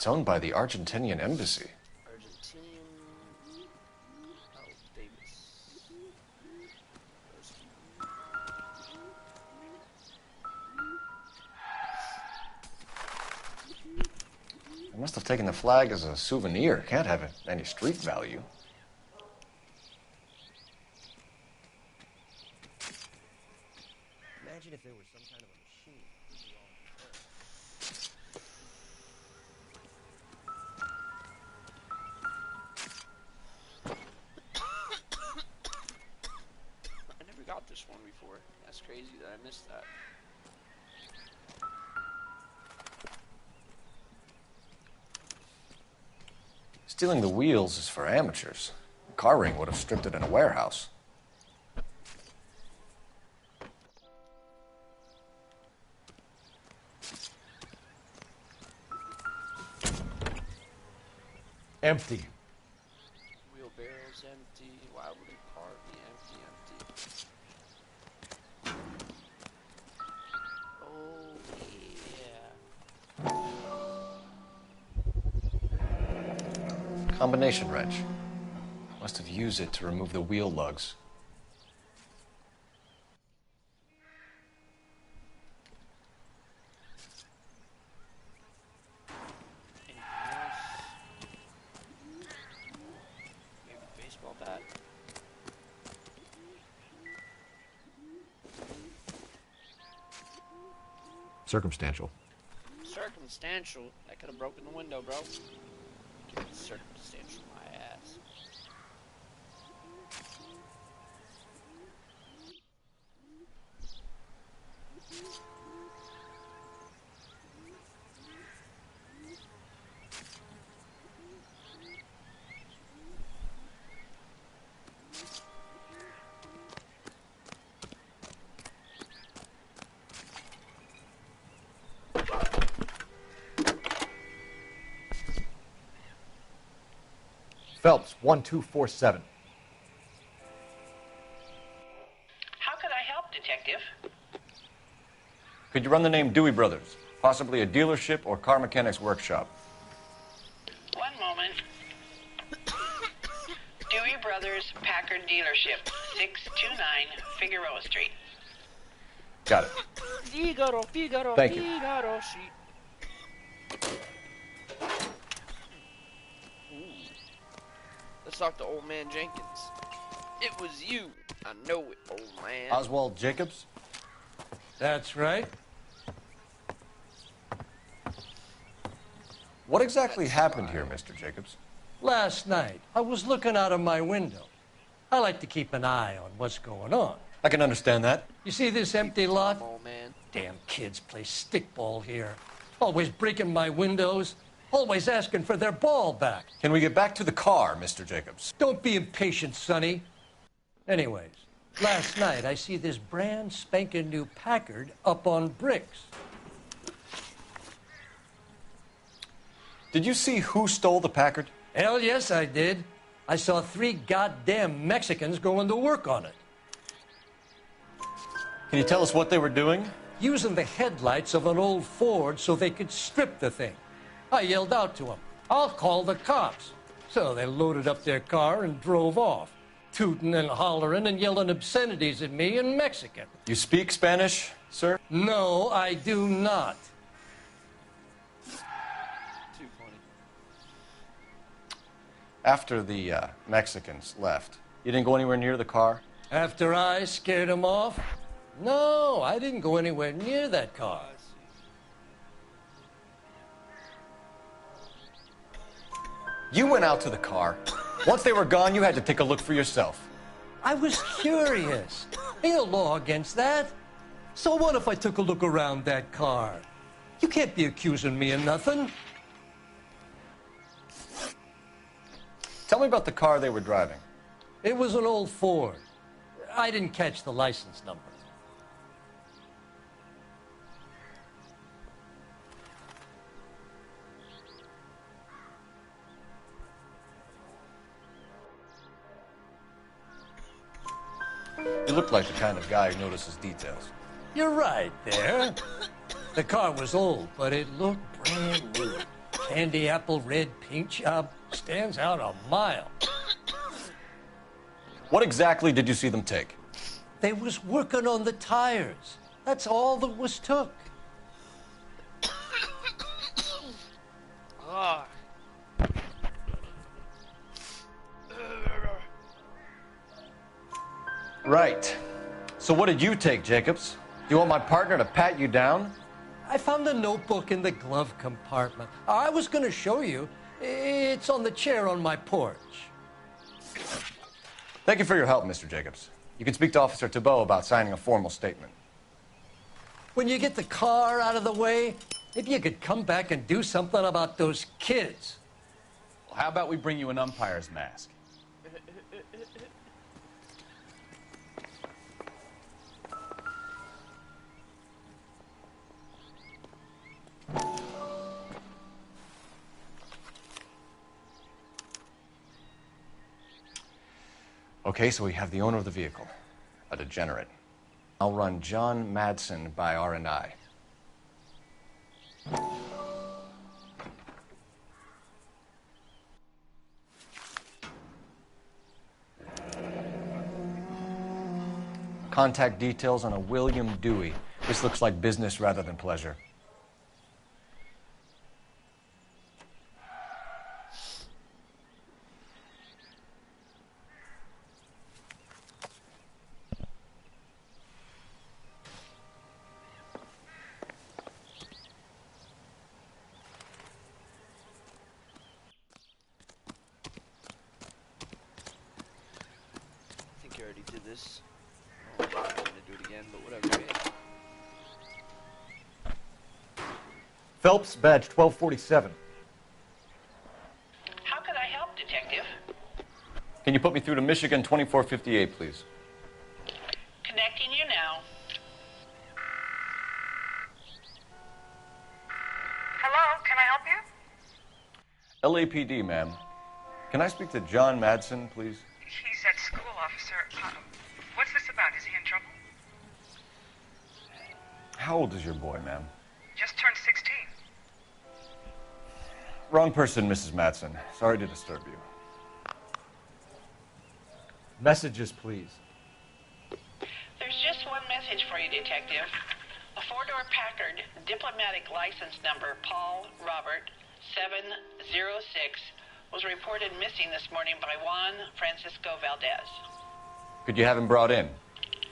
It's owned by the Argentinian embassy. Argentinian. Oh, Davis. They must have taken the flag as a souvenir. Can't have any street value. Imagine if there was some kind of a machine. I never got this one before. That's crazy that I missed that. Stealing the wheels is for amateurs. The car ring would have stripped it in a warehouse. Empty. Wheelbarrow's empty. Why would a car be empty? Oh, yeah. Combination wrench. Must have used it to remove the wheel lugs. Bat. Circumstantial. Circumstantial? That could have broken the window, bro. Circumstantial, my ass. Phelps, 1247. How could I help, Detective? Could you run the name Dewey Brothers? Possibly a dealership or car mechanics workshop. One moment. Dewey Brothers Packard Dealership, 629 Figueroa Street. Got it. Figaro, Figaro, Thank you. Figaro sheet. Let's talk to old man Jenkins. It was you. I know it, old man. Oswald Jacobs? That's right. What exactly happened here, Mr. Jacobs? Last night, I was looking out of my window. I like to keep an eye on what's going on. I can understand that. You see this empty lot? Old man. Damn kids play stickball here. Always breaking my windows. Always asking for their ball back. Can we get back to the car, Mr. Jacobs? Don't be impatient, Sonny. Anyways, last night I see this brand spanking new Packard up on bricks. Did you see who stole the Packard? Hell yes, I did. I saw 3 goddamn Mexicans going to work on it. Can you tell us what they were doing? Using the headlights of an old Ford so they could strip the thing. I yelled out to them, "I'll call the cops." So they loaded up their car and drove off, tooting and hollering and yelling obscenities at me in Mexican. You speak Spanish, sir? No, I do not. Too funny. After the Mexicans left, you didn't go anywhere near the car? After I scared them off? No, I didn't go anywhere near that car. You went out to the car. Once they were gone, you had to take a look for yourself. I was curious. Ain't no law against that. So what if I took a look around that car? You can't be accusing me of nothing. Tell me about the car they were driving. It was an old Ford. I didn't catch the license number. You look like the kind of guy who notices details. You're right there. The car was old, but it looked brand new. candy apple red paint job stands out a mile. What exactly did you see them take? They was working on the tires. That's all that was took. Ah. Right. So what did you take, Jacobs? You want my partner to pat you down? I found a notebook in the glove compartment. I was going to show you. It's on the chair on my porch. Thank you for your help, Mr. Jacobs. You can speak to Officer Thibault about signing a formal statement. When you get the car out of the way, maybe you could come back and do something about those kids. Well, how about we bring you an umpire's mask? Okay, so we have the owner of the vehicle, a degenerate. I'll run John Madsen by R&I. Contact details on a William Dewey. This looks like business rather than pleasure. I think you already did this. I'm gonna do it again, but whatever. Phelps, badge 1247. How can I help, Detective? Can you put me through to Michigan 2458, please? Connecting you now. Hello, can I help you? LAPD, ma'am. Can I speak to John Madsen, please? He's at school, officer. What's this about? Is he in trouble? How old is your boy, ma'am? Just turned 16. Wrong person, Mrs. Madsen. Sorry to disturb you. Messages, please. There's just one message for you, Detective. A four-door Packard, diplomatic license number Paul Robert 706, was reported missing this morning by Juan Francisco Valdez. Could you have him brought in?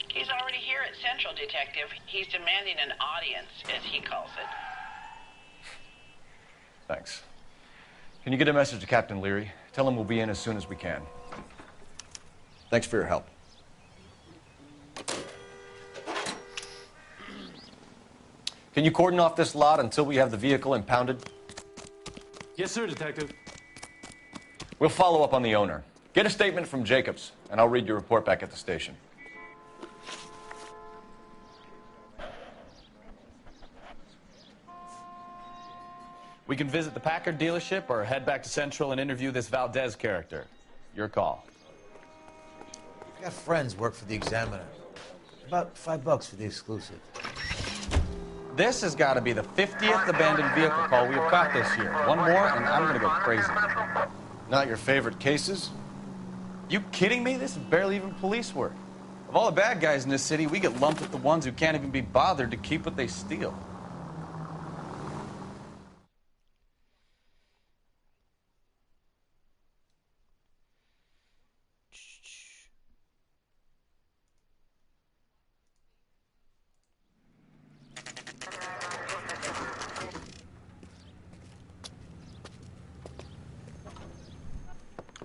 He's already here at Central, Detective. He's demanding an audience, as he calls it. Thanks. Can you get a message to Captain Leary? Tell him we'll be in as soon as we can. Thanks for your help. Can you cordon off this lot until we have the vehicle impounded? Yes, sir, Detective. We'll follow up on the owner. Get a statement from Jacobs, and I'll read your report back at the station. We can visit the Packard dealership or head back to Central and interview this Valdez character. Your call. I got friends work for the Examiner. About $5 for the exclusive. This has got to be the 50th abandoned vehicle call we've got this year. One more, and I'm going to go crazy. Not your favorite cases? You kidding me? This is barely even police work. Of all the bad guys in this city, we get lumped with the ones who can't even be bothered to keep what they steal.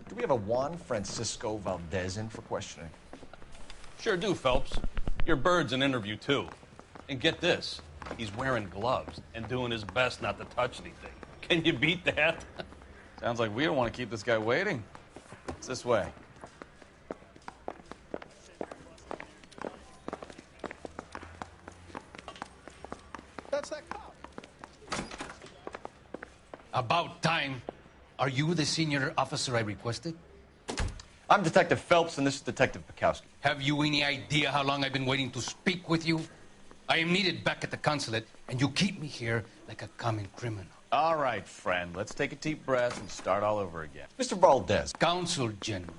Do we have a Juan Francisco Valdez in for questioning? Sure do, Phelps. Your bird's an interview, too. And get this, he's wearing gloves and doing his best not to touch anything. Can you beat that? Sounds like we don't want to keep this guy waiting. It's this way. That's that cop. About time. Are you the senior officer I requested? I'm Detective Phelps, and this is Detective Bukowski. Have you any idea how long I've been waiting to speak with you? I am needed back at the consulate, and you keep me here like a common criminal. All right, friend. Let's take a deep breath and start all over again. Mr. Valdez. Consul General.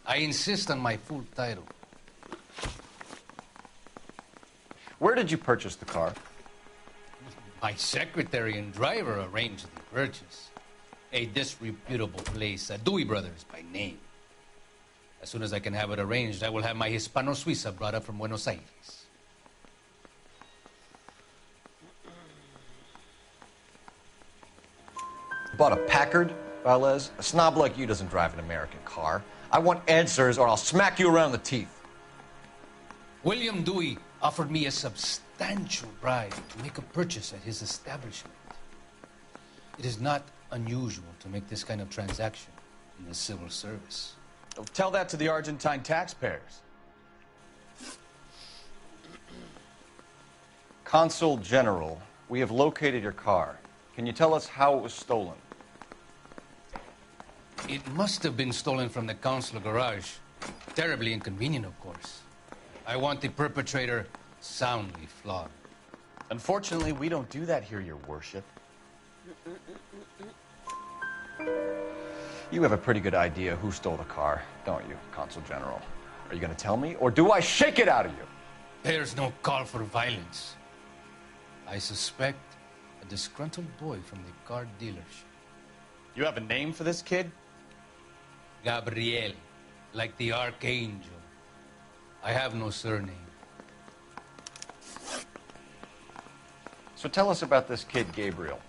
I insist on my full title. Where did you purchase the car? My secretary and driver arranged the purchase. A disreputable place, Dewey Brothers by name. As soon as I can have it arranged, I will have my Hispano Suiza brought up from Buenos Aires. Bought a Packard, Valdez? A snob like you doesn't drive an American car. I want answers or I'll smack you around the teeth. William Dewey offered me a substantial bribe to make a purchase at his establishment. It is not unusual to make this kind of transaction in the civil service. Tell that to the Argentine taxpayers. Consul General, we have located your car. Can you tell us how it was stolen? It must have been stolen from the consular garage. Terribly inconvenient, of course. I want the perpetrator soundly flogged. Unfortunately, we don't do that here, Your Worship. You have a pretty good idea who stole the car, don't you, Consul General? Are you going to tell me, or do I shake it out of you? There's no call for violence. I suspect a disgruntled boy from the car dealership. You have a name for this kid? Gabriel, like the archangel. I have no surname. So tell us about this kid, Gabriel.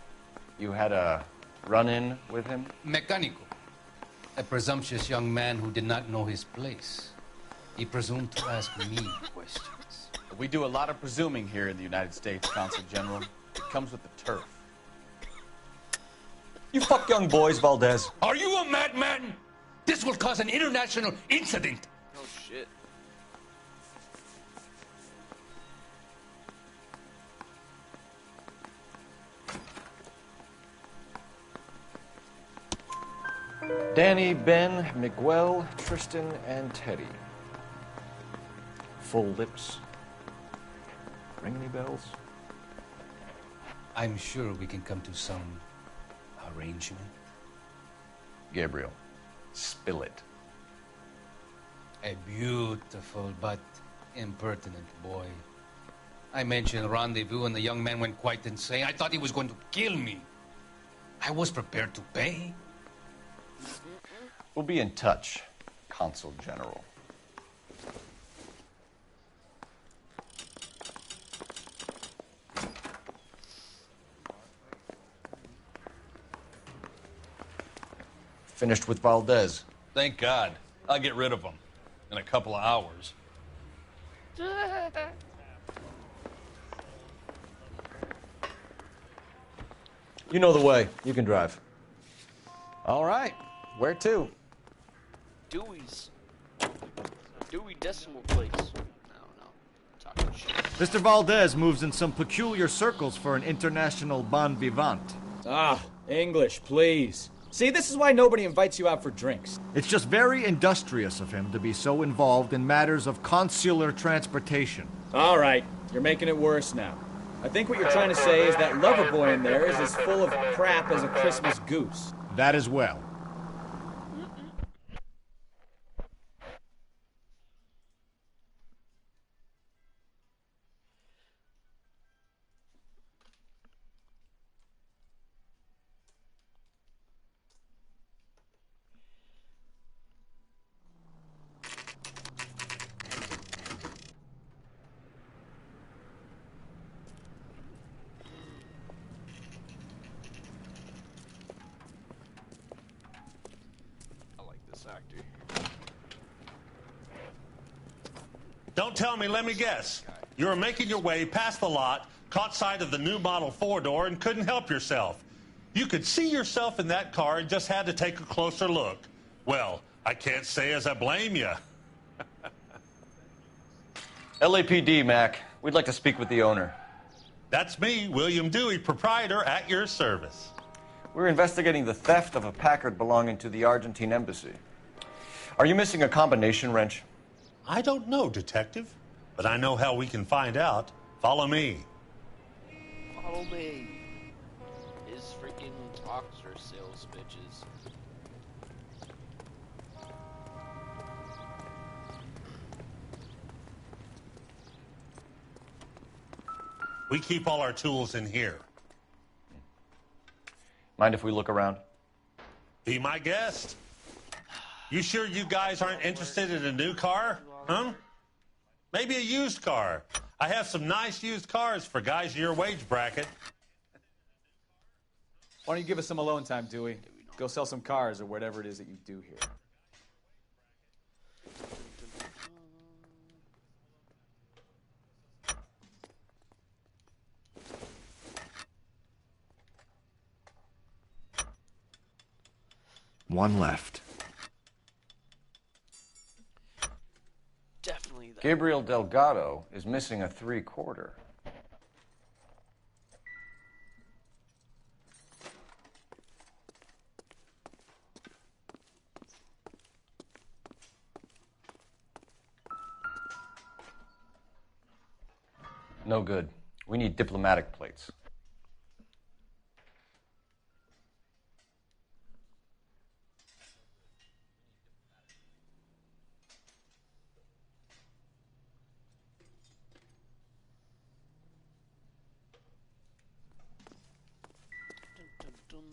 You had a run-in with him? Mecánico. A presumptuous young man who did not know his place. He presumed to ask me questions. We do a lot of presuming here in the United States, Consul General. It comes with the turf. You fuck young boys, Valdez. Are you a madman? This will cause an international incident. Oh, shit. Danny, Ben, Miguel, Tristan, and Teddy. Full lips. Ring any bells? I'm sure we can come to some arrangement. Gabriel, spill it. A beautiful but impertinent boy. I mentioned rendezvous and the young man went quite insane. I thought he was going to kill me. I was prepared to pay. We'll be in touch, Consul General. Finished with Valdez. Thank God. I'll get rid of him in a couple of hours. You know the way. You can drive. All right. Where to? Dewey's. Dewey Decimal Place. No. Talking shit. Mr. Valdez moves in some peculiar circles for an international bon vivant. Ah, English, please. See, this is why nobody invites you out for drinks. It's just very industrious of him to be so involved in matters of consular transportation. All right, you're making it worse now. I think what you're trying to say is that lover boy in there is as full of crap as a Christmas goose. That as well. Don't tell me, let me guess. You were making your way past the lot, caught sight of the new model four-door, and couldn't help yourself. You could see yourself in that car and just had to take a closer look. Well, I can't say as I blame you. LAPD, Mac. We'd like to speak with the owner. That's me, William Dewey, proprietor, at your service. We're investigating the theft of a Packard belonging to the Argentine embassy. Are you missing a combination wrench? I don't know, Detective, but I know how we can find out. Follow me. Follow me. His freaking boxer sales bitches. We keep all our tools in here. Mind if we look around? Be my guest. You sure you guys aren't interested in a new car? Huh? Maybe a used car. I have some nice used cars for guys in your wage bracket. Why don't you give us some alone time, Dewey? Go sell some cars or whatever it is that you do here. One left. Definitely that. Gabriel Delgado is missing a 3/4. No good. We need diplomatic plates. Dun, dun, dun.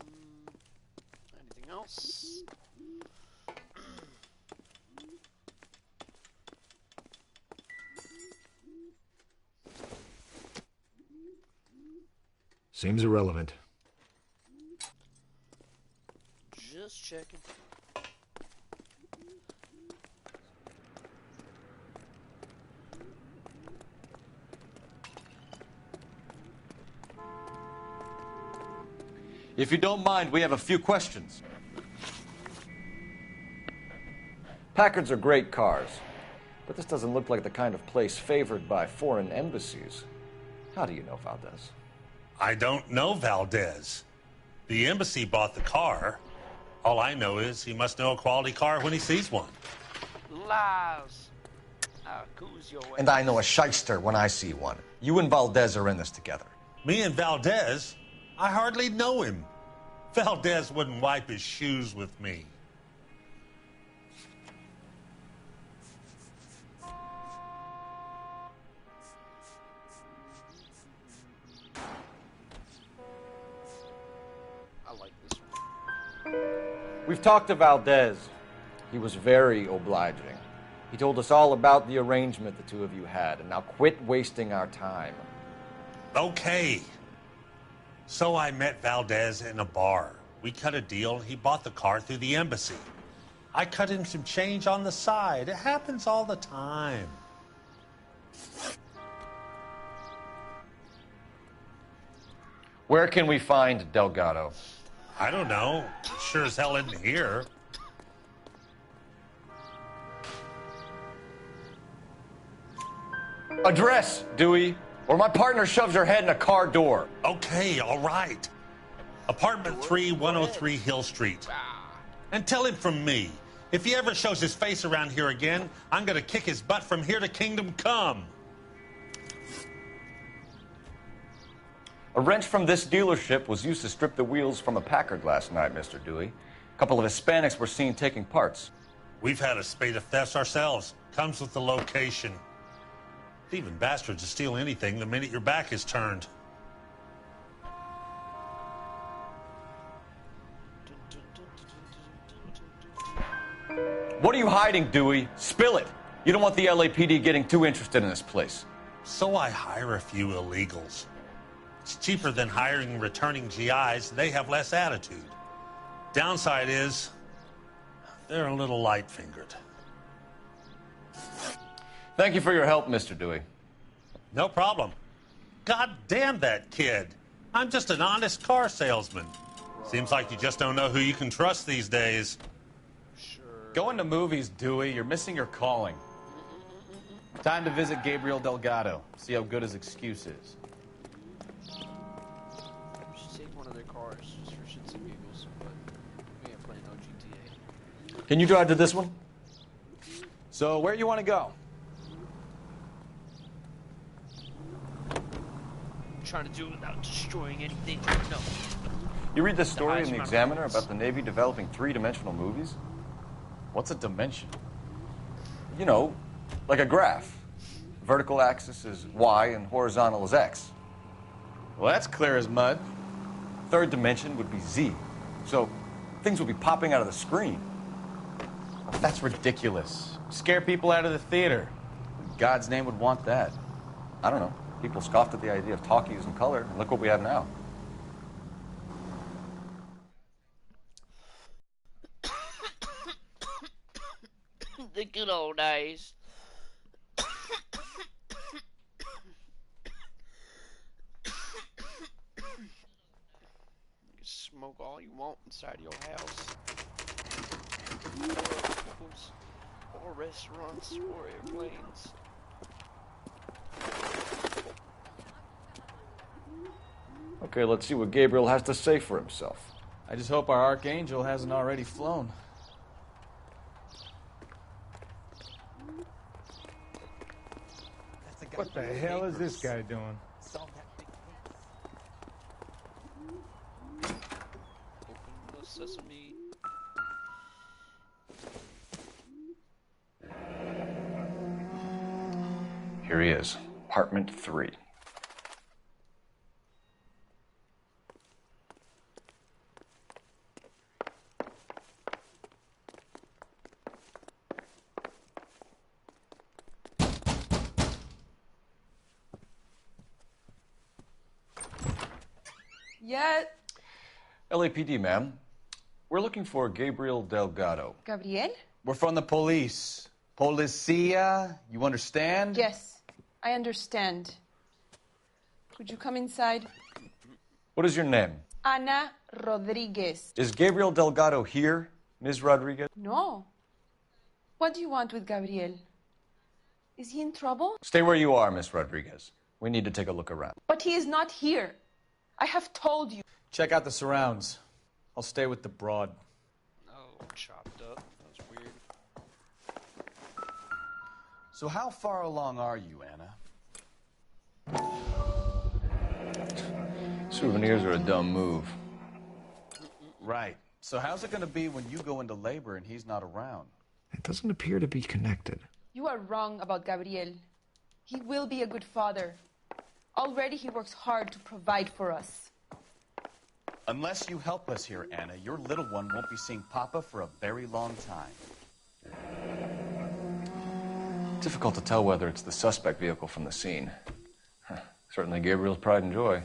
Anything else? Seems irrelevant. Just checking. If you don't mind, we have a few questions. Packards are great cars, but this doesn't look like the kind of place favored by foreign embassies. How do you know Valdez? I don't know Valdez. The embassy bought the car. All I know is he must know a quality car when he sees one. Lies. Who's your way? And I know a shyster when I see one. You and Valdez are in this together. Me and Valdez? I hardly know him. Valdez wouldn't wipe his shoes with me. I like this one. We've talked to Valdez. He was very obliging. He told us all about the arrangement the two of you had, and now quit wasting our time. Okay. So I met Valdez in a bar. We cut a deal, and he bought the car through the embassy. I cut him some change on the side. It happens all the time. Where can we find Delgado? I don't know. Sure as hell isn't here. Address, Dewey, or my partner shoves her head in a car door. Okay, all right. Apartment 3, 103 Hill Street. And tell him from me, if he ever shows his face around here again, I'm gonna kick his butt from here to Kingdom Come. A wrench from this dealership was used to strip the wheels from a Packard last night, Mr. Dewey. A couple of Hispanics were seen taking parts. We've had a spate of thefts ourselves. Comes with the location. Thieving bastards to steal anything the minute your back is turned. What are you hiding, Dewey? Spill it. You don't want the LAPD getting too interested in this place. So I hire a few illegals. It's cheaper than hiring returning GIs. They have less attitude. Downside is, they're a little light-fingered. Thank you for your help, Mr. Dewey. No problem. God damn that kid. I'm just an honest car salesman. Seems like you just don't know who you can trust these days. Going to movies, Dewey. You're missing your calling. Time to visit Gabriel Delgado. See how good his excuse is. We should take one of their cars just for shits and giggles, but we ain't playing no GTA. Can you drive to this one? So, where you want to go? I'm trying to do it without destroying anything. No. You read this story in the Examiner about the Navy developing three-dimensional movies? What's a dimension? You know, like a graph. Vertical axis is Y and horizontal is X. Well, that's clear as mud. Third dimension would be Z. So things would be popping out of the screen. That's ridiculous. Scare people out of the theater. In God's name would want that. I don't know. People scoffed at the idea of talkies in color, and look what we have now. The good old days. You can smoke all you want inside your house. Or restaurants or airplanes. Okay, let's see what Gabriel has to say for himself. I just hope our Archangel hasn't already flown. What the hell is this guy doing? Open the sesame. Here he is, apartment 3. Yeah. LAPD, ma'am. We're looking for Gabriel Delgado. Gabriel? We're from the police. Policia, you understand? Yes, I understand. Could you come inside? What is your name? Ana Rodriguez. Is Gabriel Delgado here, Ms. Rodriguez? No. What do you want with Gabriel? Is he in trouble? Stay where you are, Ms. Rodriguez. We need to take a look around. But he is not here. I have told you. Check out the surrounds. I'll stay with the broad. Oh, chopped up. That was weird. So how far along are you, Anna? Souvenirs are a dumb move. Right. So how's it going to be when you go into labor and he's not around? It doesn't appear to be connected. You are wrong about Gabriel. He will be a good father. Already he works hard to provide for us. Unless you help us here, Anna, your little one won't be seeing Papa for a very long time. Difficult to tell whether it's the suspect vehicle from the scene. Certainly Gabriel's pride and joy.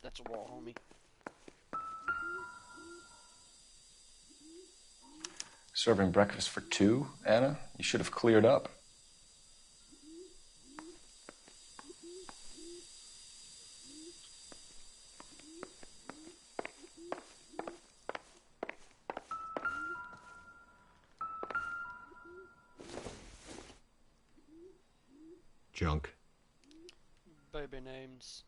That's a wall, homie. Serving breakfast for 2, Anna? You should have cleared up. Junk. Baby names.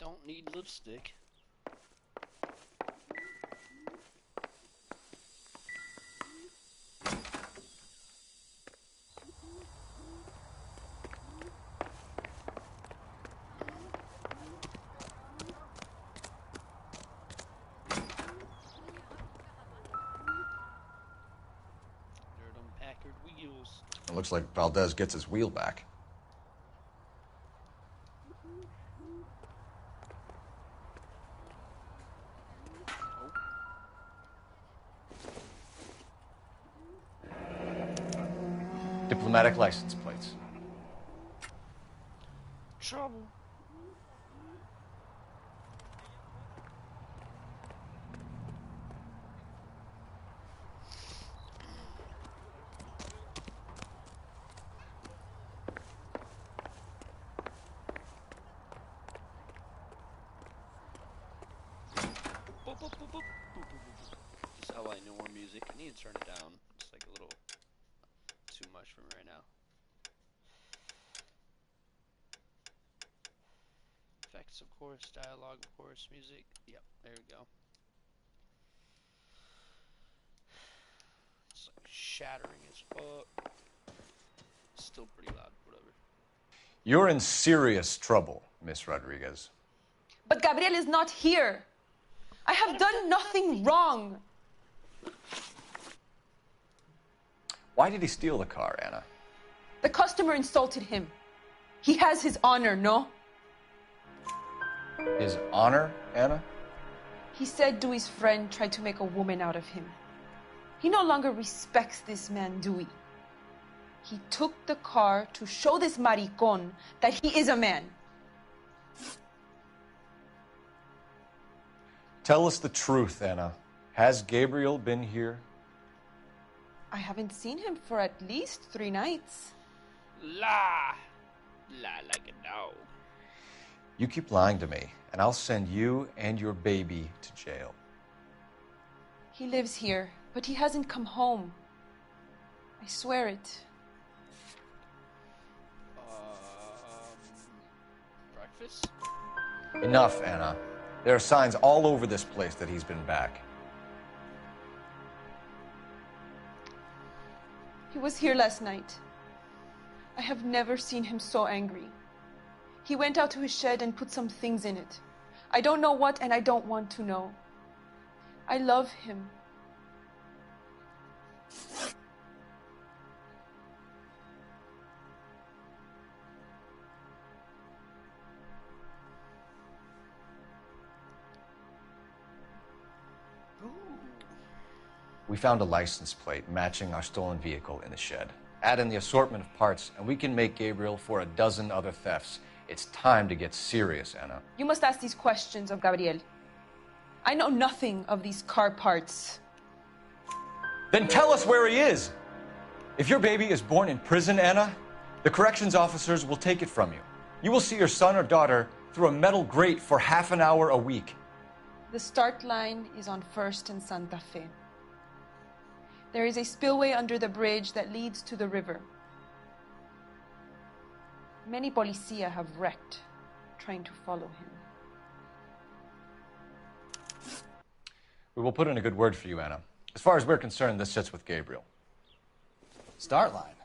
Don't need lipstick. Packard wheels. It looks like Valdez gets his wheel back. Diplomatic license plates. Trouble. This is how I know more music. I need to turn it down. It's like a little too much for me right now. Lyrics, of course. Dialogue, of course. Music. Yep, there we go. It's like shattering as fuck. Still pretty loud, whatever. You're in serious trouble, Miss Rodriguez. But Gabriel is not here. I have done nothing wrong. Why did he steal the car, Anna? The customer insulted him. He has his honor, no? His honor, Anna? He said Dewey's friend tried to make a woman out of him. He no longer respects this man, Dewey. He took the car to show this maricón that he is a man. Tell us the truth, Anna. Has Gabriel been here? I haven't seen him for at least 3 nights. Lie. Lie like a dog. You keep lying to me, and I'll send you and your baby to jail. He lives here, but he hasn't come home. I swear it. Breakfast? Enough, Anna. There are signs all over this place that he's been back. He was here last night. I have never seen him so angry. He went out to his shed and put some things in it. I don't know what, and I don't want to know. I love him. We found a license plate matching our stolen vehicle in the shed. Add in the assortment of parts, and we can make Gabriel for a dozen other thefts. It's time to get serious, Anna. You must ask these questions of Gabriel. I know nothing of these car parts. Then tell us where he is! If your baby is born in prison, Anna, the corrections officers will take it from you. You will see your son or daughter through a metal grate for half an hour a week. The start line is on 1st and Santa Fe. There is a spillway under the bridge that leads to the river. Many policia have wrecked trying to follow him. We will put in a good word for you, Anna. As far as we're concerned, this sits with Gabriel. Start line?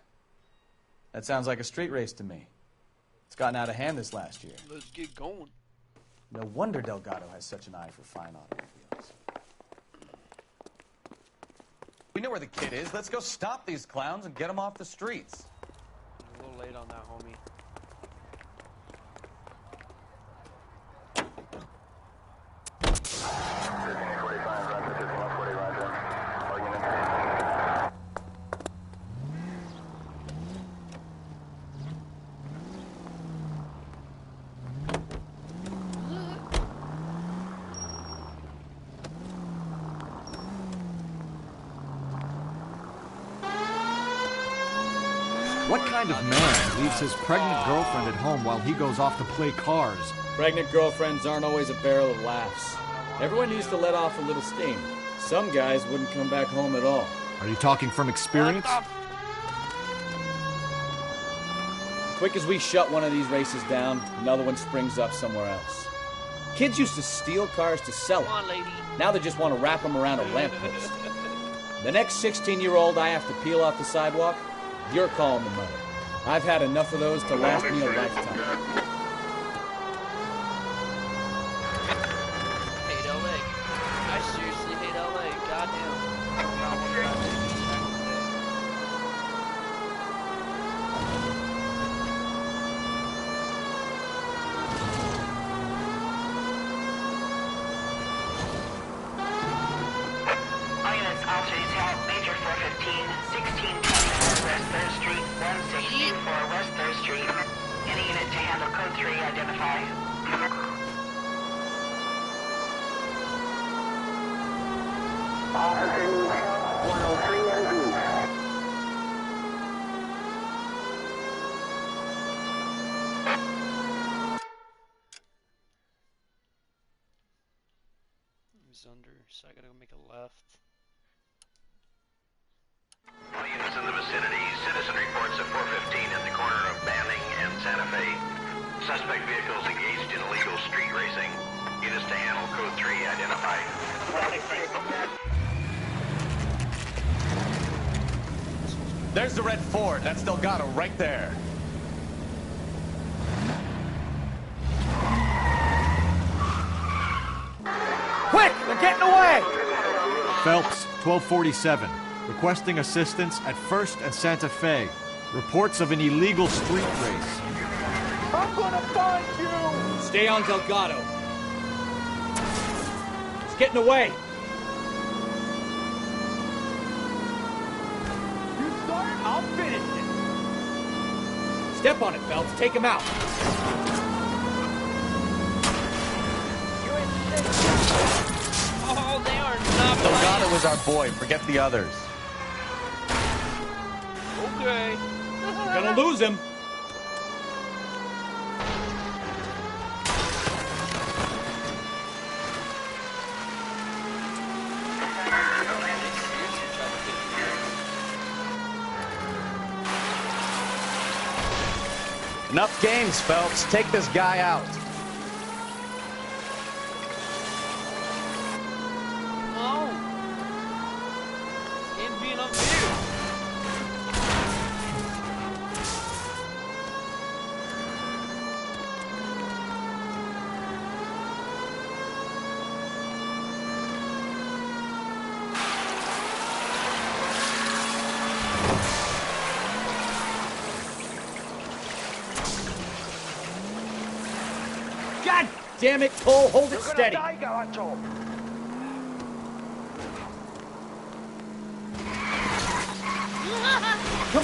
That sounds like a street race to me. It's gotten out of hand this last year. Let's get going. No wonder Delgado has such an eye for fine automobiles. We know where the kid is. Let's go stop these clowns and get them off the streets. A little late on that, homie. What kind of man leaves his pregnant girlfriend at home while he goes off to play cars? Pregnant girlfriends aren't always a barrel of laughs. Everyone needs to let off a little steam. Some guys wouldn't come back home at all. Are you talking from experience? Quick as we shut one of these races down, another one springs up somewhere else. Kids used to steal cars to sell them. Come on, lady. Now they just want to wrap them around a lamppost. The next 16-year-old I have to peel off the sidewalk, you're calling the mother. I've had enough of those to last me a lifetime. Hate LA. I seriously hate LA. Goddamn. All units, officers help. Major 415, 1629 West 3rd Street, 164 West 3rd Street. Any unit to handle code 3, identify. Officer needs help, 103 and B. He's under, so I gotta go make a left. All units in the vicinity, citizen reports at 415 at the corner of Banning and Santa Fe. Suspect vehicles engaged in illegal street There's the red Ford. That's Delgado right there. Quick! They're getting away! Phelps, 1247. Requesting assistance at 1st and Santa Fe. Reports of an illegal street race. I'm gonna find you! Stay on Delgado. He's getting away. You start, I'll finish it. Step on it, Phelps. Take him out. Oh, they are not Delgado is our boy. Forget the others. Okay. We're gonna lose him. Enough games, Phelps. Take this guy out. No. Can't be enough here. God damn it, Cole. Hold it steady. Come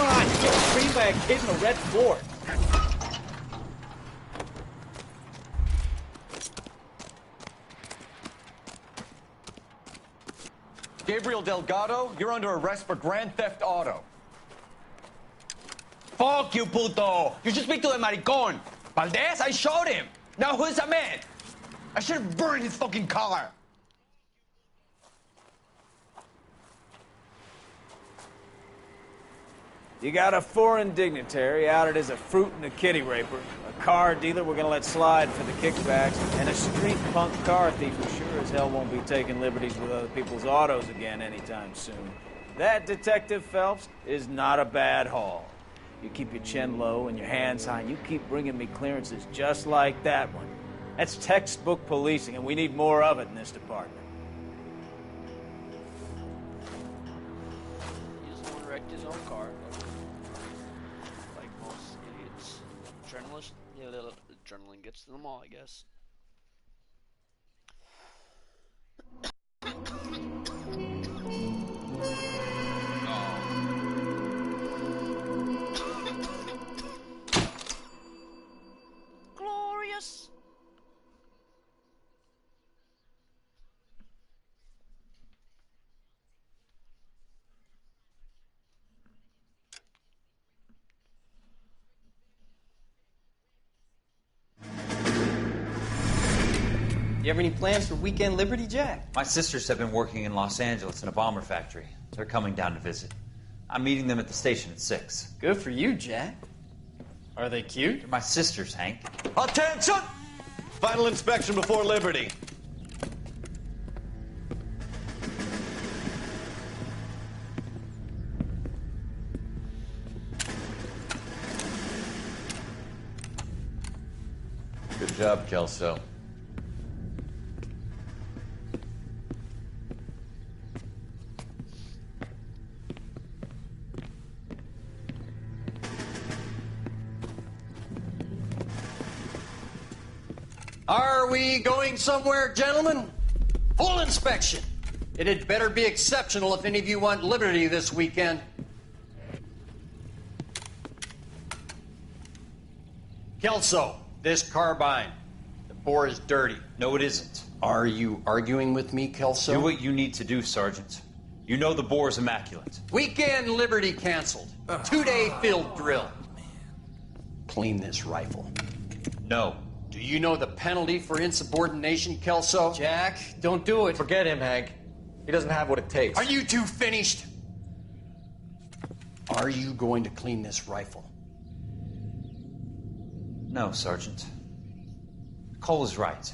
on, you get screened by a kid in a red Ford. Gabriel Delgado, you're under arrest for grand theft auto. Fuck you, puto! You should speak to the maricon. Valdez, I shot him. Now who's the man? I should have burned his fucking car. You got a foreign dignitary outed as a fruit and a kitty raper, a car dealer we're gonna let slide for the kickbacks, and a street punk car thief who sure as hell won't be taking liberties with other people's autos again anytime soon. That, Detective Phelps, is not a bad haul. You keep your chin low and your hands high, and you keep bringing me clearances just like that one. That's textbook policing, and we need more of it in this department. He's the one who wrecked his own car. Like most idiots. Adrenaline gets to them all, I guess. Glorious. You have any plans for weekend Liberty, Jack? My sisters have been working in Los Angeles in a bomber factory. They're coming down to visit. I'm meeting them at the station at 6. Good for you, Jack. Are they cute? They're my sisters, Hank. Attention! Final inspection before Liberty. Good job, Kelso. Are we going somewhere, gentlemen? Full inspection. It had better be exceptional if any of you want liberty this weekend. Kelso, this carbine. The bore is dirty. No, it isn't. Are you arguing with me, Kelso? Do what you need to do, Sergeant. You know the bore is immaculate. Weekend Liberty canceled. 2-day field drill. Clean this rifle. No. Do you know the penalty for insubordination, Kelso? Jack, don't do it. Forget him, Hank. He doesn't have what it takes. Are you two finished? Are you going to clean this rifle? No, Sergeant. Cole is right.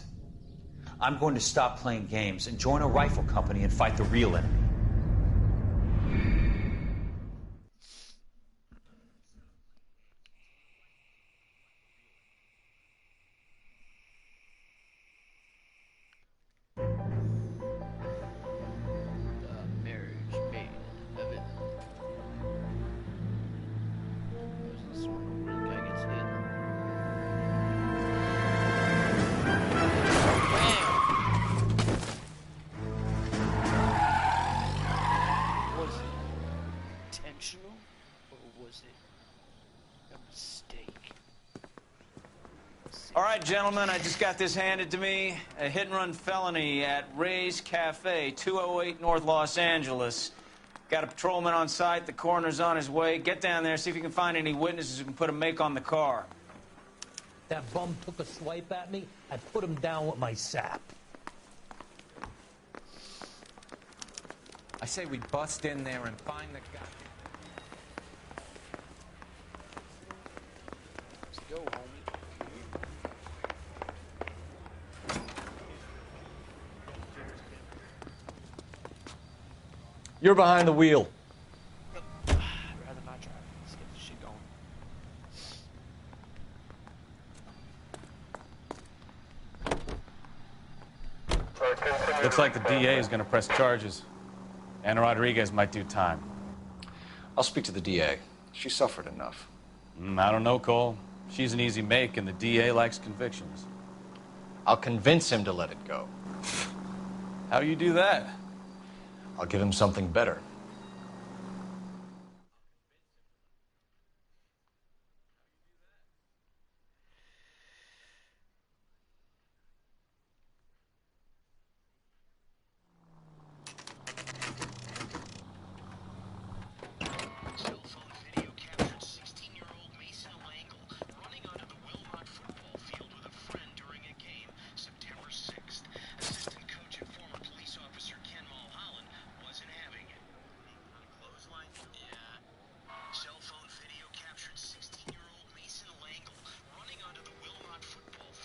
I'm going to stop playing games and join a rifle company and fight the real enemy. All right, gentlemen, I just got this handed to me. A hit-and-run felony at Ray's Cafe, 208 North Los Angeles. Got a patrolman on site. The coroner's on his way. Get down there, see if you can find any witnesses who can put a make on the car. That bum took a swipe at me. I put him down with my sap. I say we bust in there and find the guy. Let's go, homie. You're behind the wheel. I'd rather not drive. Let's get this shit going. Looks like the DA is going to press charges. Anna Rodriguez might do time. I'll speak to the DA. She suffered enough. I don't know, Cole. She's an easy make, and the DA likes convictions. I'll convince him to let it go. How you do that? I'll give him something better.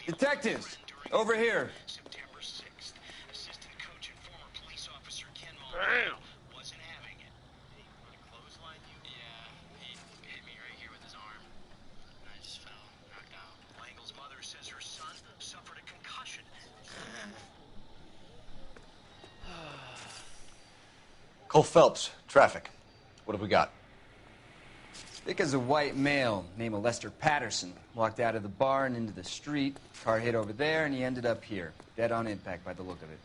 Detectives, over here. Damn. Cole Phelps, traffic. What have we got? Thick as a white male, name of Lester Patterson. Walked out of the bar and into the street. Car hit over there, and he ended up here. Dead on impact by the look of it.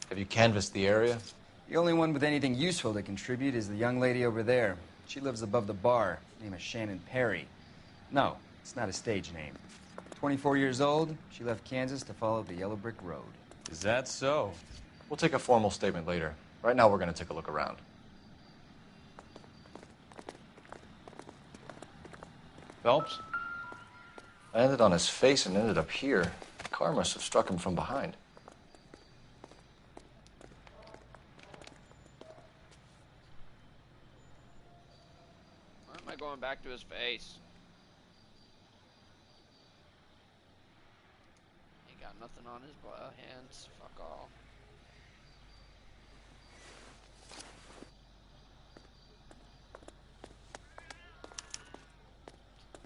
Have you canvassed the area? The only one with anything useful to contribute is the young lady over there. She lives above the bar. Name is Shannon Perry. No, it's not a stage name. 24 years old, she left Kansas to follow the Yellow Brick Road. Is that so? We'll take a formal statement later. Right now, we're going to take a look around. Phelps? I landed on his face and ended up here. The car must have struck him from behind. Why am I going back to his face? He got nothing on his hands. Fuck all.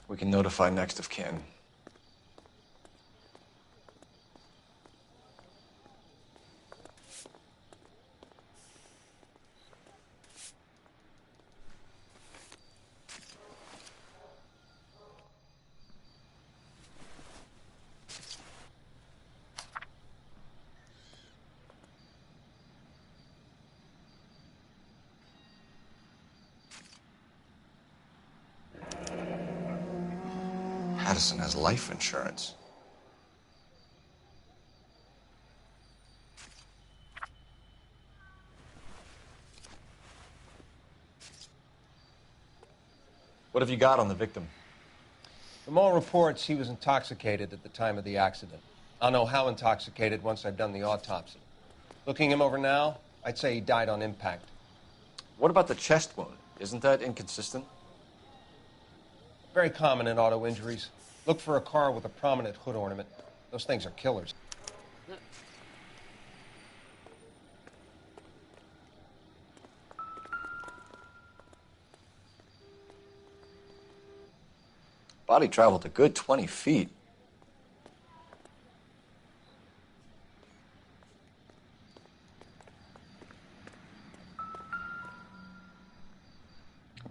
We can notify next of kin. Addison has life insurance. What have you got on the victim? From all reports, he was intoxicated at the time of the accident. I'll know how intoxicated once I've done the autopsy. Looking him over now, I'd say he died on impact. What about the chest wound? Isn't that inconsistent? Very common in auto injuries. Look for a car with a prominent hood ornament. Those things are killers. Body traveled a good 20 feet.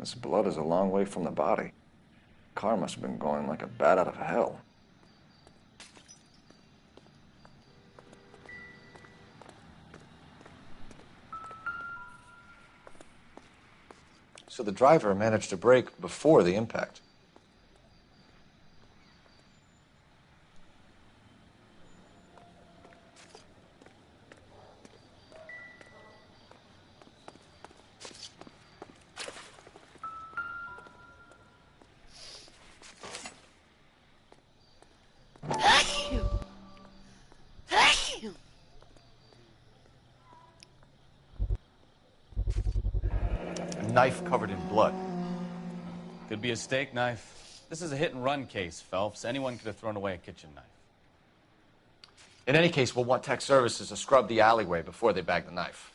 This blood is a long way from the body. Car must have been going like a bat out of hell. So the driver managed to brake before the impact. knife covered in blood. Could be a steak knife. This is a hit-and-run case, Phelps. Anyone could have thrown away a kitchen knife. In any case, we'll want tech services to scrub the alleyway before they bag the knife.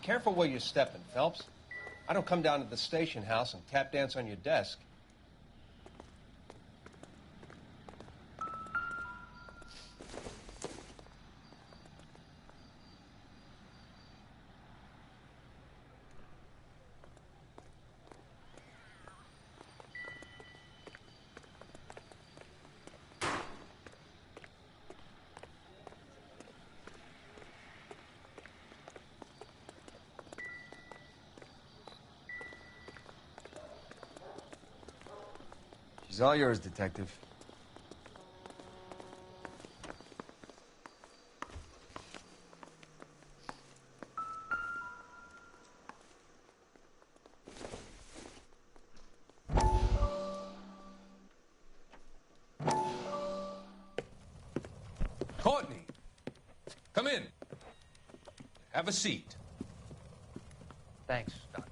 Careful where you're stepping, Phelps. I don't come down to the station house and tap dance on your desk. She's all yours, Detective. Courtney, come in. Have a seat. Thanks, Doctor.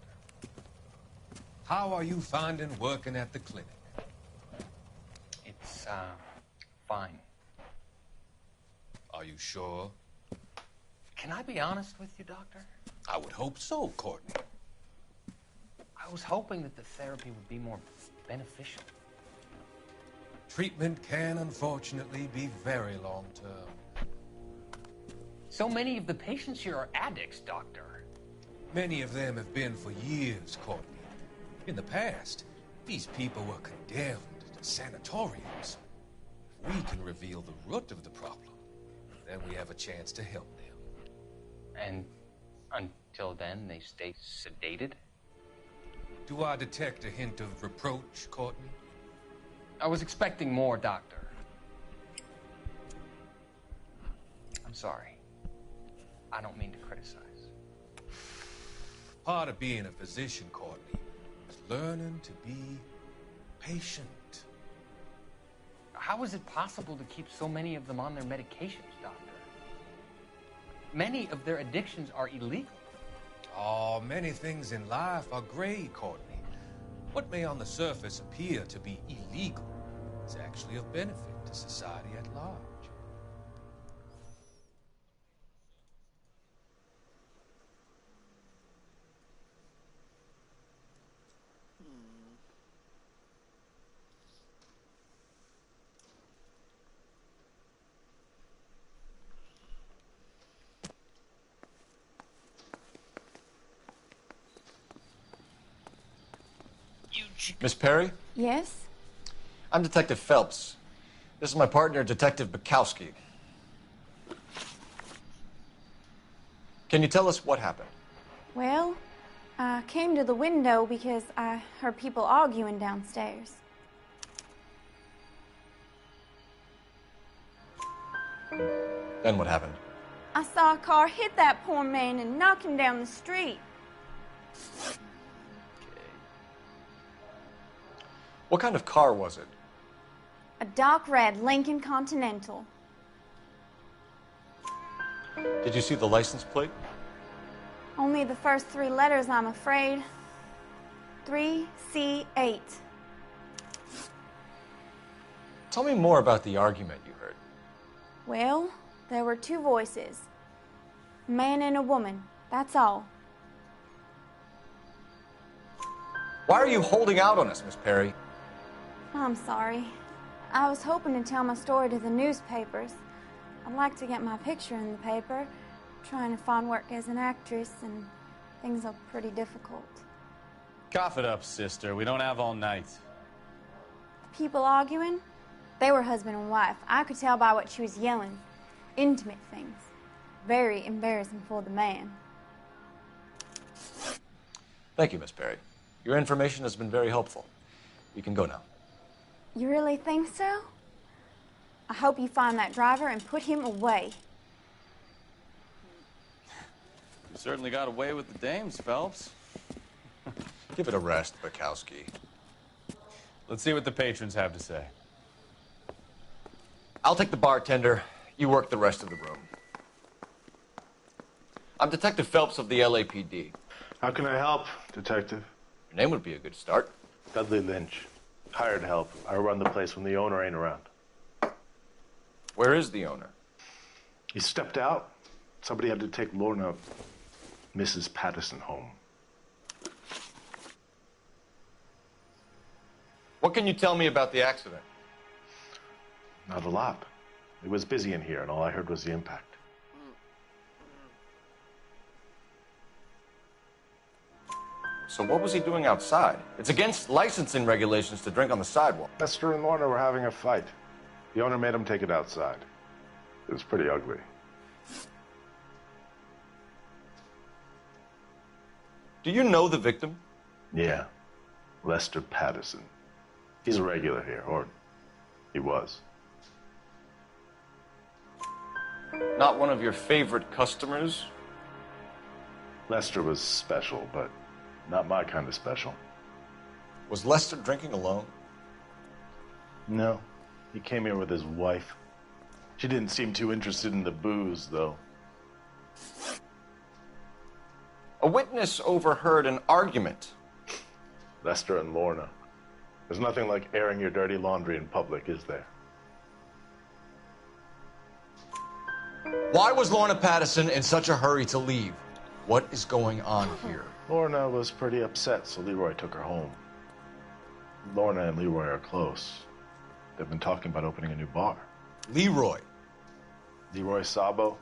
How are you finding working at the clinic? It's, fine. Are you sure? Can I be honest with you, Doctor? I would hope so, Courtney. I was hoping that the therapy would be more beneficial. Treatment can, unfortunately, be very long-term. So many of the patients here are addicts, Doctor. Many of them have been for years, Courtney. In the past, these people were condemned to sanatoriums. If we can reveal the root of the problem, then we have a chance to help them. And until then, they stay sedated? Do I detect a hint of reproach, Courtney? I was expecting more, Doctor. I'm sorry. I don't mean to criticize. Part of being a physician, Courtney, is learning to be patient. How is it possible to keep so many of them on their medications, Doctor? Many of their addictions are illegal. Oh, many things in life are gray, Courtney. What may on the surface appear to be illegal is actually of benefit to society at large. Miss Perry? Yes? I'm Detective Phelps. This is my partner, Detective Bukowski. Can you tell us what happened? Well, I came to the window because I heard people arguing downstairs. Then what happened? I saw a car hit that poor man and knock him down the street. What kind of car was it? A dark red Lincoln Continental. Did you see the license plate? Only the first three letters, I'm afraid. 3C8. Tell me more about the argument you heard. Well, there were two voices. A man and a woman, that's all. Why are you holding out on us, Miss Perry? I'm sorry. I was hoping to tell my story to the newspapers. I'd like to get my picture in the paper. Trying to find work as an actress, and things are pretty difficult. Cough it up, sister. We don't have all night. People arguing? They were husband and wife. I could tell by what she was yelling. Intimate things. Very embarrassing for the man. Thank you, Miss Perry. Your information has been very helpful. You can go now. You really think so? I hope you find that driver and put him away. You certainly got away with the dames, Phelps. Give it a rest, Bukowski. Let's see what the patrons have to say. I'll take the bartender. You work the rest of the room. I'm Detective Phelps of the LAPD. How can I help, Detective? Your name would be a good start. Dudley Lynch. Hired help. I run the place when the owner ain't around. Where is the owner? He stepped out. Somebody had to take Lorna, Mrs. Patterson, home. What can you tell me about the accident? Not a lot. It was busy in here, and all I heard was the impact. So what was he doing outside? It's against licensing regulations to drink on the sidewalk. Lester and Lorna were having a fight. The owner made him take it outside. It was pretty ugly. Do you know the victim? Yeah. Lester Patterson. He's a regular here, or he was. Not one of your favorite customers? Lester was special, but not my kind of special. Was Lester drinking alone? No. He came here with his wife. She didn't seem too interested in the booze, though. A witness overheard an argument. Lester and Lorna. There's nothing like airing your dirty laundry in public, is there? Why was Lorna Patterson in such a hurry to leave? What is going on here? Lorna was pretty upset, so Leroy took her home. Lorna and Leroy are close. They've been talking about opening a new bar. Leroy? Leroy Sabo,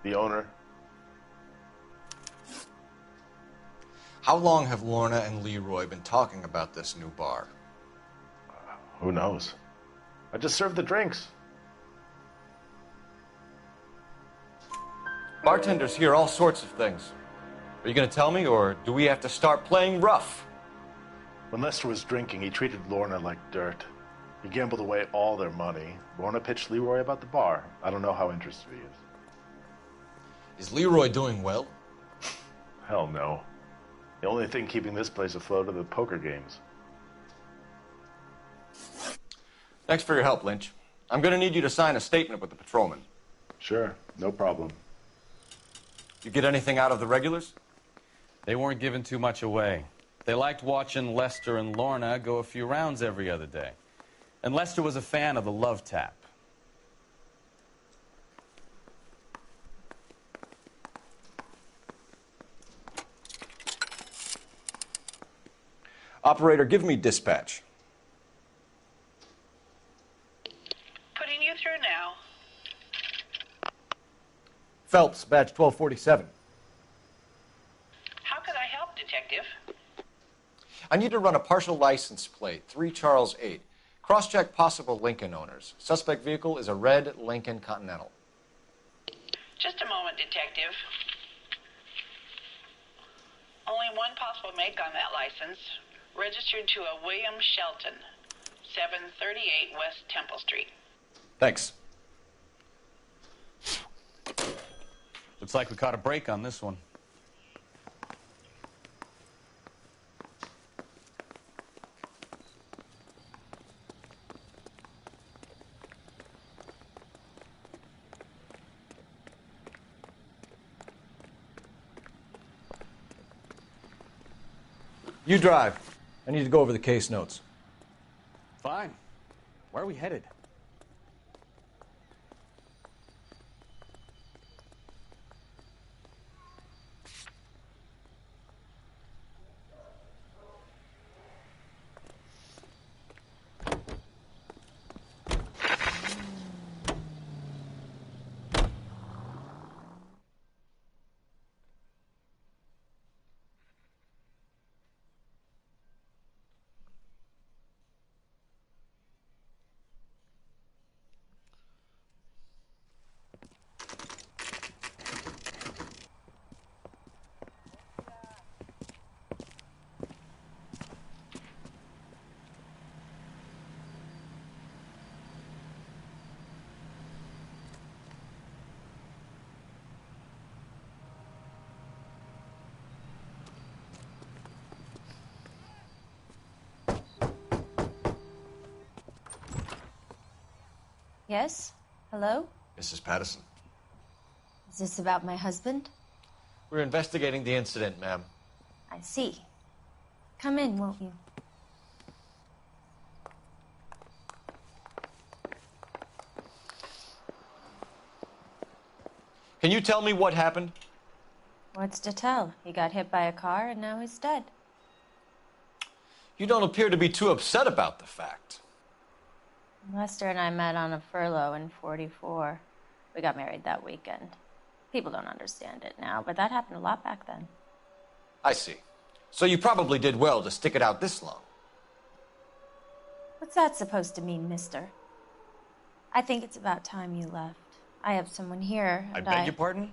the owner. How long have Lorna and Leroy been talking about this new bar? Who knows? I just served the drinks. Bartenders hear all sorts of things. Are you going to tell me, or do we have to start playing rough? When Lester was drinking, he treated Lorna like dirt. He gambled away all their money. Lorna pitched Leroy about the bar. I don't know how interested he is. Is Leroy doing well? Hell no. The only thing keeping this place afloat are the poker games. Thanks for your help, Lynch. I'm going to need you to sign a statement with the patrolman. Sure, no problem. You get anything out of the regulars? They weren't giving too much away. They liked watching Lester and Lorna go a few rounds every other day. And Lester was a fan of the love tap. Operator, give me dispatch. Putting you through now. Phelps, badge 1247. How could I help, Detective? I need to run a partial license plate, 3 Charles 8. Cross-check possible Lincoln owners. Suspect vehicle is a red Lincoln Continental. Just a moment, Detective. Only one possible make on that license. Registered to a William Shelton, 738 West Temple Street. Thanks. Looks like we caught a break on this one. You drive. I need to go over the case notes. Fine. Where are we headed? Yes? Hello? Mrs. Patterson. Is this about my husband? We're investigating the incident, ma'am. I see. Come in, won't you? Can you tell me what happened? What's to tell? He got hit by a car and now he's dead. You don't appear to be too upset about the fact. Lester and I met on a furlough in '44. We got married that weekend. People don't understand it now, but that happened a lot back then. I see. So you probably did well to stick it out this long. What's that supposed to mean, mister? I think it's about time you left. I have someone here, I and beg your pardon?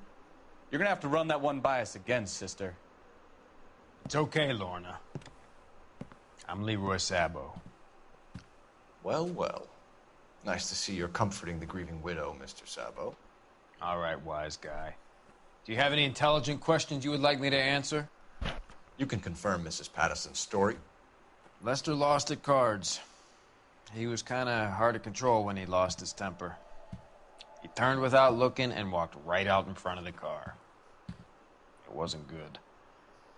You're gonna have to run that one by us again, sister. It's okay, Lorna. I'm Leroy Sabo. Well, well. Nice to see you're comforting the grieving widow, Mr. Sabo. All right, wise guy. Do you have any intelligent questions you would like me to answer? You can confirm Mrs. Patterson's story. Lester lost at cards. He was kind of hard to control when he lost his temper. He turned without looking and walked right out in front of the car. It wasn't good.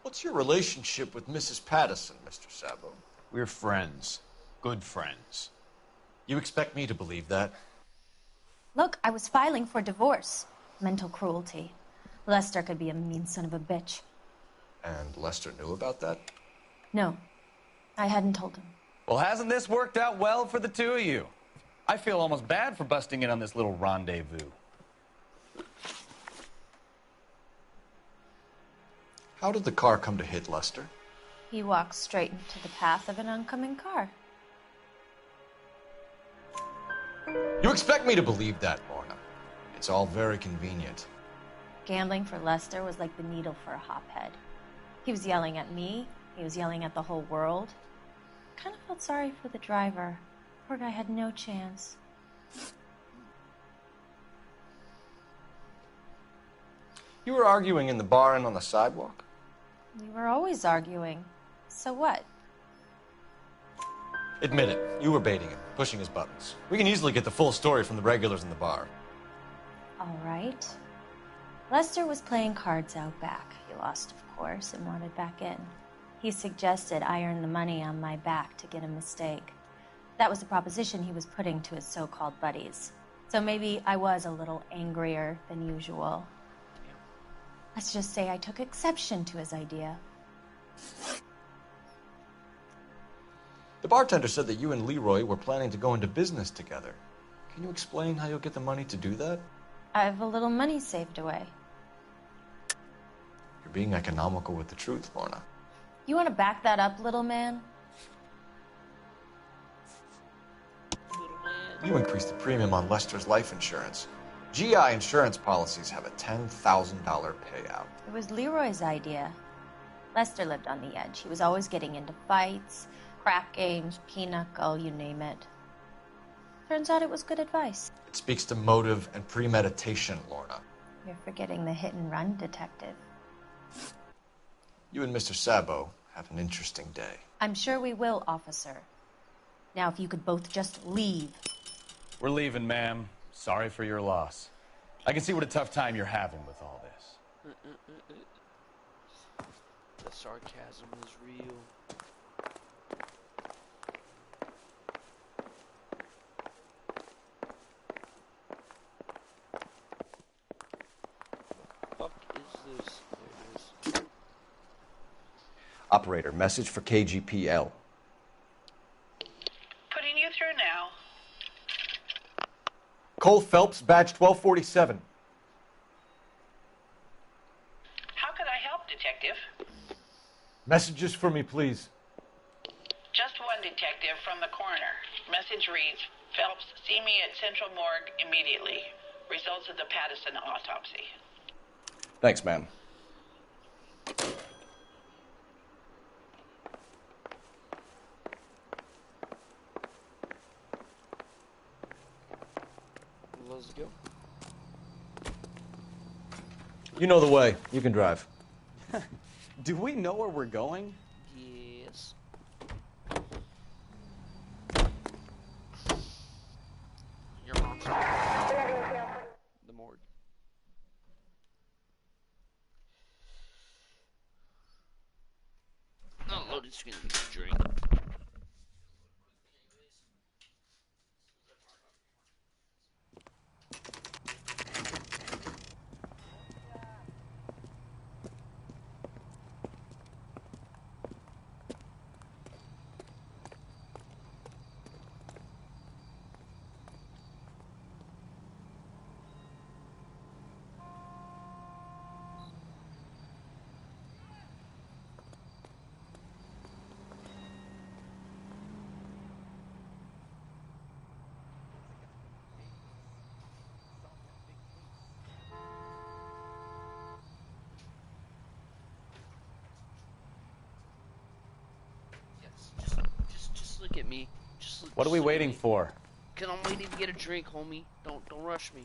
What's your relationship with Mrs. Patterson, Mr. Sabo? We're friends. Good friends. You expect me to believe that? Look, I was filing for divorce. Mental cruelty. Lester could be a mean son of a bitch. And Lester knew about that? No, I hadn't told him. Well, hasn't this worked out well for the two of you? I feel almost bad for busting in on this little rendezvous. How did the car come to hit Lester? He walked straight into the path of an oncoming car. You expect me to believe that, Lorna. It's all very convenient. Gambling for Lester was like the needle for a hophead. He was yelling at me. He was yelling at the whole world. Kind of felt sorry for the driver. Poor guy had no chance. You were arguing in the bar and on the sidewalk? We were always arguing. So what? Admit it, you were baiting him, pushing his buttons. We can easily get the full story from the regulars in the bar. All right. Lester was playing cards out back. He lost, of course, and wanted back in. He suggested I earn the money on my back to get a mistake. That was the proposition he was putting to his so-called buddies. So maybe I was a little angrier than usual. Let's just say I took exception to his idea. The bartender said that you and Leroy were planning to go into business together. Can you explain how you'll get the money to do that? I have a little money saved away. You're being economical with the truth, Lorna. You want to back that up, little man? You increased the premium on Lester's life insurance. GI insurance policies have a $10,000 payout. It was Leroy's idea. Lester lived on the edge. He was always getting into fights, crack games, pinochle, you name it. Turns out it was good advice. It speaks to motive and premeditation, Lorna. You're forgetting the hit-and-run detective. You and Mr. Sabo have an interesting day. I'm sure we will, officer. Now, if you could both just leave. We're leaving, ma'am. Sorry for your loss. I can see what a tough time you're having with all this. The sarcasm is real. Fuck is this? There it is. Operator, message for KGPL. Putting you through now. Cole Phelps, badge 1247. How could I help, Detective? Messages for me, please. Just one detective from the coroner. Message reads, Phelps, see me at Central Morgue immediately. Results of the Patterson autopsy. Thanks, ma'am. Let's go. You know the way. You can drive. Do we know where we're going? Yes. Your mom's just gonna get a drink. Just look at me. What are we waiting for? Cause I'm waiting to get a drink, homie. Don't rush me.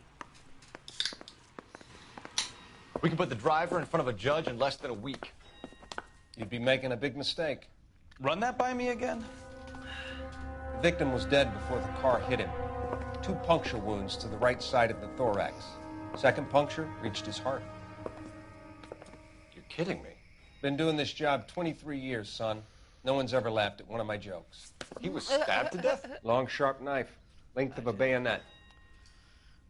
We can put the driver in front of a judge in less than a week. You'd be making a big mistake. Run that by me again? The victim was dead before the car hit him. 2 puncture wounds to the right side of the thorax. Second puncture reached his heart. You're kidding me. Been doing this job 23 years, son. No one's ever laughed at one of my jokes. He was stabbed to death? Long, sharp knife. Length of a bayonet.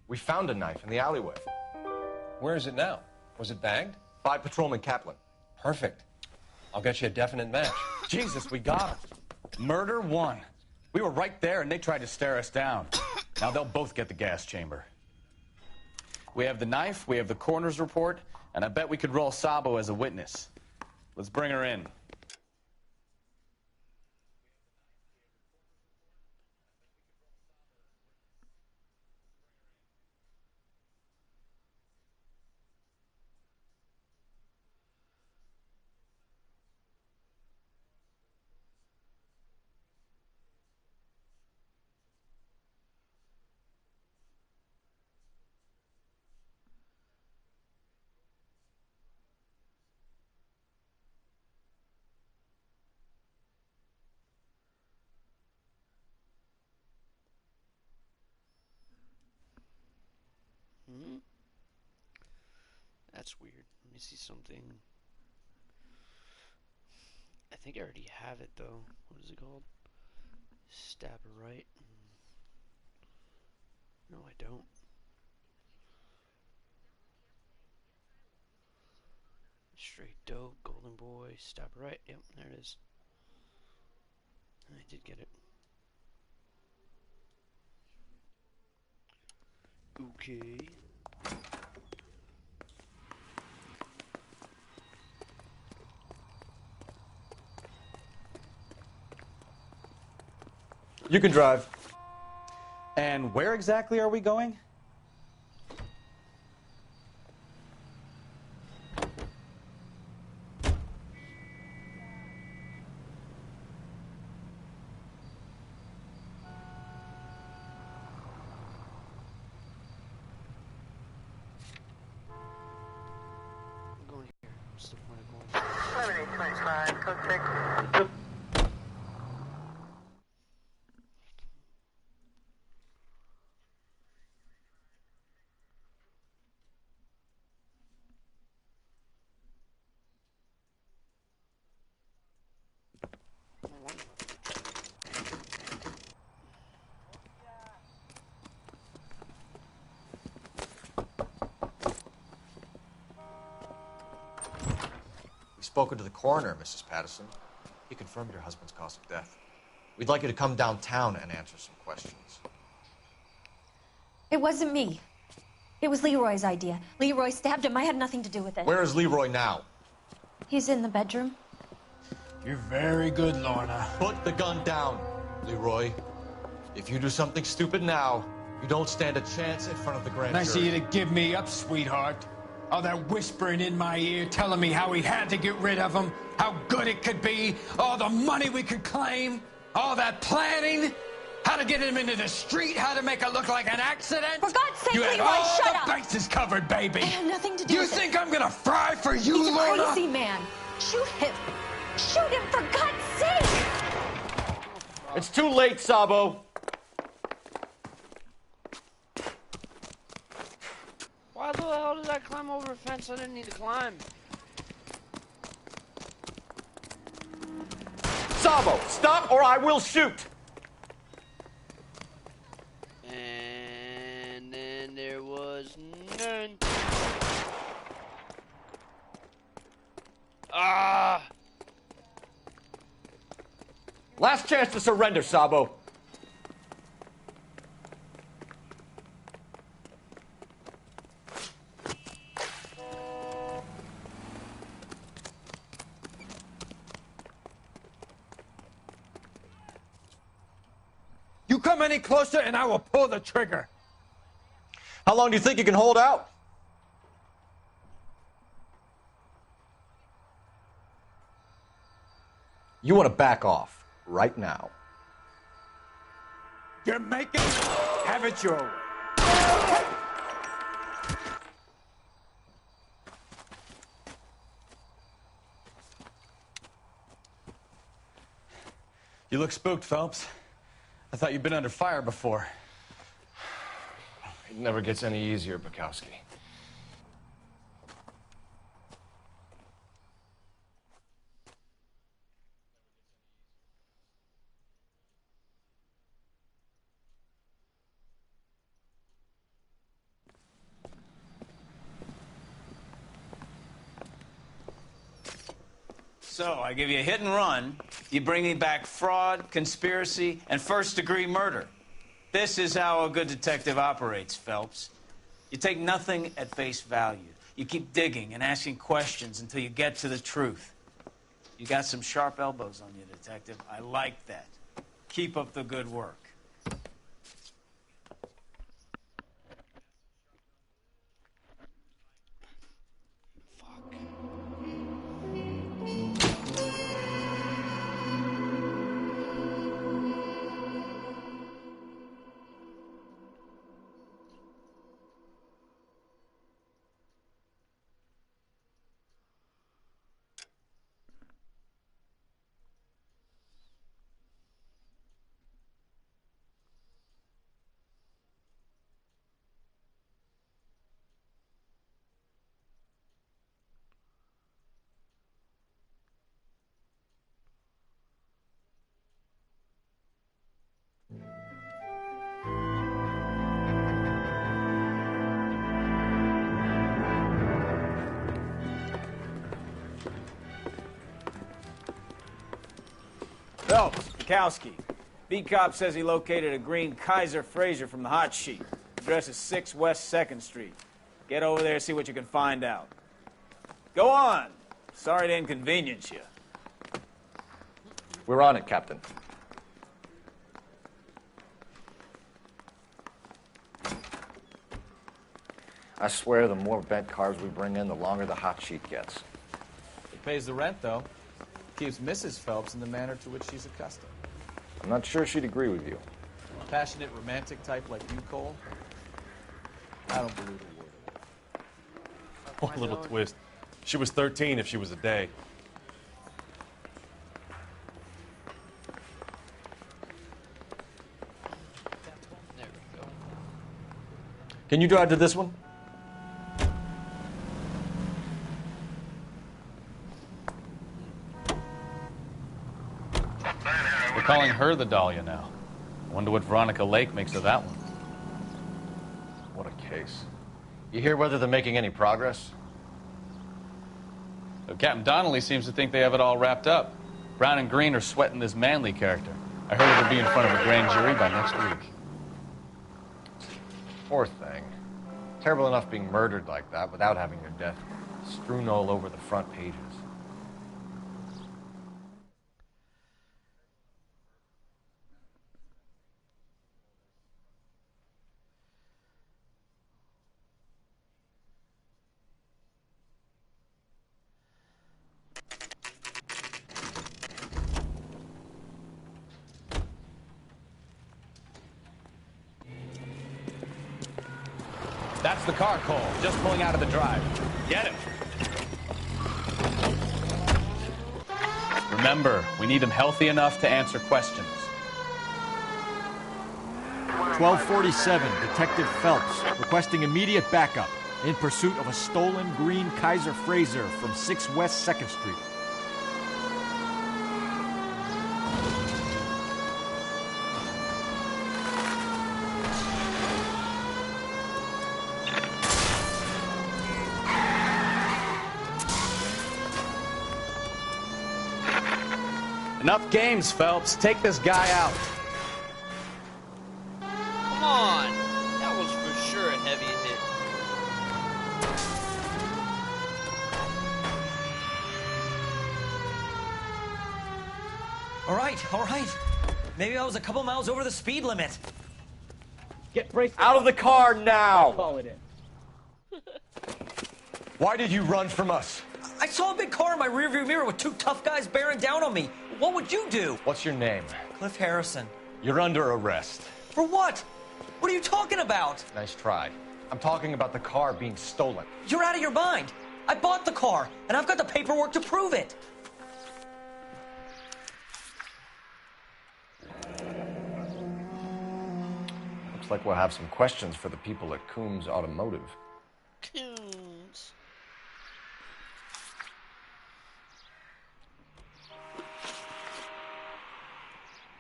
We found a knife in the alleyway. Where is it now? Was it bagged? By Patrolman Kaplan. Perfect. I'll get you a definite match. Jesus, we got him. Murder 1. We were right there and they tried to stare us down. Now they'll both get the gas chamber. We have the knife, we have the coroner's report, and I bet we could roll Sabo as a witness. Let's bring her in. That's weird. Let me see something. I think I already have it though. What is it called? Stab her right. No, I don't. Straight dope, golden boy, stab her right. Yep, there it is. I did get it. Okay. You can drive. And where exactly are we going? I'm going here. What's the point of going? 7825, code 6. We've spoken to the coroner, Mrs. Patterson. He confirmed your husband's cause of death. We'd like you to come downtown and answer some questions. It wasn't me. It was Leroy's idea. Leroy stabbed him. I had nothing to do with it. Where is Leroy now? He's in the bedroom. You're very good, Lorna. Put the gun down, Leroy. If you do something stupid now, you don't stand a chance in front of the grand Nice of jury. you to give me up, sweetheart. All that whispering in my ear, telling me how we had to get rid of him, how good it could be, all the money we could claim, all that planning, how to get him into the street, how to make it look like an accident. For God's sake, you had Leroy, all shut the up! bases covered, baby. I have nothing to do You with it. think I'm gonna fry for you, He's a Lorna? crazy man. Shoot him. Shoot him, for God's sake! It's too late, Sabo. Why the hell did I climb over a fence I didn't need to climb? Sabo, stop or I will shoot! And then there was none. Ah! Last chance to surrender, Sabo. You come any closer and I will pull the trigger. How long do you think you can hold out? You want to back off right now. You're making... Have it your way. You look spooked, Phelps. I thought you'd been under fire before. It never gets any easier, Bukowski. So, I give you a hit and run, you bring me back fraud, conspiracy, and first-degree murder. This is how a good detective operates, Phelps. You take nothing at face value. You keep digging and asking questions until you get to the truth. You got some sharp elbows on you, detective. I like that. Keep up the good work. Phelps, Bukowski. Beat cop says he located a green Kaiser Fraser from the hot sheet. Address is 6 West 2nd Street. Get over there, see what you can find out. Go on. Sorry to inconvenience you. We're on it, Captain. I swear the more bent cars we bring in, the longer the hot sheet gets. It pays the rent, though. Keeps Mrs. Phelps in the manner to which she's accustomed. I'm not sure she'd agree with you. A passionate, romantic type like you, Cole? I don't believe a word of it. Oh, little twist. She was 13 if she was a day. There we go. Can you drive to this one? They're calling her the Dahlia now. I wonder what Veronica Lake makes of that one. What a case. You hear whether they're making any progress? So Captain Donnelly seems to think they have it all wrapped up. Brown and Green are sweating this Manley character. I heard it'll be in front of a grand jury by next week. Poor thing. Terrible enough being murdered like that without having your death strewn all over the front pages. That's the car, Cole. Just pulling out of the drive. Get him. Remember, we need him healthy enough to answer questions. 1247, Detective Phelps, requesting immediate backup in pursuit of a stolen green Kaiser Fraser from 6 West 2nd Street. Enough games, Phelps. Take this guy out. Come on. That was for sure a heavy hit. All right. Maybe I was a couple miles over the speed limit. Get brace out of the car now. Call it in. Why did you run from us? I saw a big car in my rearview mirror with two tough guys bearing down on me. What would you do? What's your name? Cliff Harrison. You're under arrest. For what? What are you talking about? Nice try. I'm talking about the car being stolen. You're out of your mind. I bought the car, and I've got the paperwork to prove it. Looks like we'll have some questions for the people at Coombs Automotive. Coombs.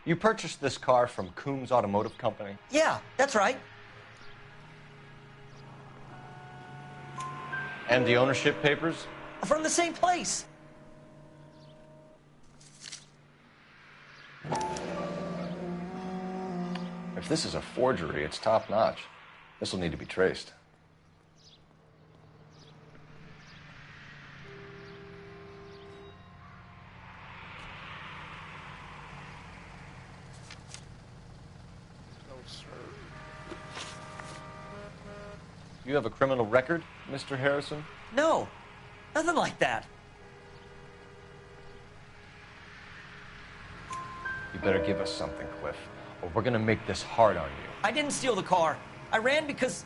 You purchased this car from Coombs Automotive Company? Yeah, that's right. And the ownership papers? From the same place. If this is a forgery, it's top-notch. This will need to be traced. No, sir. You have a criminal record, Mr. Harrison? No, nothing like that. You better give us something, Cliff, or we're gonna make this hard on you. I didn't steal the car. I ran because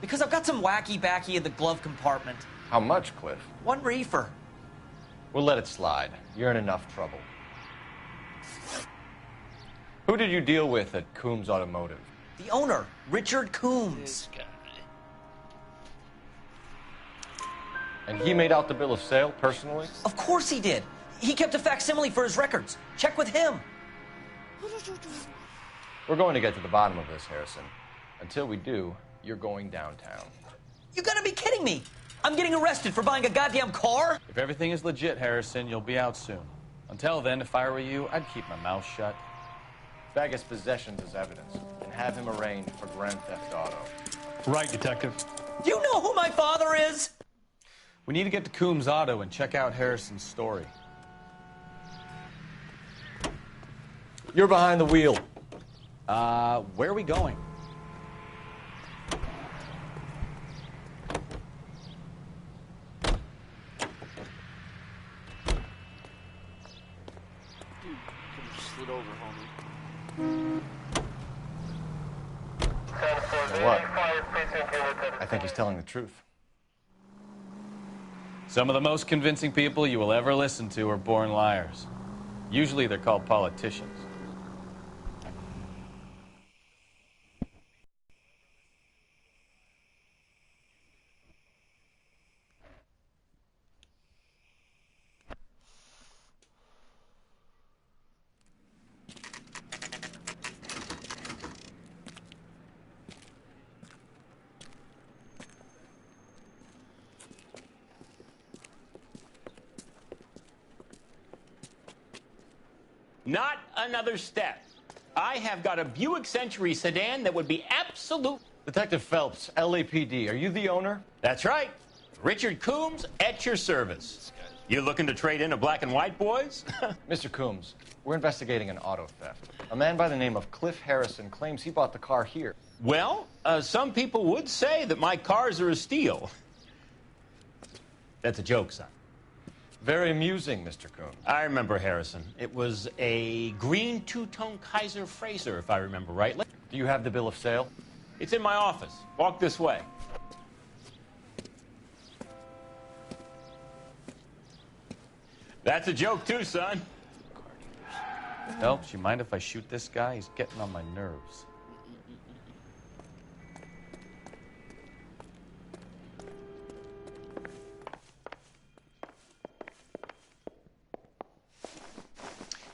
I've got some wacky-backy in the glove compartment. How much, Cliff? 1 reefer. We'll let it slide. You're in enough trouble. Who did you deal with at Coombs Automotive? The owner, Richard Coombs. This guy. And he made out the bill of sale personally? Of course he did. He kept a facsimile for his records. Check with him. We're going to get to the bottom of this, Harrison. Until we do, you're going downtown. You gotta be kidding me. I'm getting arrested for buying a goddamn car? If everything is legit, Harrison, you'll be out soon. Until then, if I were you, I'd keep my mouth shut. Bag his possessions as evidence and have him arraigned for Grand Theft Auto. Right, Detective. Do you know who my father is? We need to get to Coombs Auto and check out Harrison's story. You're behind the wheel. Where are we going? Dude, could've slid over, homie. What? I think he's telling the truth. Some of the most convincing people you will ever listen to are born liars. Usually they're called politicians. Not another step. I have got a Buick Century sedan that would be absolute. Detective Phelps, LAPD, are you the owner? That's right. Richard Coombs at your service. You looking to trade in a black and white, boys? Mr. Coombs, we're investigating an auto theft. A man by the name of Cliff Harrison claims he bought the car here. Well, some people would say that my cars are a steal. That's a joke, son. Very amusing, Mr. Coombs. I remember Harrison. It was a green two-tone Kaiser Frazer, if I remember rightly. Do you have the bill of sale? It's in my office. Walk this way. That's a joke, too, son. Phelps, you mind if I shoot this guy? He's getting on my nerves.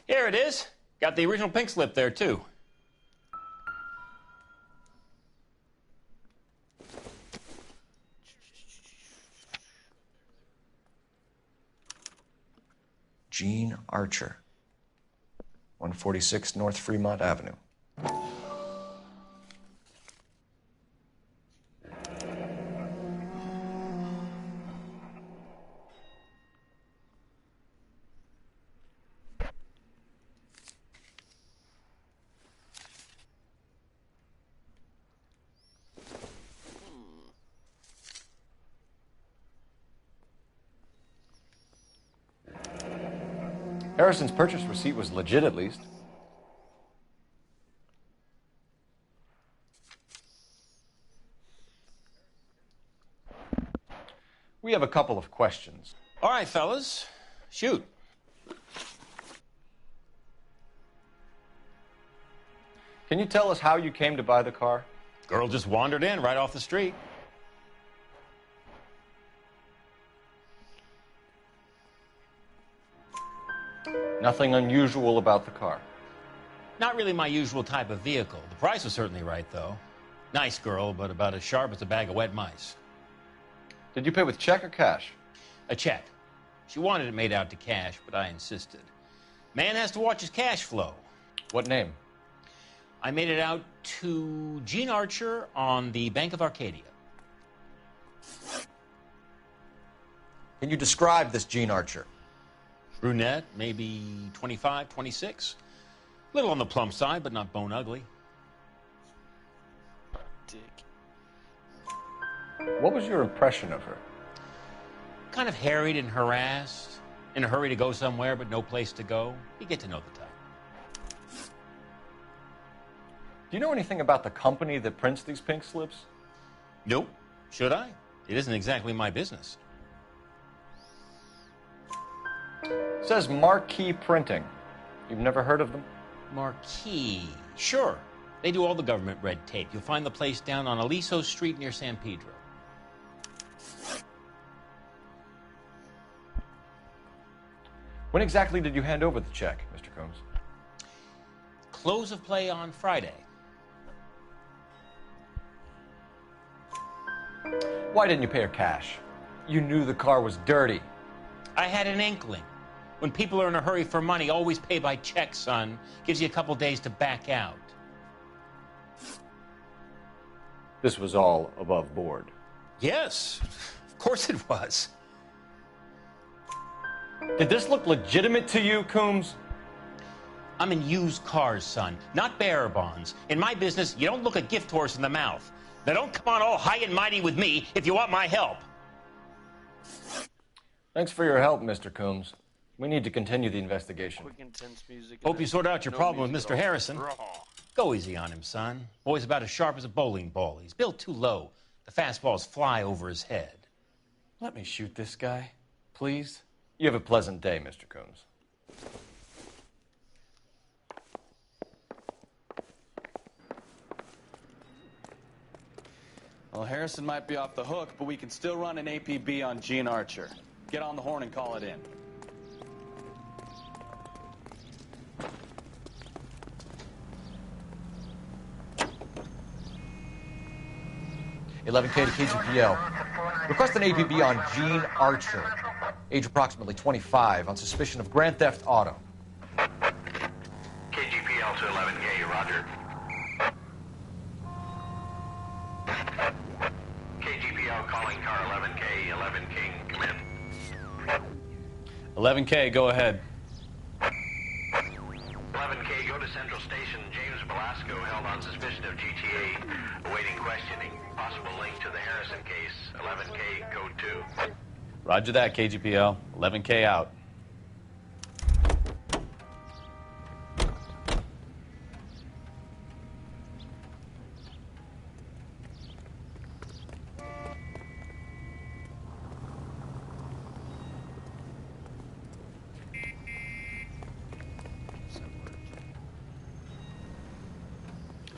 Here it is. Got the original pink slip there, too. Gene Archer. 146 North Fremont Avenue. Harrison's purchase receipt was legit, at least. We have a couple of questions. All right, fellas. Shoot. Can you tell us how you came to buy the car? Girl just wandered in right off the street. Nothing unusual about the car. Not really my usual type of vehicle. The price was certainly right, though. Nice girl, but about as sharp as a bag of wet mice. Did you pay with check or cash? A check. She wanted it made out to cash, but I insisted. Man has to watch his cash flow. What name? I made it out to Gene Archer on the Bank of Arcadia. Can you describe this Gene Archer? Brunette, maybe 25, 26. Little on the plump side, but not bone ugly. Dick. What was your impression of her? Kind of harried and harassed. In a hurry to go somewhere, but no place to go. You get to know the type. Do you know anything about the company that prints these pink slips? Nope. Should I? It isn't exactly my business. It says Marquee Printing. You've never heard of them? Marquee. Sure. They do all the government red tape. You'll find the place down on Aliso Street near San Pedro. When exactly did you hand over the check, Mr. Combs? Close of play on Friday. Why didn't you pay her cash? You knew the car was dirty. I had an inkling. When people are in a hurry for money, always pay by check, son. Gives you a couple days to back out. This was all above board. Yes, of course it was. Did this look legitimate to you, Coombs? I'm in used cars, son, not bearer bonds. In my business, you don't look a gift horse in the mouth. Now don't come on all high and mighty with me if you want my help. Thanks for your help, Mr. Coombs. We need to continue the investigation. Quick, intense music. Hope you sort out your No problem with music Mr. at all. Harrison. Raw. Go easy on him, son. Boy's about as sharp as a bowling ball. He's built too low. The fastballs fly over his head. Let me shoot this guy, please. You have a pleasant day, Mr. Coombs. Well, Harrison might be off the hook, but we can still run an APB on Gene Archer. Get on the horn and call it in. $11K to KGPL. Request an APB on Gene Archer, age approximately 25, on suspicion of grand theft auto. KGPL to 11K, roger. KGPL calling car 11K, 11 King, come in. 11K, go ahead. 11K, go to Central Station. James Velasco held on suspicion of GTA, awaiting questioning. Possible link to the Harrison case. 11K, code 2. Roger that, KGPL. 11K out.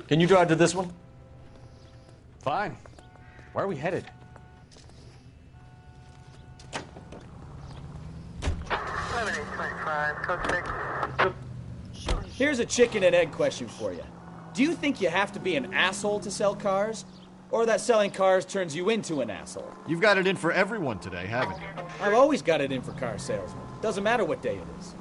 Can you drive to this one? Fine. Where are we headed? Here's a chicken and egg question for you. Do you think you have to be an asshole to sell cars? Or that selling cars turns you into an asshole? You've got it in for everyone today, haven't you? I've always got it in for car salesmen. Doesn't matter what day it is.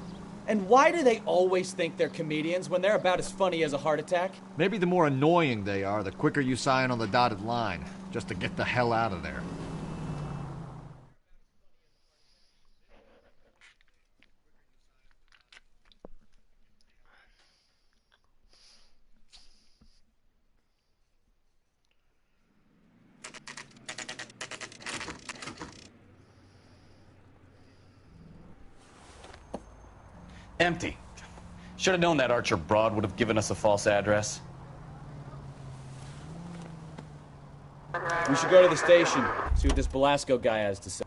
And why do they always think they're comedians when they're about as funny as a heart attack? Maybe the more annoying they are, the quicker you sign on the dotted line, just to get the hell out of there. Empty. Should have known that Archer broad would have given us a false address. We should go to the station, see what this Belasco guy has to say.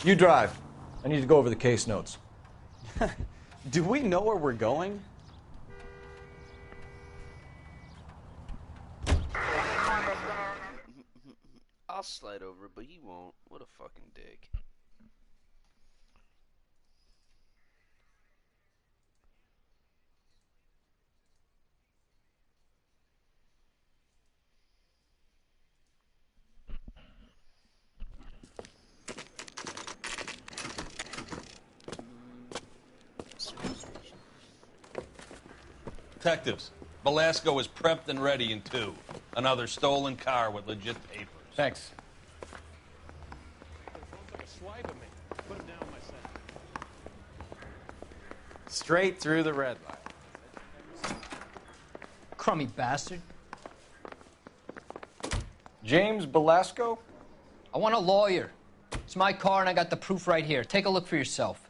You drive. I need to go over the case notes. Do we know where we're going? I'll slide over, but he won't. What a fucking dick. Detectives, Belasco is prepped and ready in 2. Another stolen car with legit papers. Thanks. Straight through the red light. Crummy bastard. James Belasco? I want a lawyer. It's my car and I got the proof right here. Take a look for yourself.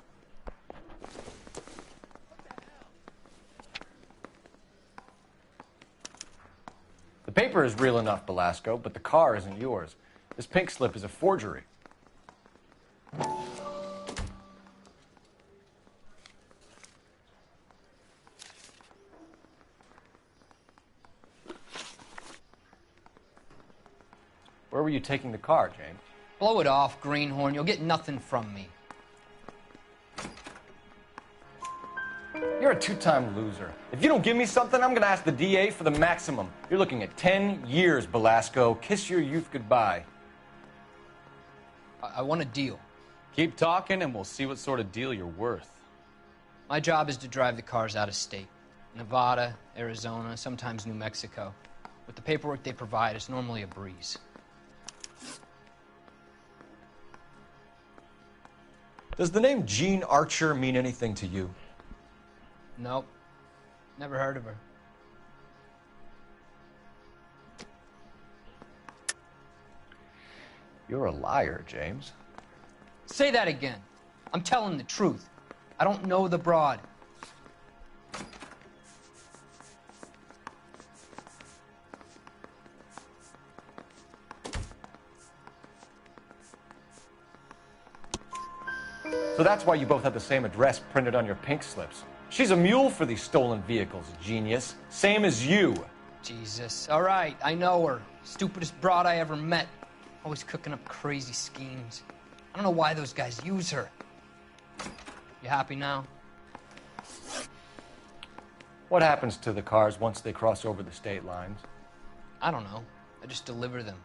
The paper is real enough, Belasco, but the car isn't yours. This pink slip is a forgery. Where were you taking the car, James? Blow it off, greenhorn. You'll get nothing from me. You're a two-time loser. If you don't give me something, I'm gonna ask the DA for the maximum. You're looking at 10 years, Belasco. Kiss your youth goodbye. I want a deal. Keep talking and we'll see what sort of deal you're worth. My job is to drive the cars out of state. Nevada, Arizona, sometimes New Mexico. With the paperwork they provide, it's normally a breeze. Does the name Jean Archer mean anything to you? Nope. Never heard of her. You're a liar, James. Say that again. I'm telling the truth. I don't know the broad. So that's why you both have the same address printed on your pink slips. She's a mule for these stolen vehicles, genius. Same as you. Jesus. All right, I know her. Stupidest broad I ever met. Always cooking up crazy schemes. I don't know why those guys use her. You happy now? What happens to the cars once they cross over the state lines? I don't know. I just deliver them.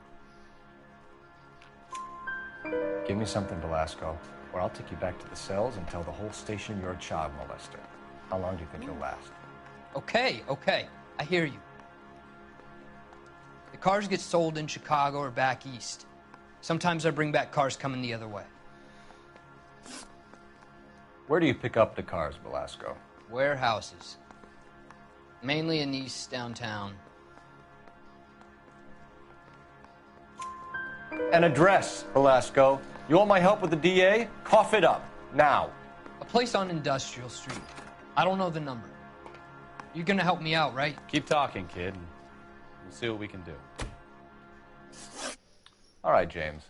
Give me something, Belasco, or I'll take you back to the cells and tell the whole station you're a child molester. How long do you think you'll last? Okay. I hear you. The cars get sold in Chicago or back east. Sometimes I bring back cars coming the other way. Where do you pick up the cars, Belasco? Warehouses. Mainly in East downtown. An address, Belasco. You want my help with the DA? Cough it up, now. A place on Industrial Street. I don't know the number. You're gonna help me out, right? Keep talking, kid, and we'll see what we can do. All right, James.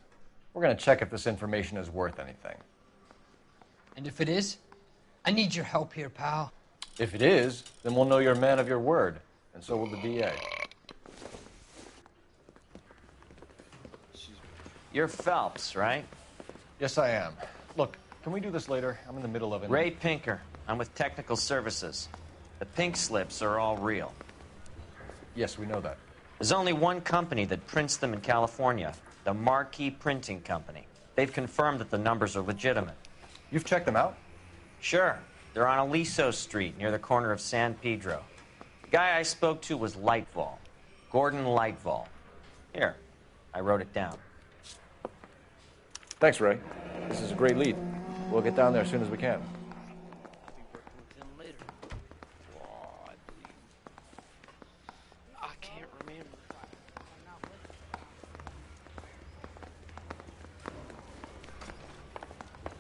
We're gonna check if this information is worth anything. And if it is, I need your help here, pal. If it is, then we'll know you're a man of your word, and so will the DA. You're Phelps, right? Yes, I am. Look, can we do this later? I'm in the middle of it. Ray Pinker. I'm with Technical Services. The pink slips are all real. Yes, we know that. There's only one company that prints them in California, the Marquee Printing Company. They've confirmed that the numbers are legitimate. You've checked them out? Sure. They're on Aliso Street, near the corner of San Pedro. The guy I spoke to was Lightval. Gordon Lightval. Here, I wrote it down. Thanks, Ray. This is a great lead. We'll get down there as soon as we can. I can't remember.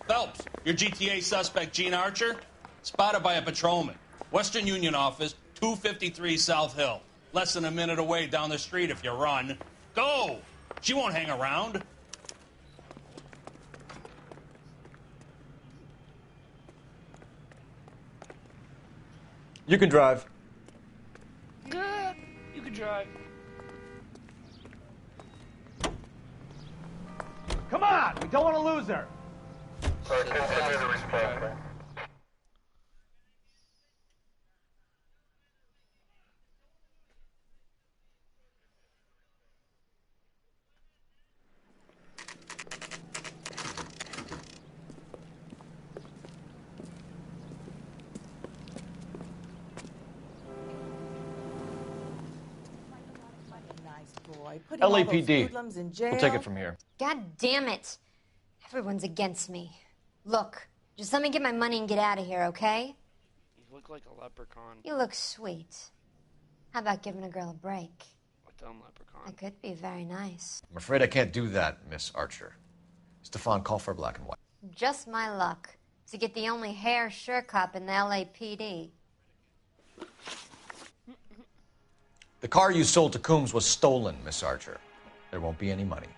Phelps, your GTA suspect, Gene Archer, spotted by a patrolman. Western Union office, 253 South Hill. Less than a minute away down the street if you run. Go! She won't hang around. You can drive. Yeah, you can drive. Come on! We don't want to lose her! LAPD. We'll take it from here. God damn it. Everyone's against me. Look, just let me get my money and get out of here, okay? You look like a leprechaun. You look sweet. How about giving a girl a break? A dumb leprechaun. That could be very nice. I'm afraid I can't do that, Miss Archer. Stefan, call for black and white. Just my luck to get the only hair sure cop in the LAPD. The car you sold to Coombs was stolen, Miss Archer. There won't be any money.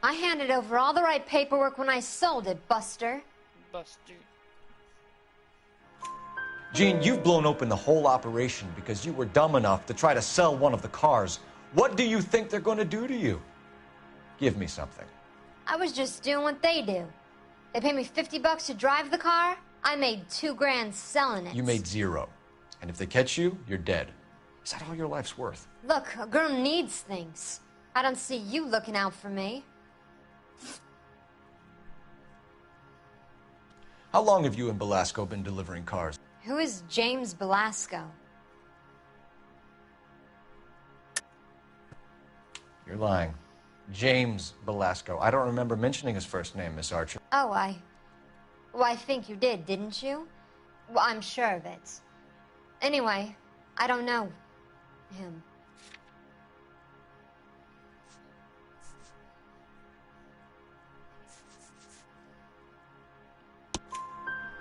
I handed over all the right paperwork when I sold it, Buster. Buster. Gene, you've blown open the whole operation because you were dumb enough to try to sell one of the cars. What do you think they're going to do to you? Give me something. I was just doing what they do. They paid me $50 to drive the car. I made $2 grand selling it. You made $0. And if they catch you, you're dead. Is that all your life's worth? Look, a girl needs things. I don't see you looking out for me. How long have you and Belasco been delivering cars? Who is James Belasco? You're lying. James Belasco. I don't remember mentioning his first name, Miss Archer. Oh, Well, I think you did, didn't you? Well, I'm sure of it. Anyway, I don't know him.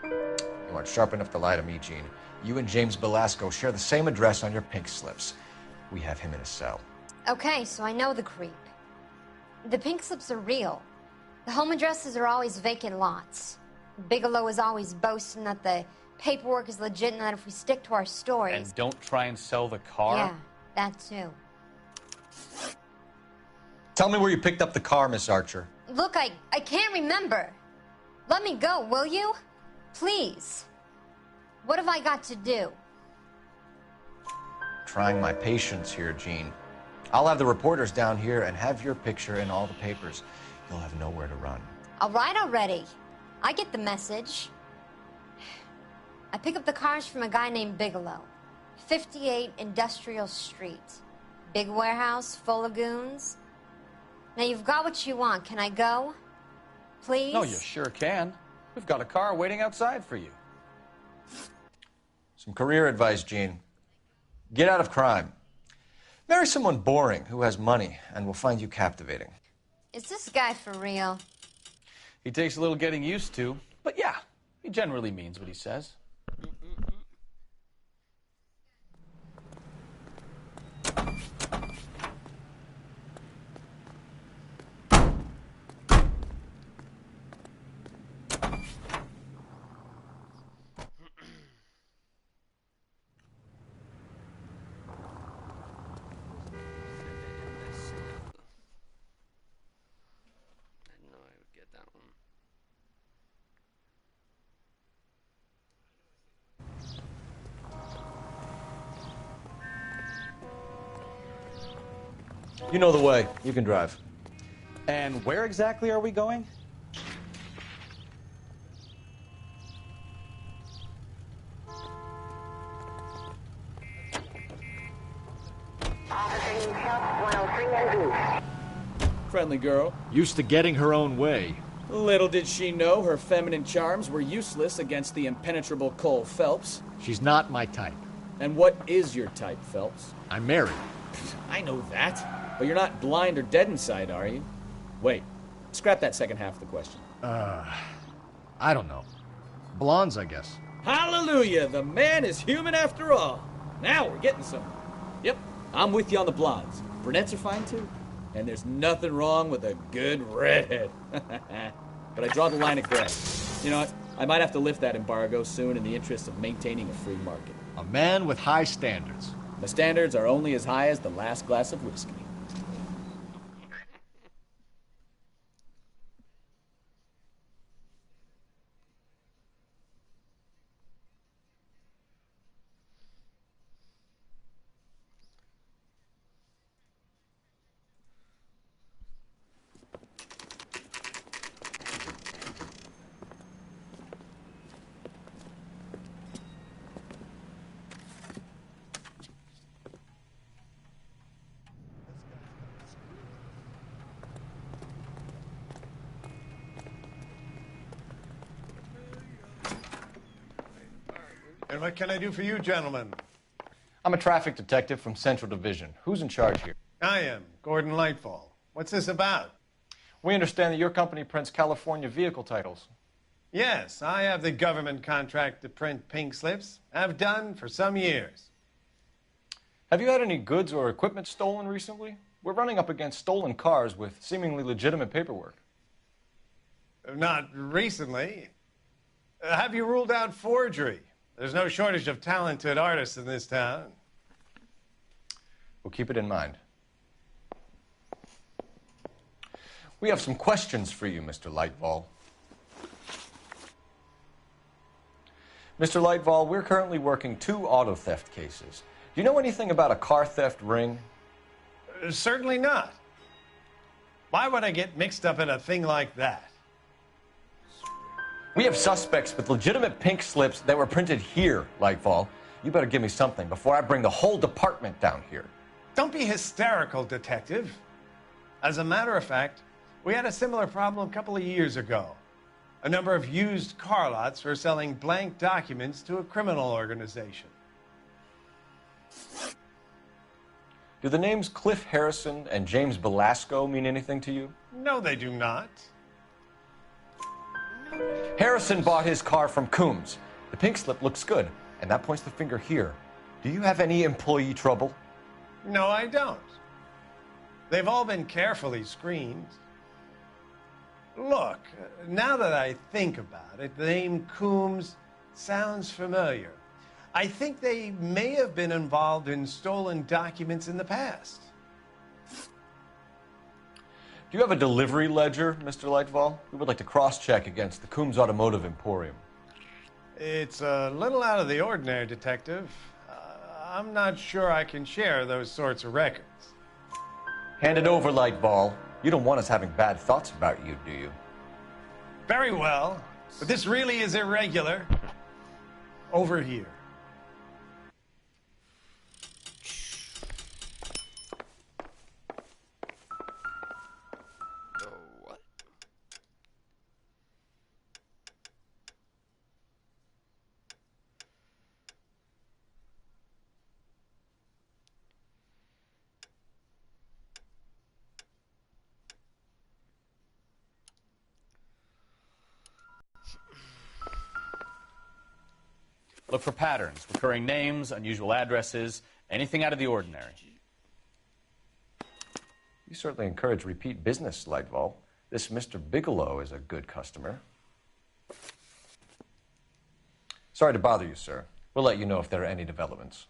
You aren't sharp enough to lie to me, Gene. You and James Belasco share the same address on your pink slips. We have him in a cell. Okay, so I know the creep. The pink slips are real. The home addresses are always vacant lots. Bigelow is always boasting that the paperwork is legit and that if we stick to our stories... And don't try and sell the car? Yeah, that too. Tell me where you picked up the car, Miss Archer. Look, I can't remember. Let me go, will you? Please. What have I got to do? Trying my patience here, Gene. I'll have the reporters down here and have your picture in all the papers. You'll have nowhere to run. All right already. I get the message. I pick up the cars from a guy named Bigelow. 58 Industrial Street. Big warehouse full of goons. Now you've got what you want. Can I go? Please? No, you sure can. We've got a car waiting outside for you. Some career advice, Gene. Get out of crime. Marry someone boring who has money and will find you captivating. Is this guy for real? He takes a little getting used to, but yeah, he generally means what he says. You know the way. You can drive. And where exactly are we going? Friendly girl. Used to getting her own way. Little did she know her feminine charms were useless against the impenetrable Cole Phelps. She's not my type. And what is your type, Phelps? I'm married. I know that. But you're not blind or dead inside, are you? Wait. Scrap that second half of the question. I don't know. Blondes, I guess. Hallelujah! The man is human after all. Now we're getting somewhere. Yep, I'm with you on the blondes. Brunettes are fine too. And there's nothing wrong with a good redhead. But I draw the line at gray. You know what? I might have to lift that embargo soon in the interest of maintaining a free market. A man with high standards. The standards are only as high as the last glass of whiskey. And what can I do for you, gentlemen? I'm a traffic detective from Central Division. Who's in charge here? I am, Gordon Lightfall. What's this about? We understand that your company prints California vehicle titles. Yes, I have the government contract to print pink slips. I've done for some years. Have you had any goods or equipment stolen recently? We're running up against stolen cars with seemingly legitimate paperwork. Not recently. Have you ruled out forgery? There's no shortage of talented artists in this town. We'll keep it in mind. We have some questions for you, Mr. Lightfall. Mr. Lightfall, we're currently working 2 auto theft cases. Do you know anything about a car theft ring? Certainly not. Why would I get mixed up in a thing like that? We have suspects with legitimate pink slips that were printed here, Lightfall. You better give me something before I bring the whole department down here. Don't be hysterical, Detective. As a matter of fact, we had a similar problem a couple of years ago. A number of used car lots were selling blank documents to a criminal organization. Do the names Cliff Harrison and James Belasco mean anything to you? No, they do not. Harrison bought his car from Coombs. The pink slip looks good, and that points the finger here. Do you have any employee trouble? No, I don't. They've all been carefully screened. Look, now that I think about it, the name Coombs sounds familiar. I think they may have been involved in stolen documents in the past. Do you have a delivery ledger, Mr. Lightfall? We would like to cross-check against the Coombs Automotive Emporium. It's a little out of the ordinary, Detective. I'm not sure I can share those sorts of records. Hand it over, Lightfall. You don't want us having bad thoughts about you, do you? Very well, but this really is irregular. Over here. Look for patterns, recurring names, unusual addresses, anything out of the ordinary. You certainly encourage repeat business, Lightfall. This Mr. Bigelow is a good customer. Sorry to bother you, sir. We'll let you know if there are any developments.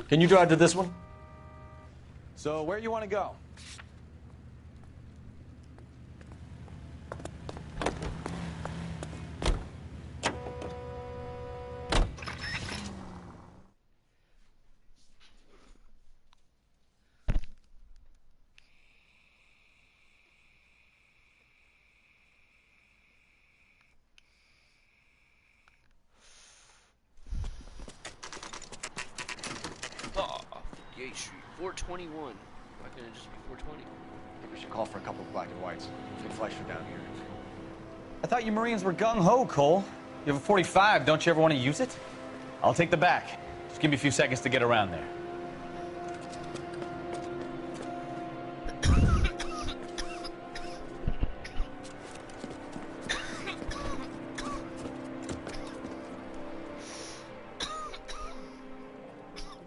Can you drive to this one? So where do you want to go? State Street, 421. Why couldn't it just be 420? We should call for a couple of black and whites. Big Fleischer down here. I thought you Marines were gung-ho, Cole. You have a 45. Don't you ever want to use it? I'll take the back. Just give me a few seconds to get around there.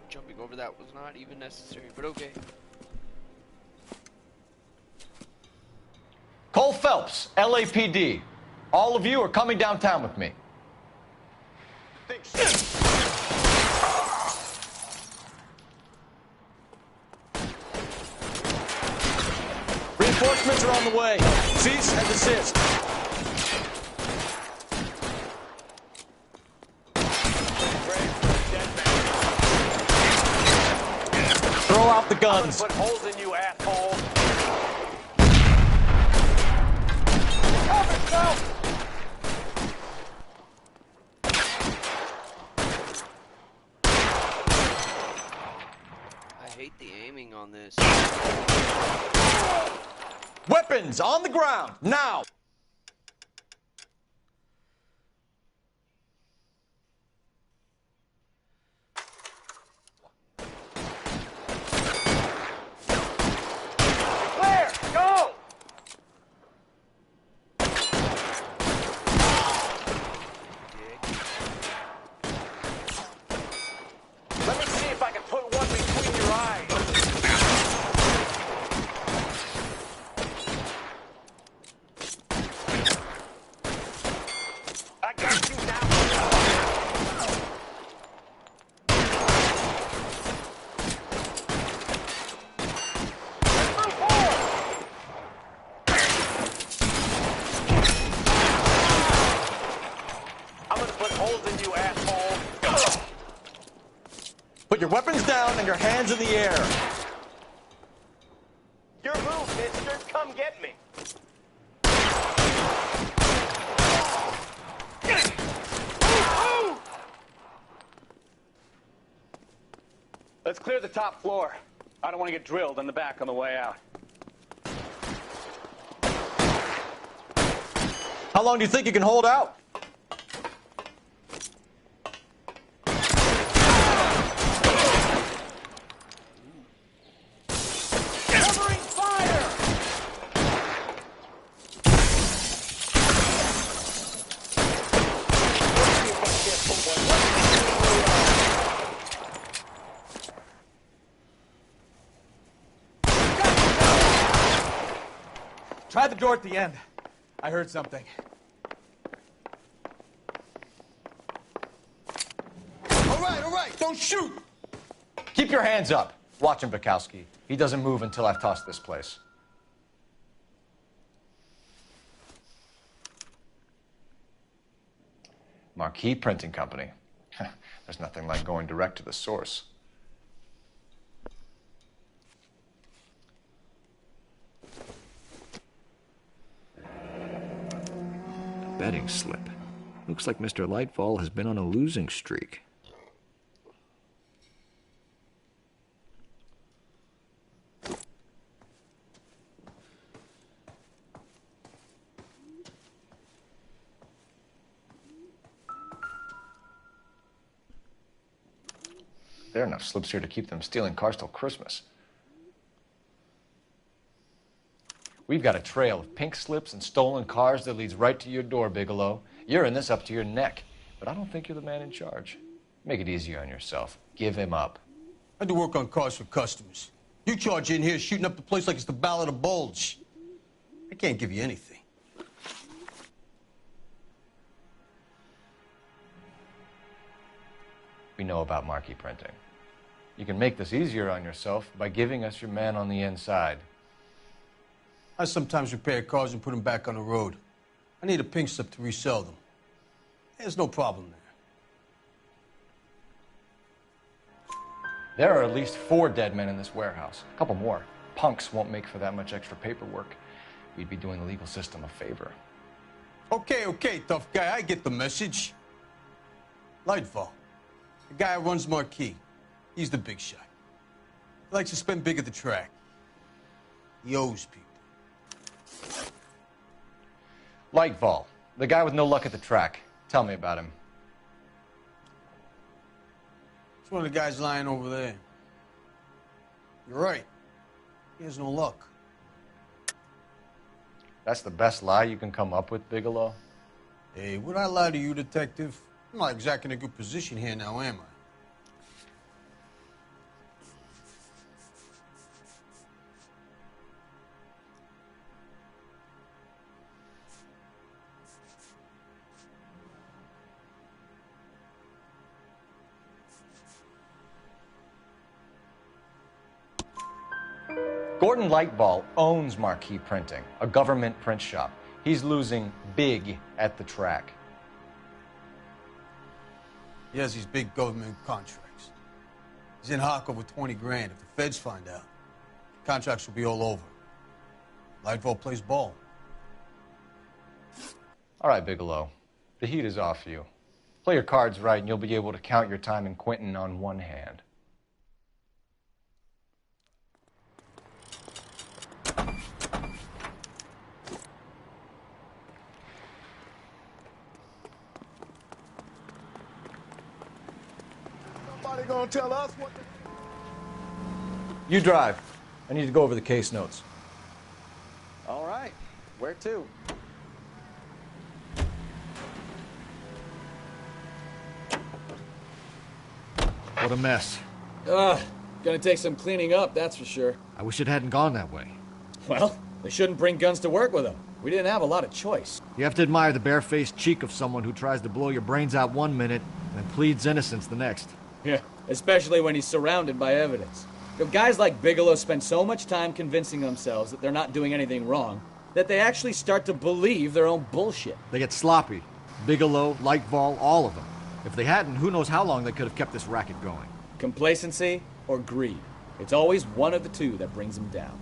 Jumping over that was not even necessary, but okay. Cole Phelps, LAPD. All of you are coming downtown with me. Reinforcements are on the way. Cease and desist. Throw out the guns. Put holes in you, asshole. I hate the aiming on this. Weapons on the ground, now! Clear! Go! Let me see if I can put one between your eyes. I got you now. I'm gonna put holes in you, asshole. Put your weapons down and your hands in the air. Your move, mister. Come get me. Let's clear the top floor. I don't want to get drilled in the back on the way out. How long do you think you can hold out? Covering fire! Try the door at the end. I heard something. All right, don't shoot! Keep your hands up. Watch him, Bukowski. He doesn't move until I've tossed this place. Marquee Printing Company. There's nothing like going direct to the source. Betting slip. Looks like Mr. Lightfall has been on a losing streak. There are enough slips here to keep them stealing cars till Christmas. We've got a trail of pink slips and stolen cars that leads right to your door, Bigelow. You're in this up to your neck, but I don't think you're the man in charge. Make it easier on yourself. Give him up. I do work on cars for customers. You charge in here shooting up the place like it's the Ballad of Bulge. I can't give you anything. We know about marquee printing. You can make this easier on yourself by giving us your man on the inside. I sometimes repair cars and put them back on the road. I need a pink slip to resell them. There's no problem there. There are at least 4 dead men in this warehouse. A couple more. Punks won't make for that much extra paperwork. We'd be doing the legal system a favor. Okay, tough guy. I get the message. Lightfall. The guy who runs Marquee. He's the big shot. He likes to spend big at the track. He owes people. Lightfall, the guy with no luck at the track. Tell me about him. It's one of the guys lying over there. You're right. He has no luck. That's the best lie you can come up with, Bigelow? Hey, would I lie to you, Detective? I'm not exactly in a good position here now, am I? Gordon Lightfall owns Marquee Printing, a government print shop. He's losing big at the track. He has these big government contracts. He's in hock over 20 grand. If the feds find out, contracts will be all over. Lightfall plays ball. All right, Bigelow. The heat is off you. Play your cards right and you'll be able to count your time in Quentin on one hand. Somebody gonna tell us what to... You drive. I need to go over the case notes. All right. Where to? What a mess. Gonna take some cleaning up, that's for sure. I wish it hadn't gone that way. Well, they shouldn't bring guns to work with them. We didn't have a lot of choice. You have to admire the barefaced cheek of someone who tries to blow your brains out one minute and then pleads innocence the next. Yeah, especially when he's surrounded by evidence. You know, guys like Bigelow spend so much time convincing themselves that they're not doing anything wrong that they actually start to believe their own bullshit. They get sloppy. Bigelow, Lightfall, all of them. If they hadn't, who knows how long they could have kept this racket going. Complacency or greed. It's always one of the two that brings them down.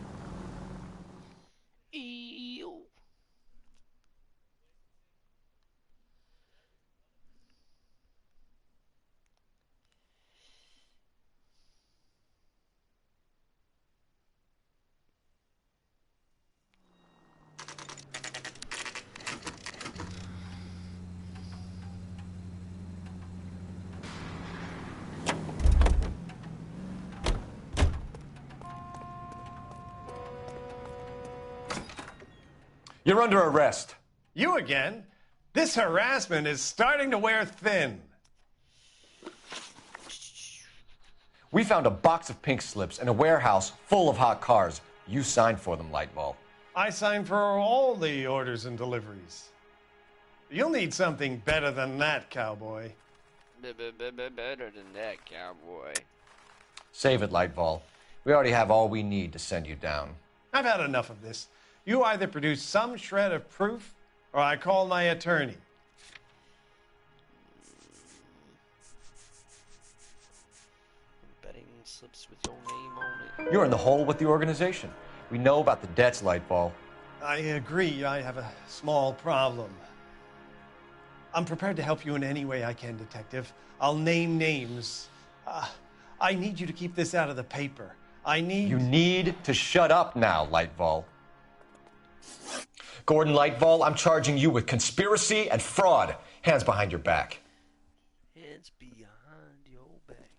You're under arrest. You again? This harassment is starting to wear thin. We found a box of pink slips in a warehouse full of hot cars. You signed for them, Lightfall. I signed for all the orders and deliveries. You'll need something better than that, cowboy. Better than that, cowboy. Save it, Lightfall. We already have all we need to send you down. I've had enough of this. You either produce some shred of proof, or I call my attorney. Betting slips with your name on it. You're in the hole with the organization. We know about the debts, Lightfall. I agree. I have a small problem. I'm prepared to help you in any way I can, Detective. I'll name names. I need you to keep this out of the paper. You need to shut up now, Lightfall. Gordon Lightfall, I'm charging you with conspiracy and fraud. Hands behind your back. Hands behind your back.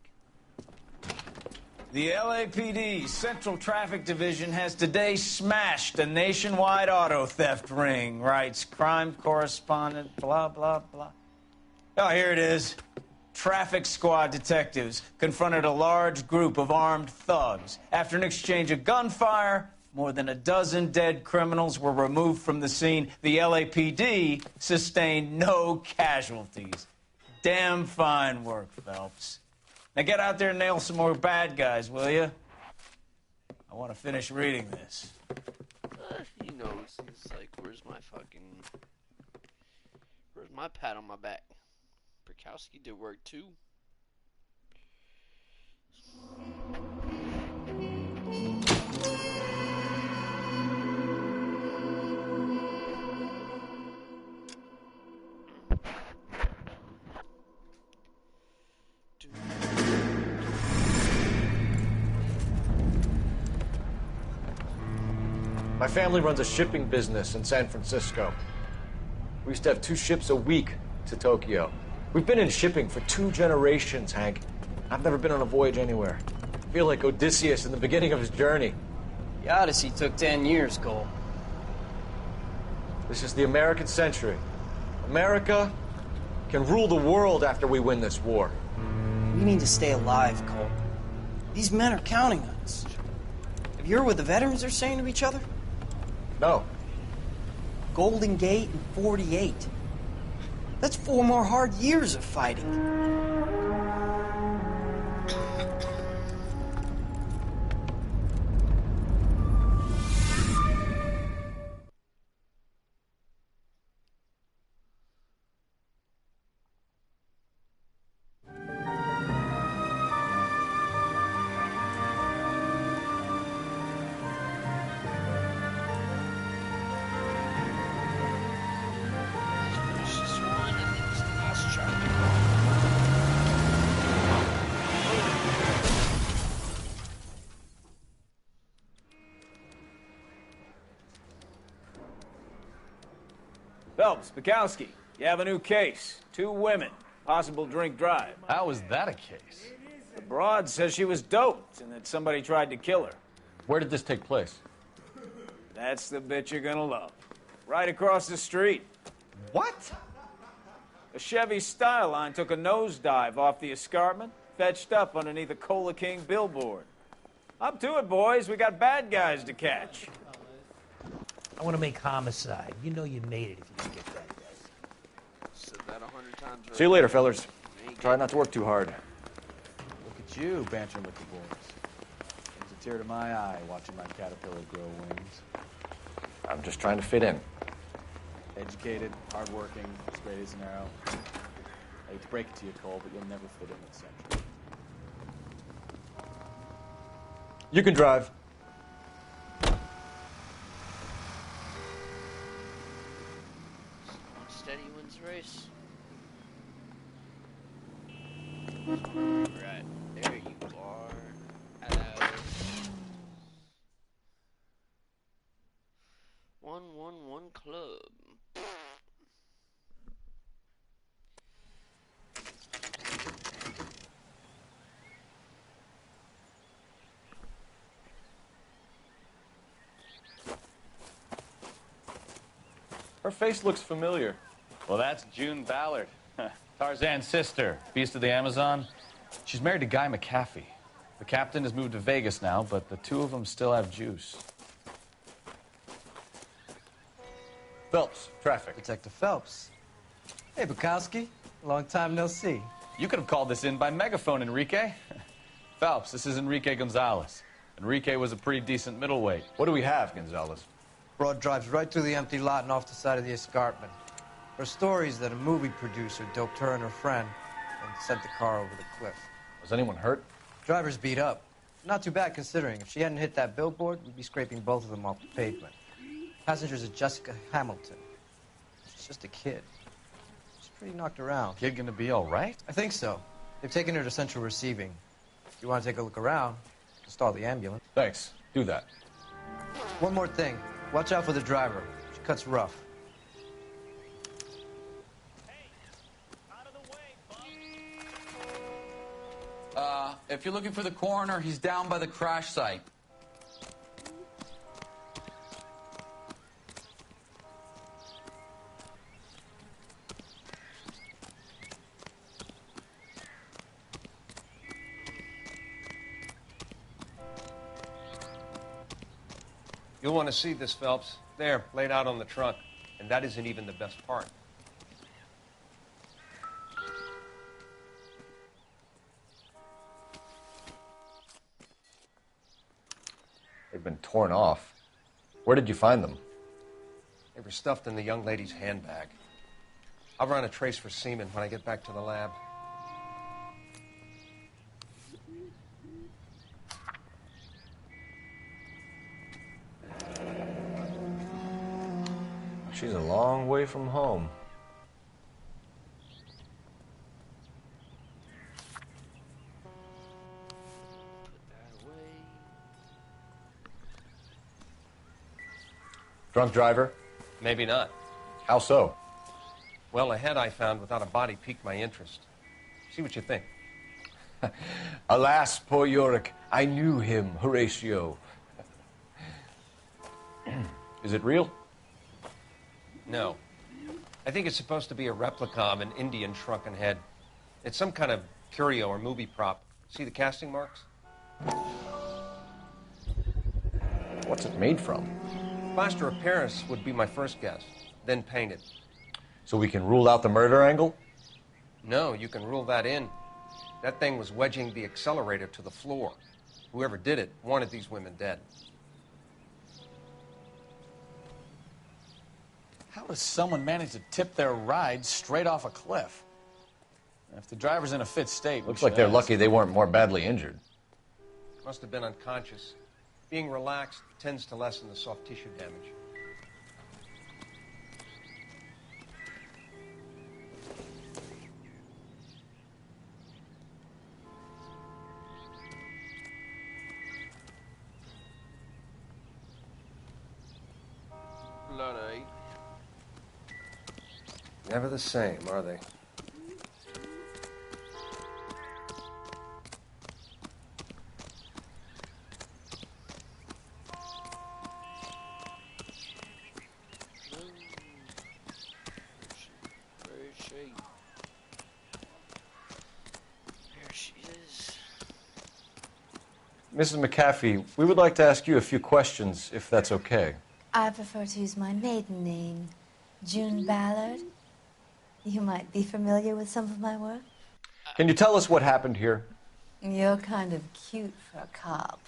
The LAPD Central Traffic Division has today smashed a nationwide auto theft ring, writes crime correspondent, blah, blah, blah. Oh, here it is. Traffic squad detectives confronted a large group of armed thugs. After an exchange of gunfire, more than a dozen dead criminals were removed from the scene. The LAPD sustained no casualties. Damn fine work, Phelps. Now get out there and nail some more bad guys, will you? I want to finish reading this. He knows. It's like, where's my pat on my back? Perkowski did work too. My family runs a shipping business in San Francisco. We used to have 2 ships a week to Tokyo. We've been in shipping for 2 generations, Hank. I've never been on a voyage anywhere. I feel like Odysseus in the beginning of his journey. The Odyssey took 10 years, Cole. This is the American century. America can rule the world after we win this war. We need to stay alive, Cole. These men are counting on us. Have you heard what the veterans are saying to each other? No. Golden Gate and 48. That's 4 more hard years of fighting. Phelps, Bukowski, you have a new case. 2 women, possible drink drive. How is that a case? The broad says she was doped and that somebody tried to kill her. Where did this take place? That's the bit you're gonna love. Right across the street. What? A Chevy Style Line took a nosedive off the escarpment, fetched up underneath a Cola King billboard. Up to it, boys. We got bad guys to catch. I want to make Homicide. You know you made it if you can get that guy. Said that 100 times. See you later, fellas. Try not to work too hard. Look at you, bantering with the boys. Brings a tear to my eye watching my caterpillar grow wings. I'm just trying to fit in. Educated, hardworking, straight as an arrow. I hate to break it to you, Cole, but you'll never fit in the Central. You can drive. Steady wins the race. Right, there you are. Hello. 111 Club. Her face looks familiar. Well, that's June Ballard, Tarzan's sister, beast of the Amazon. She's married to Guy McAfee. The captain has moved to Vegas now, but the 2 of them still have juice. Phelps, traffic. Detective Phelps. Hey, Bukowski. Long time no see. You could have called this in by megaphone, Enrique. Phelps, this is Enrique Gonzalez. Enrique was a pretty decent middleweight. What do we have, Gonzalez? Broad drives right through the empty lot and off the side of the escarpment. Her stories that a movie producer doped her and her friend and sent the car over the cliff. Was anyone hurt? Driver's beat up. Not too bad considering. If she hadn't hit that billboard, we'd be scraping both of them off the pavement. Passenger's a Jessica Hamilton. She's just a kid. She's pretty knocked around. Kid gonna be all right? I think so. They've taken her to central receiving. If you want to take a look around, install the ambulance. Thanks. Do that. One more thing. Watch out for the driver. She cuts rough. If you're looking for the coroner, he's down by the crash site. You'll want to see this, Phelps. There, laid out on the trunk. And that isn't even the best part. They've been torn off. Where did you find them? They were stuffed in the young lady's handbag. I'll run a trace for semen when I get back to the lab. She's a long way from home. Drunk driver? Maybe not. How so? Well, the head I found without a body piqued my interest. See what you think. Alas, poor Yorick, I knew him, Horatio. Is it real? No. I think it's supposed to be a replica of an Indian shrunken head. It's some kind of curio or movie prop. See the casting marks? What's it made from? Plaster of Paris would be my first guess, then painted. So we can rule out the murder angle? No, you can rule that in. That thing was wedging the accelerator to the floor. Whoever did it wanted these women dead. How does someone manage to tip their ride straight off a cliff? If the driver's in a fit state, Looks like they're lucky they weren't more badly injured. Must have been unconscious. Being relaxed tends to lessen the soft tissue damage. Bloody. Never the same, are they? Where is she? There she is. Mrs. McAfee, we would like to ask you a few questions, if that's okay. I prefer to use my maiden name, June Ballard. You might be familiar with some of my work. Can you tell us what happened here? You're kind of cute for a cop.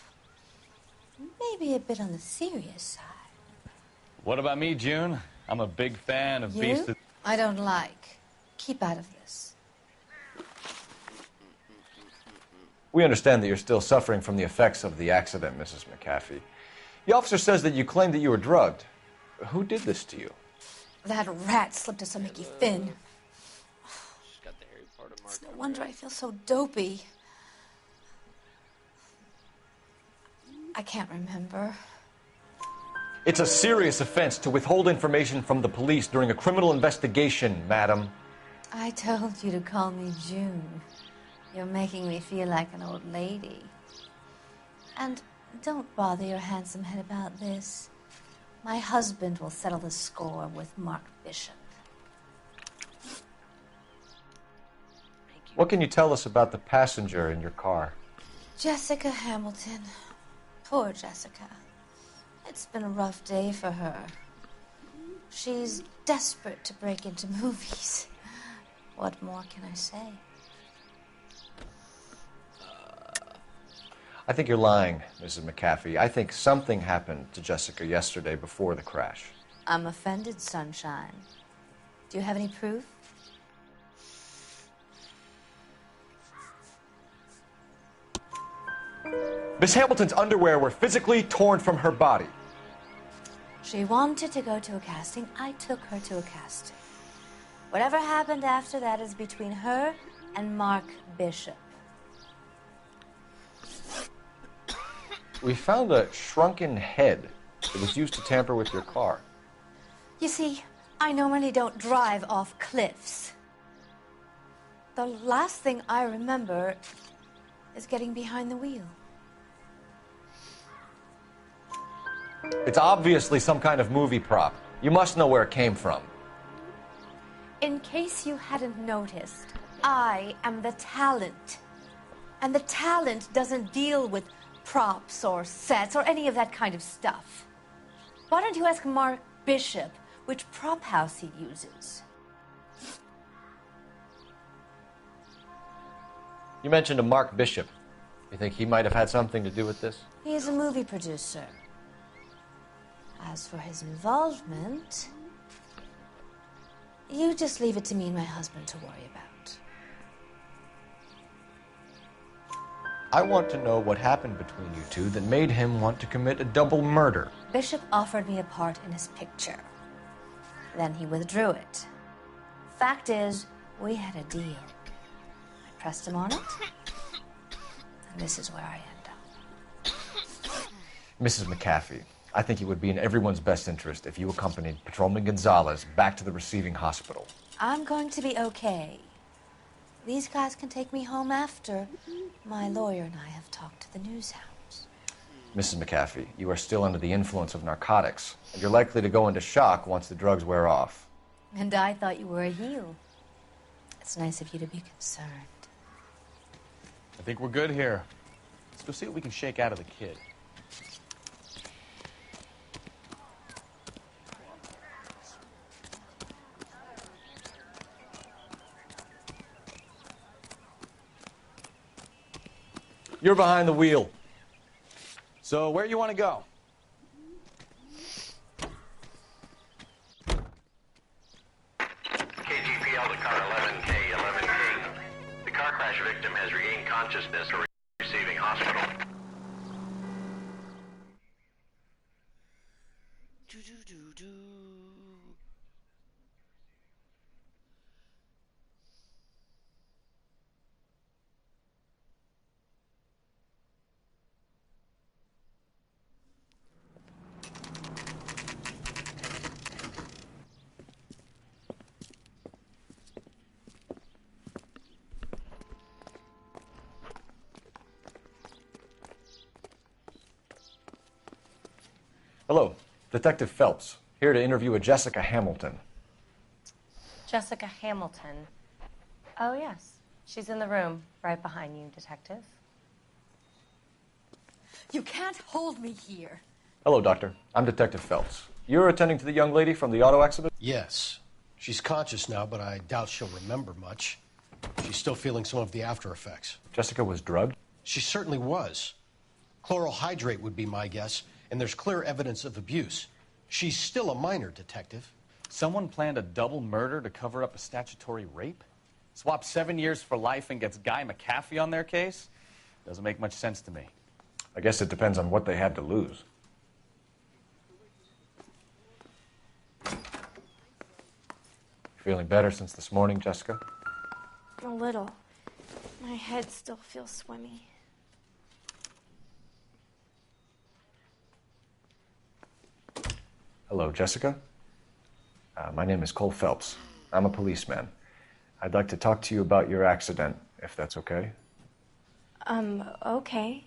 Maybe a bit on the serious side. What about me, June? I'm a big fan of Beast. I don't like. Keep out of this. We understand that you're still suffering from the effects of the accident, Mrs. McAfee. The officer says that you claimed that you were drugged. Who did this to you? That rat slipped us a Mickey Finn. She's got the hairy part of Mark. It's no wonder I feel so dopey. I can't remember. It's a serious offense to withhold information from the police during a criminal investigation, madam. I told you to call me June. You're making me feel like an old lady. And don't bother your handsome head about this. My husband will settle the score with Mark Bishop. What can you tell us about the passenger in your car? Jessica Hamilton. Poor Jessica. It's been a rough day for her. She's desperate to break into movies. What more can I say? I think you're lying, Mrs. McAfee. I think something happened to Jessica yesterday before the crash. I'm offended, Sunshine. Do you have any proof? Miss Hamilton's underwear were physically torn from her body. She wanted to go to a casting. I took her to a casting. Whatever happened after that is between her and Mark Bishop. We found a shrunken head that was used to tamper with your car. You see, I normally don't drive off cliffs. The last thing I remember is getting behind the wheel. It's obviously some kind of movie prop. You must know where it came from. In case you hadn't noticed, I am the talent. And the talent doesn't deal with props or sets or any of that kind of stuff. Why don't you ask Mark Bishop which prop house he uses? You mentioned a Mark Bishop. You think he might have had something to do with this? He's a movie producer. As for his involvement, you just leave it to me and my husband to worry about. I want to know what happened between you two that made him want to commit a double murder. Bishop offered me a part in his picture. Then he withdrew it. Fact is, we had a deal. I pressed him on it, and this is where I end up. Mrs. McAfee, I think it would be in everyone's best interest if you accompanied Patrolman Gonzalez back to the receiving hospital. I'm going to be okay. These guys can take me home after my lawyer and I have talked to the news hounds. Mrs. McAfee, you are still under the influence of narcotics, and you're likely to go into shock once the drugs wear off. And I thought you were a heel. It's nice of you to be concerned. I think we're good here. Let's go see what we can shake out of the kid. You're behind the wheel. So, where you want to go? KGPL to car 11K, 11K. The car crash victim has regained consciousness or receiving hospital. Hello, Detective Phelps, here to interview a Jessica Hamilton. Jessica Hamilton. Oh, yes. She's in the room, right behind you, Detective. You can't hold me here. Hello, Doctor. I'm Detective Phelps. You're attending to the young lady from the auto accident? Yes. She's conscious now, but I doubt she'll remember much. She's still feeling some of the after effects. Jessica was drugged? She certainly was. Chloral hydrate would be my guess, and there's clear evidence of abuse. She's still a minor, Detective. Someone planned a double murder to cover up a statutory rape? Swap 7 years for life and gets Guy McAfee on their case? Doesn't make much sense to me. I guess it depends on what they had to lose. Feeling better since this morning, Jessica? A little. My head still feels swimmy. Hello, Jessica. My name is Cole Phelps. I'm a policeman. I'd like to talk to you about your accident, if that's okay. Okay.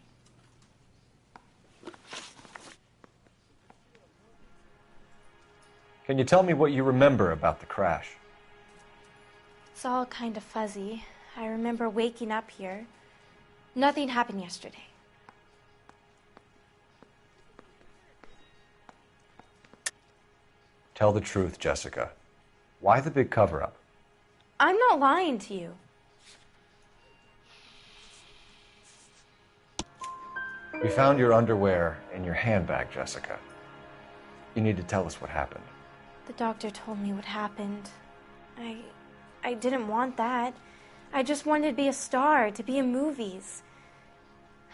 Can you tell me what you remember about the crash? It's all kind of fuzzy. I remember waking up here. Nothing happened yesterday. Tell the truth, Jessica. Why the big cover-up? I'm not lying to you. We found your underwear in your handbag, Jessica. You need to tell us what happened. The doctor told me what happened. I didn't want that. I just wanted to be a star, to be in movies.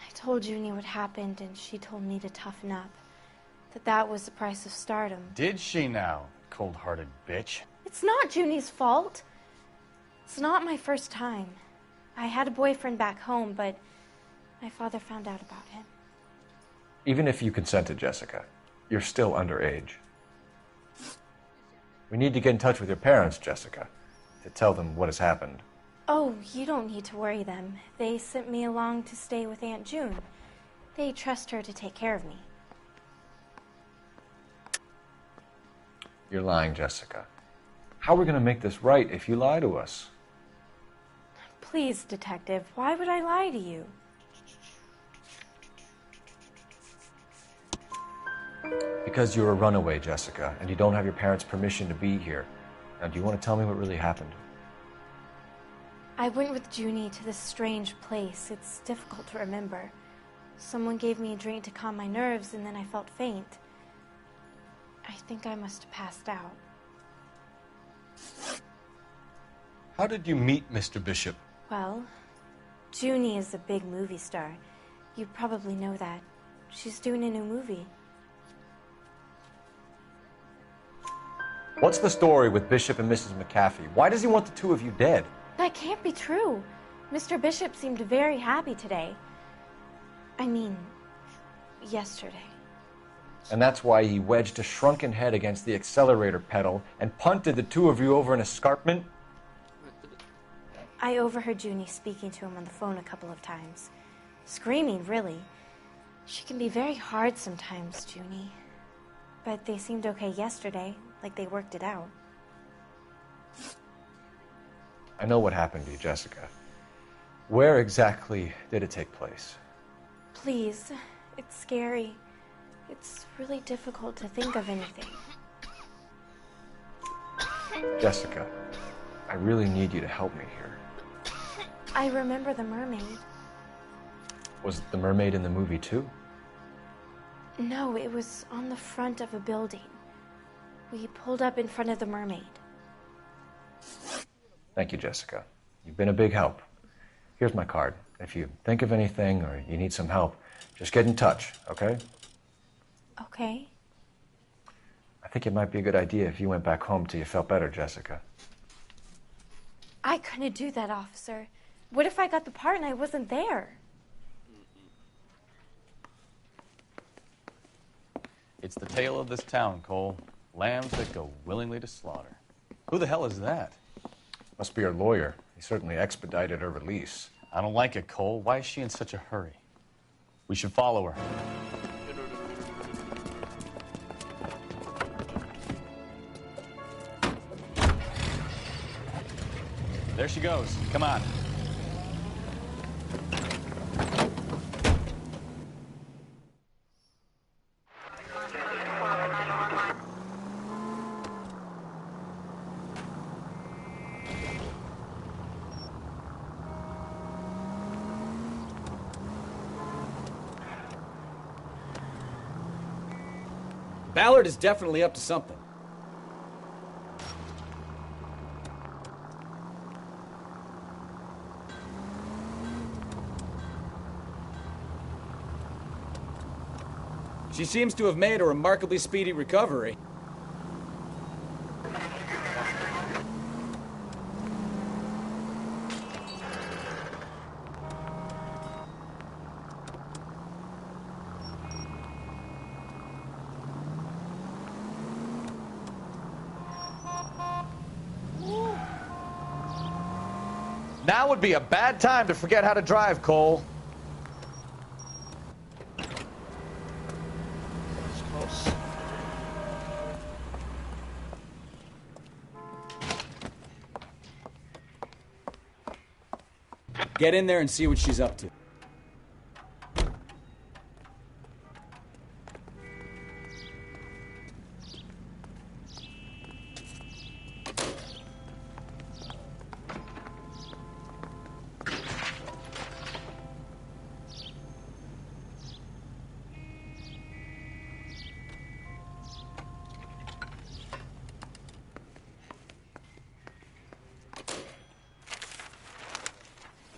I told Junie what happened, and she told me to toughen up. That was the price of stardom. Did she now, cold-hearted bitch? It's not Junie's fault. It's not my first time. I had a boyfriend back home, but my father found out about him. Even if you consented, Jessica, you're still underage. We need to get in touch with your parents, Jessica, to tell them what has happened. Oh, you don't need to worry them. They sent me along to stay with Aunt June. They trust her to take care of me. You're lying, Jessica. How are we going to make this right if you lie to us? Please, Detective, why would I lie to you? Because you're a runaway, Jessica, and you don't have your parents' permission to be here. Now, do you want to tell me what really happened? I went with Junie to this strange place. It's difficult to remember. Someone gave me a drink to calm my nerves, and then I felt faint. I think I must have passed out. How did you meet Mr. Bishop? Well, Junie is a big movie star. You probably know that. She's doing a new movie. What's the story with Bishop and Mrs. McAfee? Why does he want the two of you dead? That can't be true. Mr. Bishop seemed very happy today. I mean, yesterday. And that's why he wedged a shrunken head against the accelerator pedal and punted the two of you over an escarpment? I overheard Junie speaking to him on the phone a couple of times. Screaming, really. She can be very hard sometimes, Junie. But they seemed okay yesterday, like they worked it out. I know what happened to you, Jessica. Where exactly did it take place? Please, it's scary. It's really difficult to think of anything. Jessica, I really need you to help me here. I remember the mermaid. Was the mermaid in the movie too? No, it was on the front of a building. We pulled up in front of the mermaid. Thank you, Jessica. You've been a big help. Here's my card. If you think of anything or you need some help, just get in touch, okay? Okay. I think it might be a good idea if you went back home till you felt better, Jessica. I couldn't do that, officer. What if I got the part and I wasn't there? It's the tale of this town, Cole. Lambs that go willingly to slaughter. Who the hell is that? Must be her lawyer. He certainly expedited her release. I don't like it, Cole. Why is she in such a hurry? We should follow her. There she goes. Come on. Ballard is definitely up to something. She seems to have made a remarkably speedy recovery. Now would be a bad time to forget how to drive, Cole. Get in there and see what she's up to.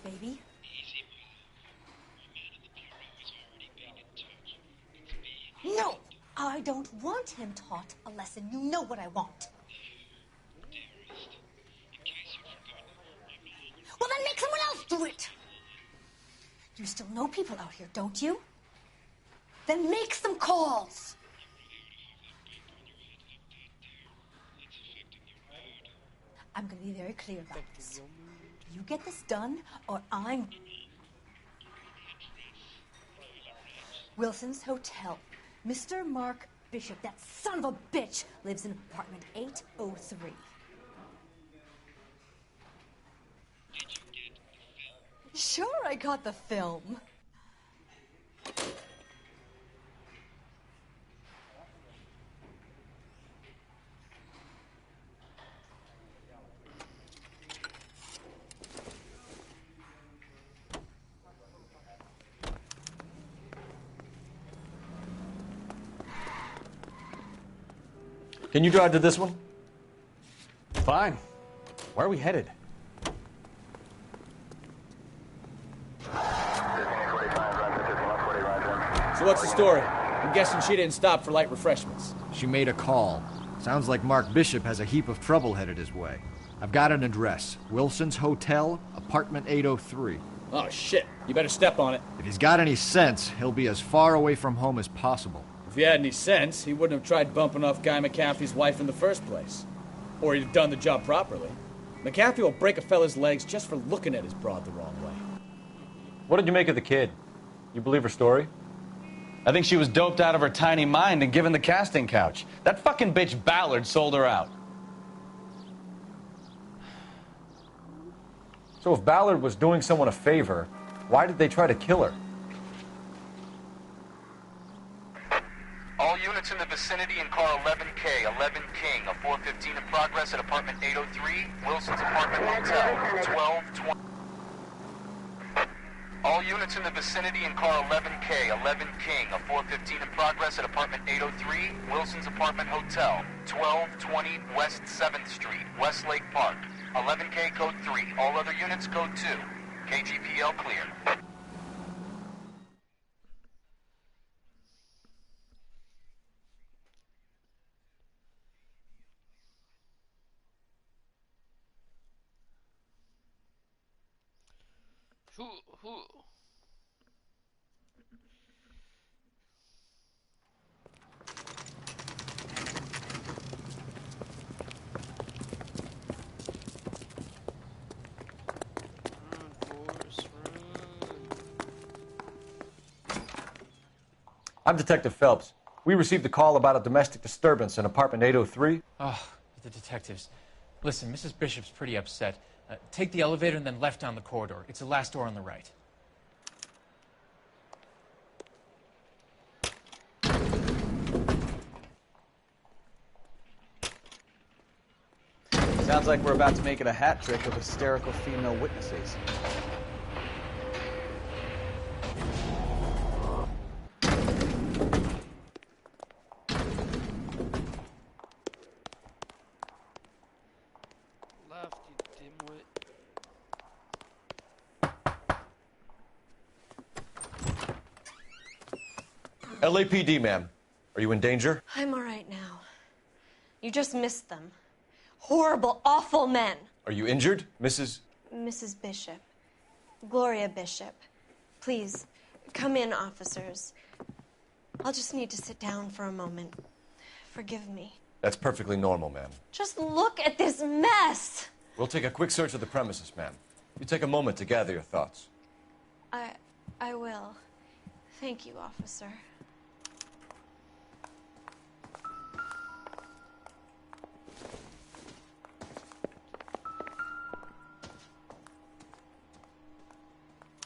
Baby? No! I don't want him taught a lesson. You know what I want. Well, then make someone else do it! You still know people out here, don't you? Then make some calls! I'm gonna be very clear about this. You get this done, or I'm... Wilson's Hotel. Mr. Mark Bishop, that son of a bitch, lives in apartment 803. Sure, I got the film. Can you drive to this one? Fine. Where are we headed? So what's the story? I'm guessing she didn't stop for light refreshments. She made a call. Sounds like Mark Bishop has a heap of trouble headed his way. I've got an address. Wilson's Hotel, apartment 803. Oh, shit. You better step on it. If he's got any sense, he'll be as far away from home as possible. If he had any sense, he wouldn't have tried bumping off Guy McAfee's wife in the first place. Or he'd have done the job properly. McAfee will break a fella's legs just for looking at his broad the wrong way. What did you make of the kid? You believe her story? I think she was doped out of her tiny mind and given the casting couch. That fucking bitch Ballard sold her out. So if Ballard was doing someone a favor, why did they try to kill her? All units in the vicinity in car 11K, 11 King, a 415 in progress at apartment 803, Wilson's Apartment Hotel, 1220. All units in the vicinity in car 11K, 11 King, a 415 in progress at apartment 803, Wilson's Apartment Hotel, 1220 West 7th Street, Westlake Park. 11K code 3. All other units code 2. KGPL clear. Who? I'm Detective Phelps. We received a call about a domestic disturbance in apartment 803. Oh, the detectives. Listen, Mrs. Bishop's pretty upset. Take the elevator and then left down the corridor. It's the last door on the right. Sounds like we're about to make it a hat trick of hysterical female witnesses. Left, you dimwit. LAPD, ma'am. Are you in danger? I'm all right now. You just missed them. Horrible, awful men. Are you injured, Mrs.? Mrs. Bishop. Gloria Bishop. Please, come in, officers. I'll just need to sit down for a moment. Forgive me. That's perfectly normal, ma'am. Just look at this mess. We'll take a quick search of the premises, ma'am. You take a moment to gather your thoughts. I will. Thank you, officer.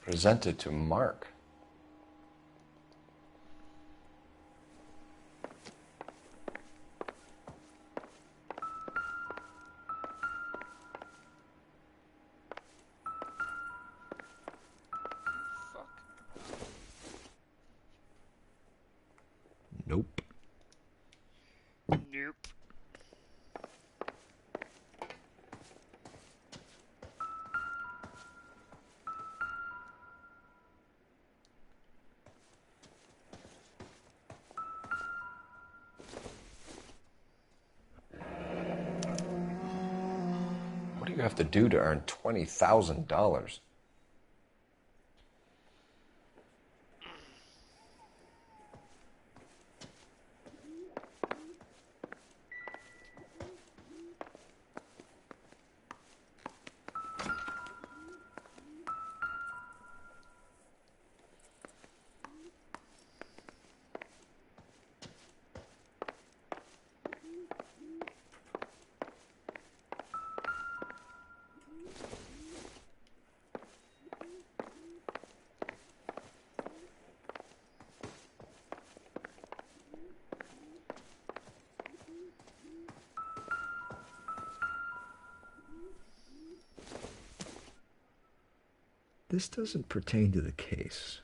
Presented to Mark. Nope. Nope. What do you have to do to earn $20,000? This doesn't pertain to the case.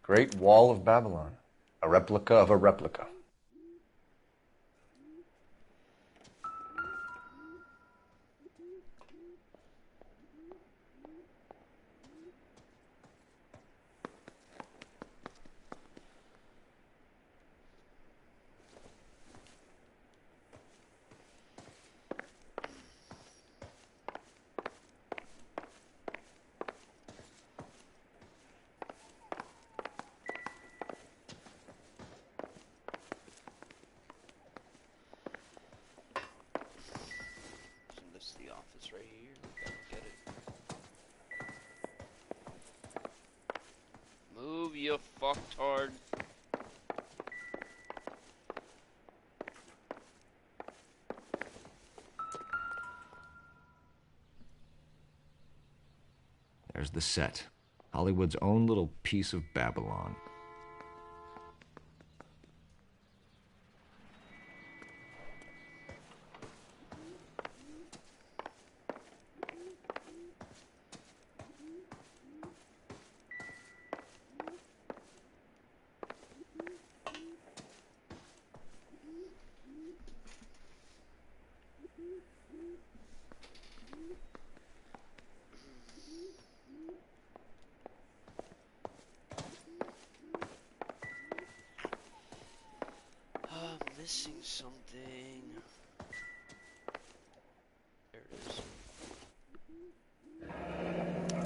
Great Wall of Babylon. A replica of a replica. you fucktard. There's the set. Hollywood's own little piece of Babylon. Missing something. There it is.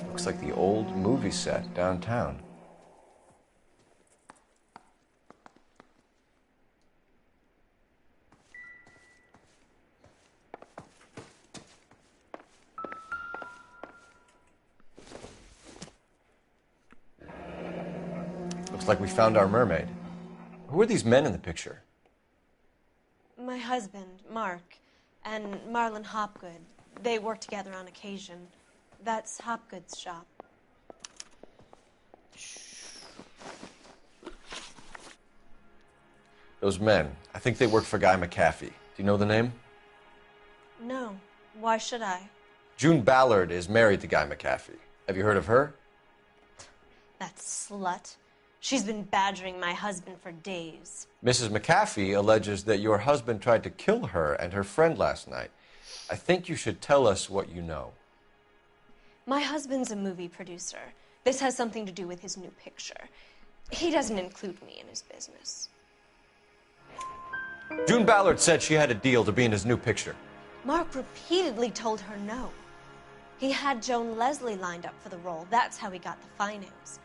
Looks like the old movie set downtown. Looks like we found our mermaid. Who are these men in the picture? My husband, Mark, and Marlon Hopgood. They work together on occasion. That's Hopgood's shop. Those men, I think they work for Guy McAfee. Do you know the name? No. Why should I? June Ballard is married to Guy McAfee. Have you heard of her? That slut. She's been badgering my husband for days. Mrs. McAfee alleges that your husband tried to kill her and her friend last night. I think you should tell us what you know. My husband's a movie producer. This has something to do with his new picture. He doesn't include me in his business. June Ballard said she had a deal to be in his new picture. Mark repeatedly told her no. He had Joan Leslie lined up for the role. That's how he got the finance.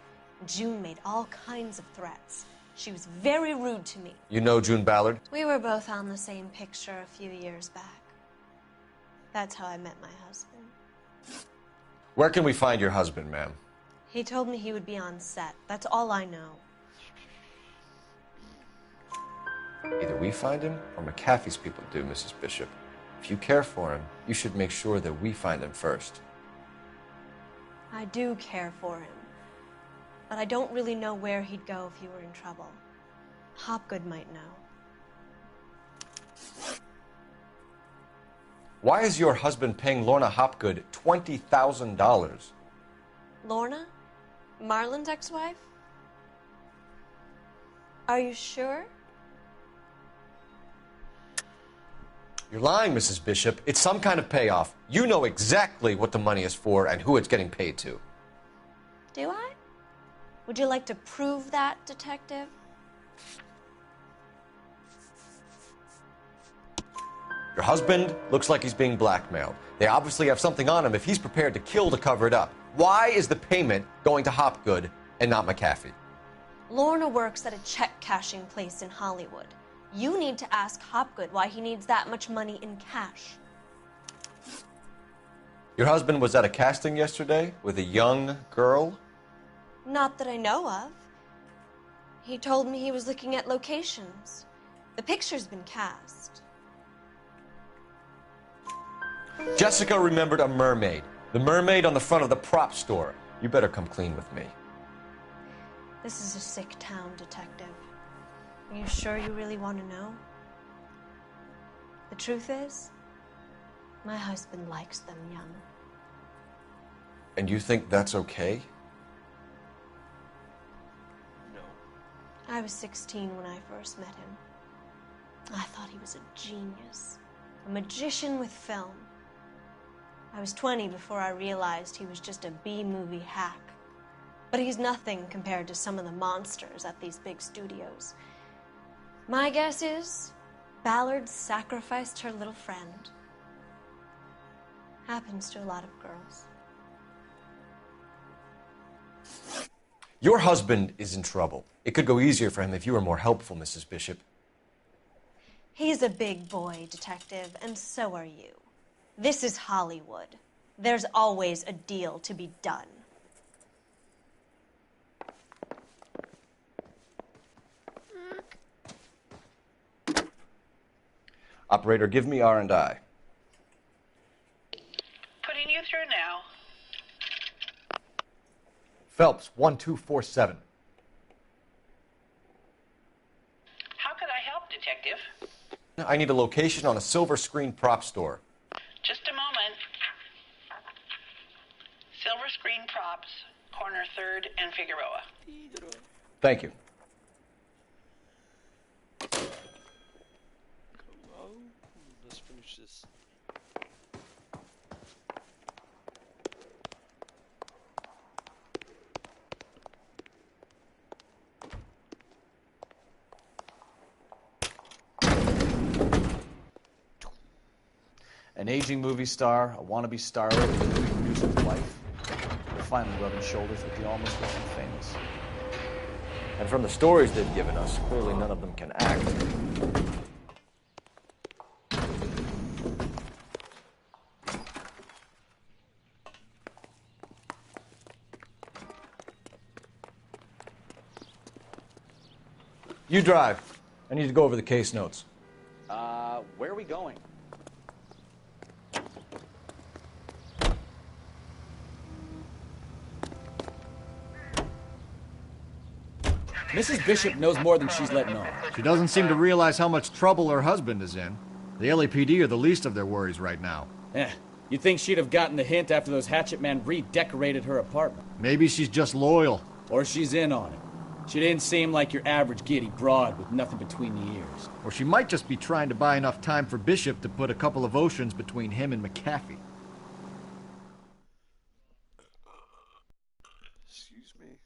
June made all kinds of threats. She was very rude to me. You know June Ballard? We were both on the same picture a few years back. That's how I met my husband. Where can we find your husband, ma'am? He told me he would be on set. That's all I know. Either we find him or McAfee's people do, Mrs. Bishop. If you care for him, you should make sure that we find him first. I do care for him. But I don't really know where he'd go if he were in trouble. Hopgood might know. Why is your husband paying Lorna Hopgood $20,000? Lorna? Marlon's ex-wife? Are you sure? You're lying, Mrs. Bishop. It's some kind of payoff. You know exactly what the money is for and who it's getting paid to. Do I? Would you like to prove that, Detective? Your husband looks like he's being blackmailed. They obviously have something on him if he's prepared to kill to cover it up. Why is the payment going to Hopgood and not McAfee? Lorna works at a check-cashing place in Hollywood. You need to ask Hopgood why he needs that much money in cash. Your husband was at a casting yesterday with a young girl? Not that I know of. He told me he was looking at locations. The picture's been cast. Jessica remembered a mermaid. The mermaid on the front of the prop store. You better come clean with me. This is a sick town, Detective. Are you sure you really want to know? The truth is, my husband likes them young. And you think that's okay? I was 16 when I first met him. I thought he was a genius, a magician with film. I was 20 before I realized he was just a B-movie hack. But he's nothing compared to some of the monsters at these big studios. My guess is Ballard sacrificed her little friend. Happens to a lot of girls. Your husband is in trouble. It could go easier for him if you were more helpful, Mrs. Bishop. He's a big boy, Detective, and so are you. This is Hollywood. There's always a deal to be done. Operator, give me R&I. Putting you through now. Phelps, 1247. How could I help, Detective? I need a location on a silver screen prop store. Just a moment. Silver Screen Props, corner 3rd and Figueroa. Thank you. Let's finish this. An aging movie star, a wannabe starlet, a movie producer's wife. They're finally rubbing shoulders with the almost rich and famous. And from the stories they've given us, clearly none of them can act. You drive. I need to go over the case notes. Where are we going? Mrs. Bishop knows more than she's letting on. She doesn't seem to realize how much trouble her husband is in. The LAPD are the least of their worries right now. You'd think she'd have gotten the hint after those hatchet men redecorated her apartment. Maybe she's just loyal. Or she's in on it. She didn't seem like your average giddy broad with nothing between the ears. Or she might just be trying to buy enough time for Bishop to put a couple of oceans between him and McAfee. Excuse me.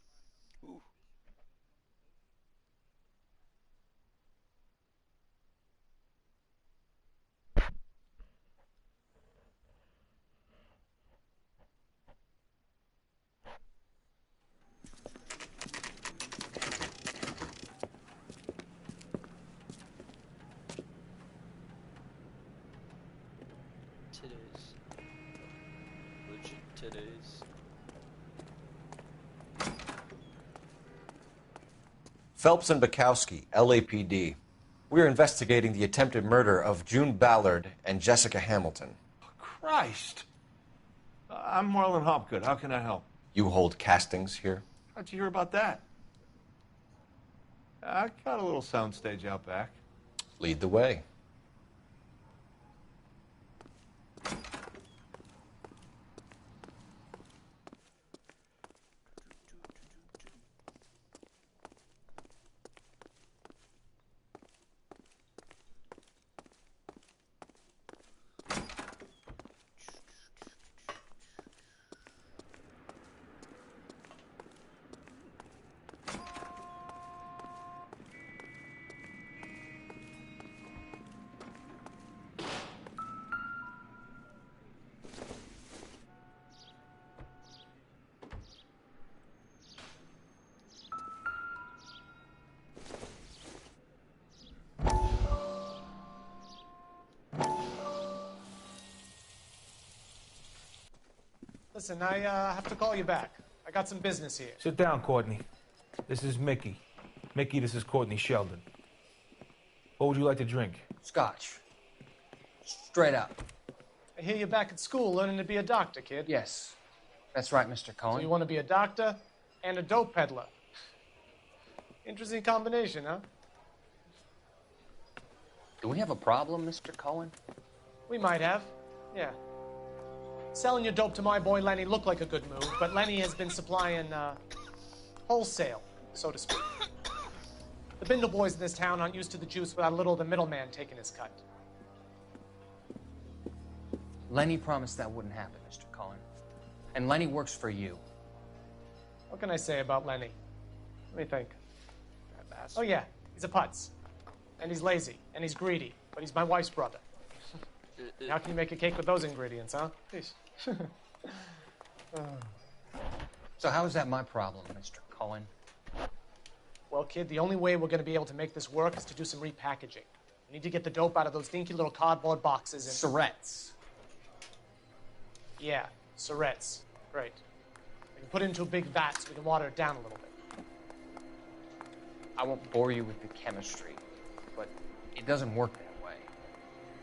Ooh. Today's legit today's. Phelps and Bukowski, LAPD. We're investigating the attempted murder of June Ballard and Jessica Hamilton. Christ. I'm Marlon Hopgood. How can I help? You hold castings here? How'd you hear about that? I got a little soundstage out back. Lead the way. Listen, I have to call you back. I got some business here. Sit down, Courtney. This is Mickey. Mickey, this is Courtney Sheldon. What would you like to drink? Scotch. Straight up. I hear you're back at school learning to be a doctor, kid. Yes. That's right, Mr. Cohen. So you want to be a doctor and a dope peddler. Interesting combination, huh? Do we have a problem, Mr. Cohen? We might have. Yeah. Selling your dope to my boy Lenny looked like a good move, but Lenny has been supplying, wholesale, so to speak. The Bindle boys in this town aren't used to the juice without a little of the middleman taking his cut. Lenny promised that wouldn't happen, Mr. Cohen. And Lenny works for you. What can I say about Lenny? Let me think. Oh, yeah, he's a putz. And he's lazy, and he's greedy, but he's my wife's brother. How can you make a cake with those ingredients, huh? Please. So how is that my problem, Mr. Cohen? Well, kid, the only way we're going to be able to make this work is to do some repackaging. We need to get the dope out of those dinky little cardboard boxes and... Surrettes. Yeah, Surrettes. Great. We can put it into a big vat so we can water it down a little bit. I won't bore you with the chemistry, but it doesn't work that way.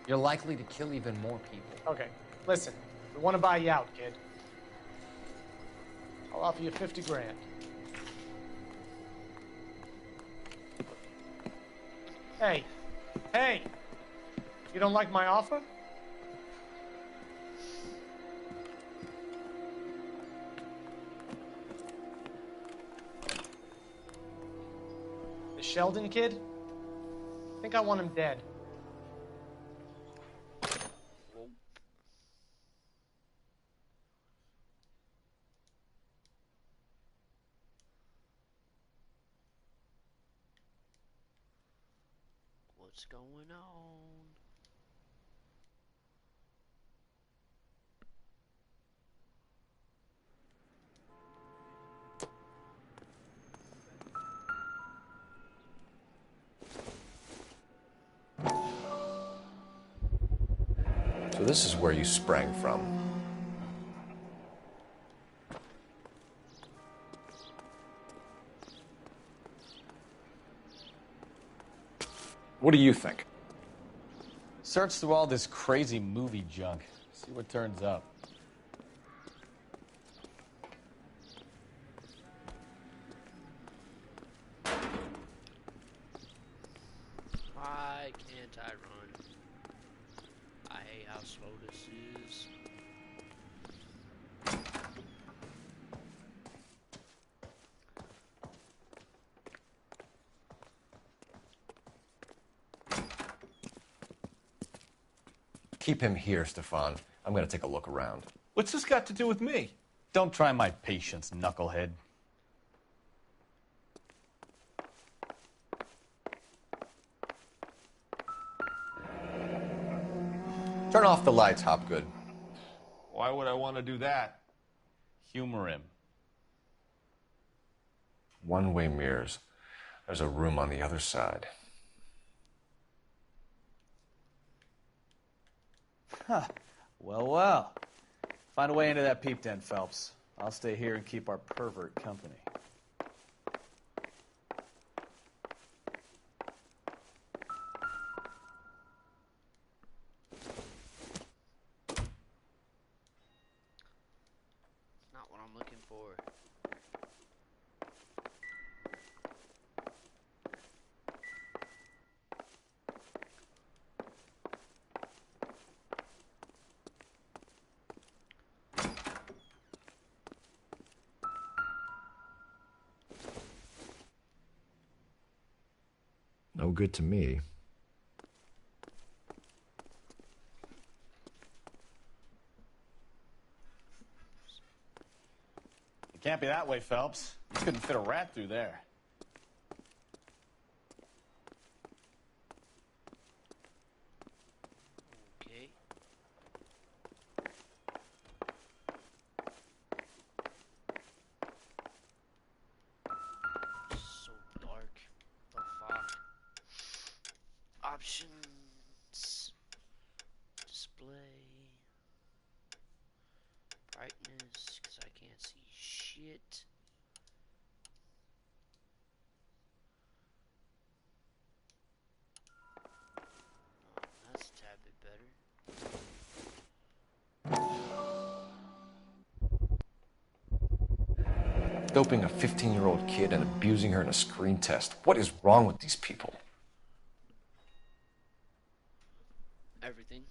you're likely to kill even more people. Okay, listen. We want to buy you out, kid. I'll offer you 50 grand. Hey, hey! You don't like my offer? The Sheldon kid? I think I want him dead. What's going on? So this is where you sprang from. What do you think? Search through all this crazy movie junk. See what turns up. Why can't I run? I hate how slow this is. Keep him here, Stefan. I'm gonna take a look around. What's this got to do with me? Don't try my patience, knucklehead. Turn off the lights, Hopgood. Why would I want to do that? Humor him. One-way mirrors. There's a room on the other side. Huh. Well, well. Find a way into that peep den, Phelps. I'll stay here and keep our pervert company. Not what I'm looking for. No good to me. It can't be that way, Phelps. You couldn't fit a rat through there. Okay. So dark. The fuck. Options. Display. Brightness, because I can't see shit. Oh, that's a tad bit better. Doping a 15-year-old kid and abusing her in a screen test. What is wrong with these people? Everything.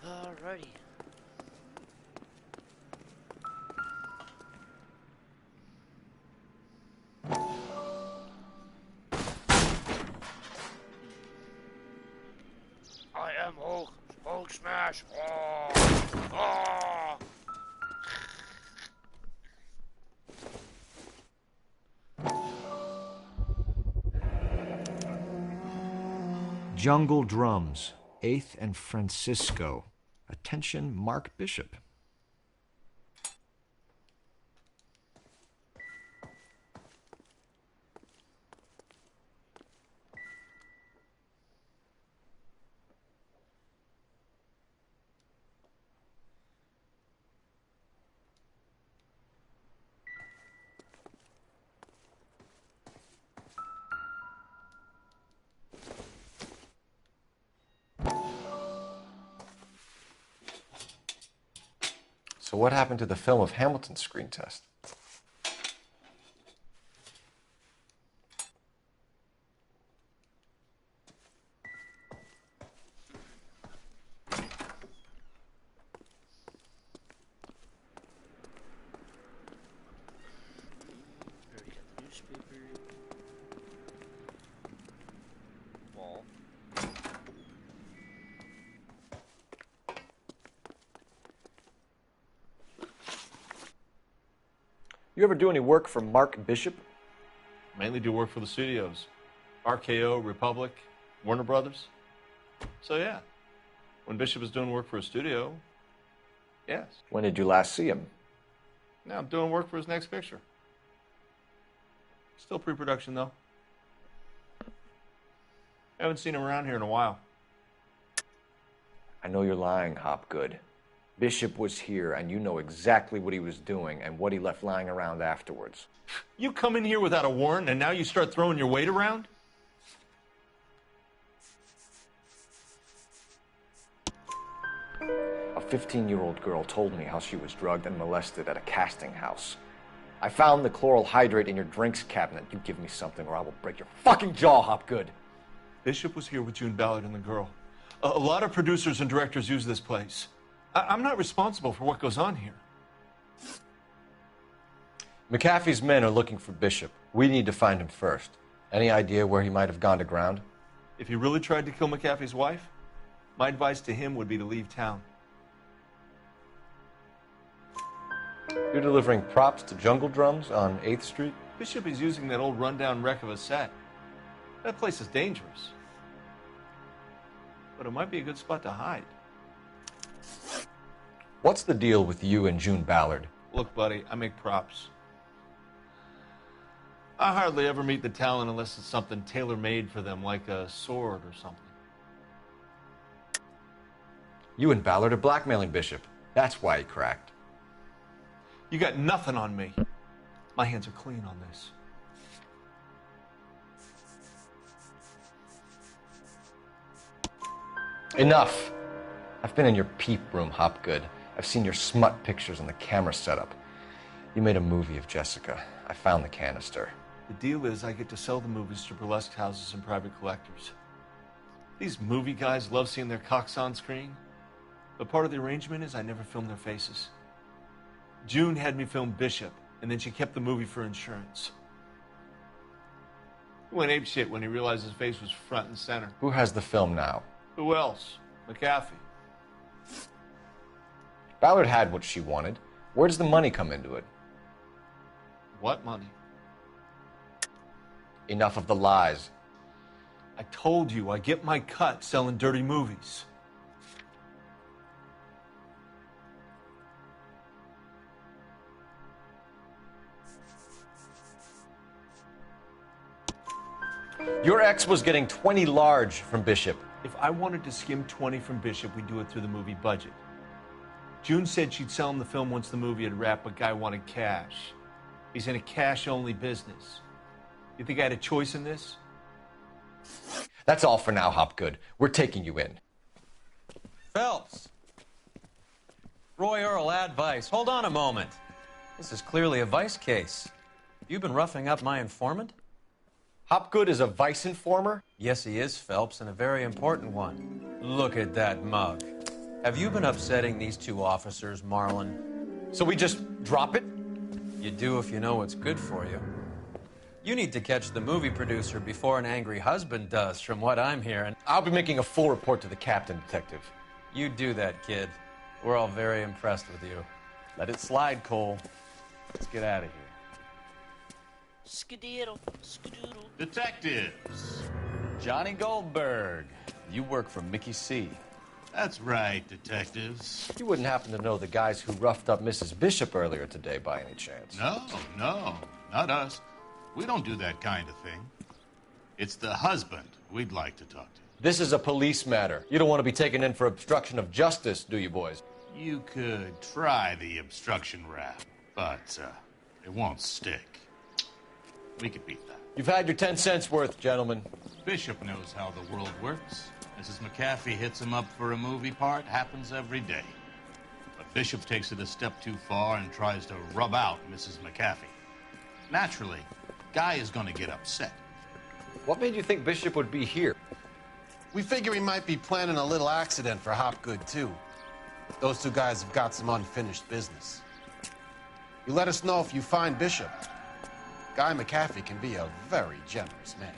Alrighty. I am Hulk. Hulk smash. Oh. Oh. Jungle Drums, 8th and Francisco. Attention, Mark Bishop. So what happened to the film of Hamilton's screen test? You ever do any work for Mark Bishop? Mainly do work for the studios. RKO, Republic, Warner Brothers. So yeah, when Bishop is doing work for a studio, yes. When did you last see him? Now I'm doing work for his next picture. Still pre-production though. Haven't seen him around here in a while. I know you're lying, Hopgood. Bishop was here, and you know exactly what he was doing and what he left lying around afterwards. You come in here without a warrant, and now you start throwing your weight around? A 15-year-old girl told me how she was drugged and molested at a casting house. I found the chloral hydrate in your drinks cabinet. You give me something or I will break your fucking jaw, Hopgood. Bishop was here with June Ballard and the girl. A lot of producers and directors use this place. I'm not responsible for what goes on here. McAfee's men are looking for Bishop. We need to find him first. Any idea where he might have gone to ground? If he really tried to kill McAfee's wife, my advice to him would be to leave town. You're delivering props to Jungle Drums on 8th Street? Bishop is using that old rundown wreck of a set. That place is dangerous. But it might be a good spot to hide. What's the deal with you and June Ballard? Look, buddy, I make props. I hardly ever meet the talent unless it's something tailor-made for them, like a sword or something. You and Ballard are blackmailing Bishop. That's why he cracked. You got nothing on me. My hands are clean on this. Enough. I've been in your peep room, Hopgood. I've seen your smut pictures and the camera setup. You made a movie of Jessica. I found the canister. The deal is I get to sell the movies to burlesque houses and private collectors. These movie guys love seeing their cocks on screen. But part of the arrangement is I never film their faces. June had me film Bishop, and then she kept the movie for insurance. He went apeshit when he realized his face was front and center. Who has the film now? Who else? McAfee. Ballard had what she wanted. Where does the money come into it? What money? Enough of the lies. I told you, I get my cut selling dirty movies. Your ex was getting 20 large from Bishop. If I wanted to skim 20 from Bishop, we'd do it through the movie budget. June said she'd sell him the film once the movie had wrapped, but Guy wanted cash. He's in a cash-only business. You think I had a choice in this? That's all for now, Hopgood. We're taking you in. Phelps. Roy Earl, ad vice. Hold on a moment. This is clearly a vice case. You've been roughing up my informant? Hopgood is a vice informer? Yes, he is, Phelps, and a very important one. Look at that mug. Have you been upsetting these two officers, Marlin? So we just drop it? You do if you know what's good for you. You need to catch the movie producer before an angry husband does, from what I'm hearing. I'll be making a full report to the captain, Detective. You do that, kid. We're all very impressed with you. Let it slide, Cole. Let's get out of here. Skedaddle, skedoodle. Detectives. Johnny Goldberg. You work for Mickey C. That's right, detectives. You wouldn't happen to know the guys who roughed up Mrs. Bishop earlier today by any chance? No, not us. We don't do that kind of thing. It's the husband we'd like to talk to. This is a police matter. You don't want to be taken in for obstruction of justice, do you, boys? You could try the obstruction rap, but it won't stick. We could beat that. You've had your 10 cents worth, gentlemen. Bishop knows how the world works. Mrs. McAfee hits him up for a movie part. Happens every day. But Bishop takes it a step too far and tries to rub out Mrs. McAfee. Naturally, Guy is going to get upset. What made you think Bishop would be here? We figure he might be planning a little accident for Hopgood, too. Those two guys have got some unfinished business. You let us know if you find Bishop. Guy McAfee can be a very generous man.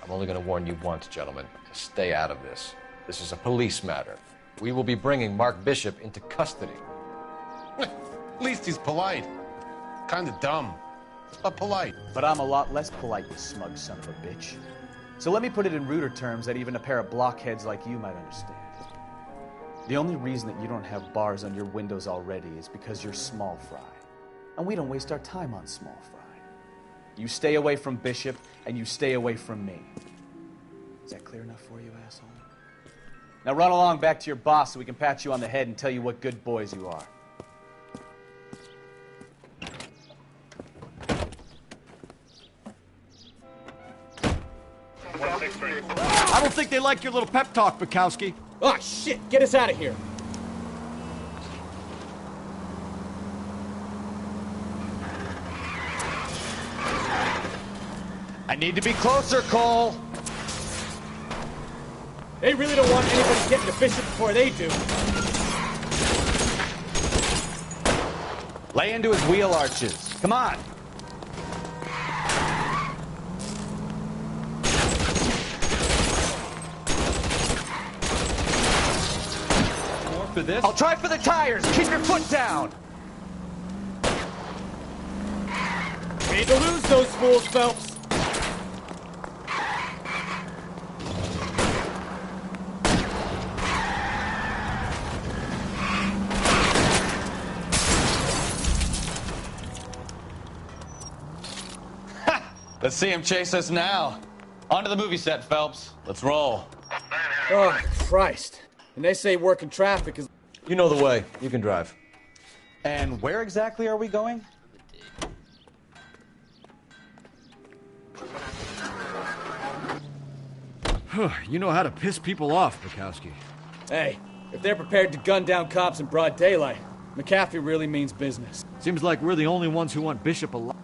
I'm only going to warn you once, gentlemen, to stay out of this. This is a police matter. We will be bringing Mark Bishop into custody. At least he's polite. Kind of dumb, but polite. But I'm a lot less polite, you smug son of a bitch. So let me put it in ruder terms that even a pair of blockheads like you might understand. The only reason that you don't have bars on your windows already is because you're small fry. And we don't waste our time on small fry. You stay away from Bishop, and you stay away from me. Is that clear enough for you, asshole? Now run along back to your boss so we can pat you on the head and tell you what good boys you are. I don't think they like your little pep talk, Bukowski. Oh, shit! Get us out of here! I need to be closer, Cole! They really don't want anybody getting to Bishop before they do. Lay into his wheel arches. Come on! For this? I'll try for the tires. Keep your foot down. We need to lose those fools, Phelps. Let's see him chase us now. Onto the movie set, Phelps. Let's roll. Oh, Christ. And they say working traffic is... You know the way. You can drive. And where exactly are we going? You know how to piss people off, Bukowski. Hey, if they're prepared to gun down cops in broad daylight, McAfee really means business. Seems like we're the only ones who want Bishop alive.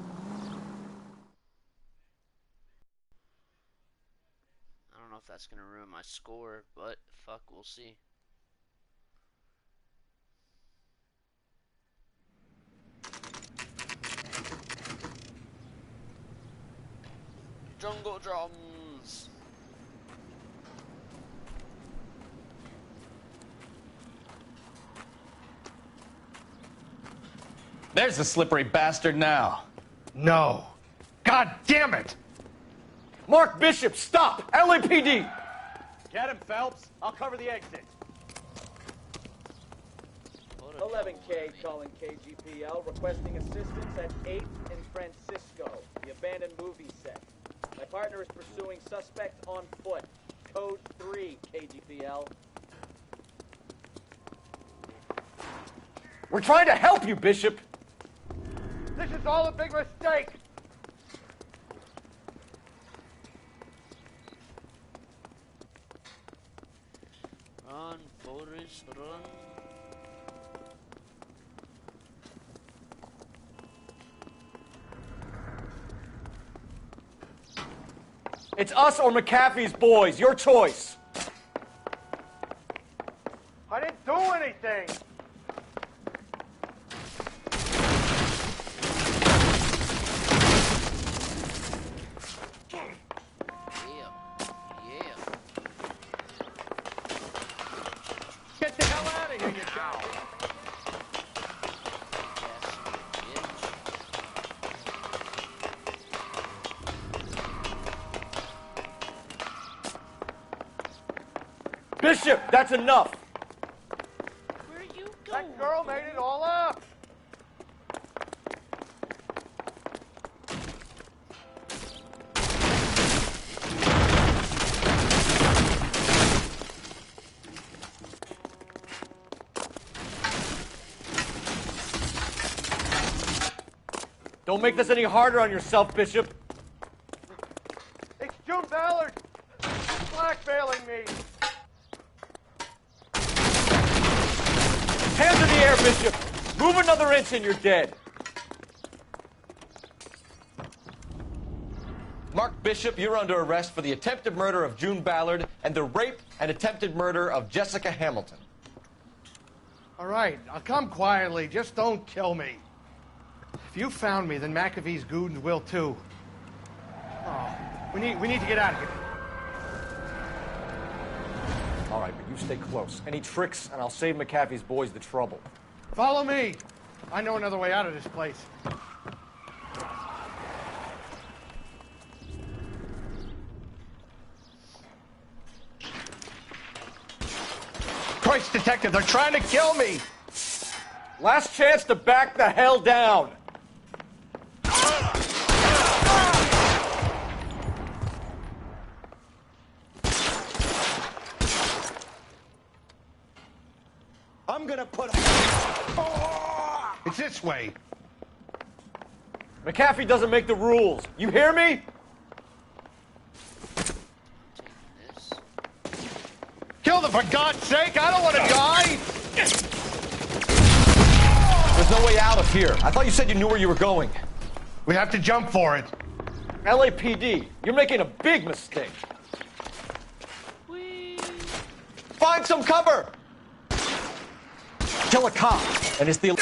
I don't know if that's gonna ruin my score, but fuck, we'll see. Jungle drums. There's the slippery bastard now. No. God damn it! Mark Bishop, stop! LAPD! Get him, Phelps. I'll cover the exit. 11K calling KGPL, requesting assistance at 8th in Francisco, the abandoned movie set. My partner is pursuing suspect on foot. Code 3, KGPL. We're trying to help you, Bishop! This is all a big mistake! Run, Boris, run. It's us or McAfee's boys. Your choice. I didn't do anything. Get the hell out of here, you cow. Bishop, that's enough. Where you go? That girl made it all up. Don't make this any harder on yourself, Bishop. It's June Ballard. He's blackmailing me. Hands in the air, Bishop! Move another inch and you're dead. Mark Bishop, you're under arrest for the attempted murder of June Ballard and the rape and attempted murder of Jessica Hamilton. All right, I'll come quietly. Just don't kill me. If you found me, then McAfee's goons will too. Oh, we need to get out of here. All right, but you stay close. Any tricks, and I'll save McAfee's boys the trouble. Follow me. I know another way out of this place. Christ, Detective, they're trying to kill me! Last chance to back the hell down! I'm gonna put... It's this way. McAfee doesn't make the rules. You hear me? Kill them, for God's sake! I don't want to die! There's no way out of here. I thought you said you knew where you were going. We have to jump for it. LAPD, you're making a big mistake. Find some cover! Kill a cop, and it's the...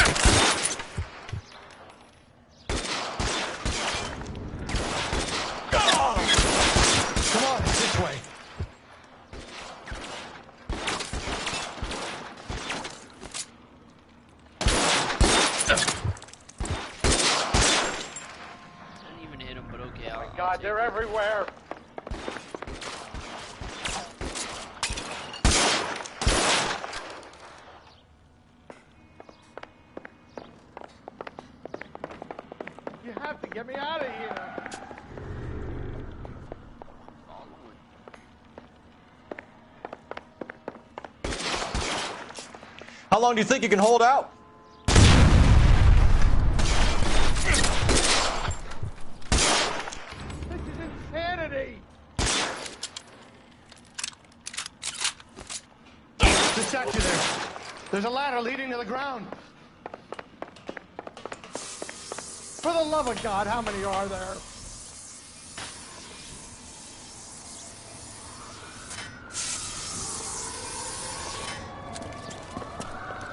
Come on, it's this way. Didn't even hit him, but okay. Oh my God, they're everywhere. You have to get me out of here. How long do you think you can hold out? This is insanity. The statue there. There's a ladder leading to the ground. For the love of God, how many are there?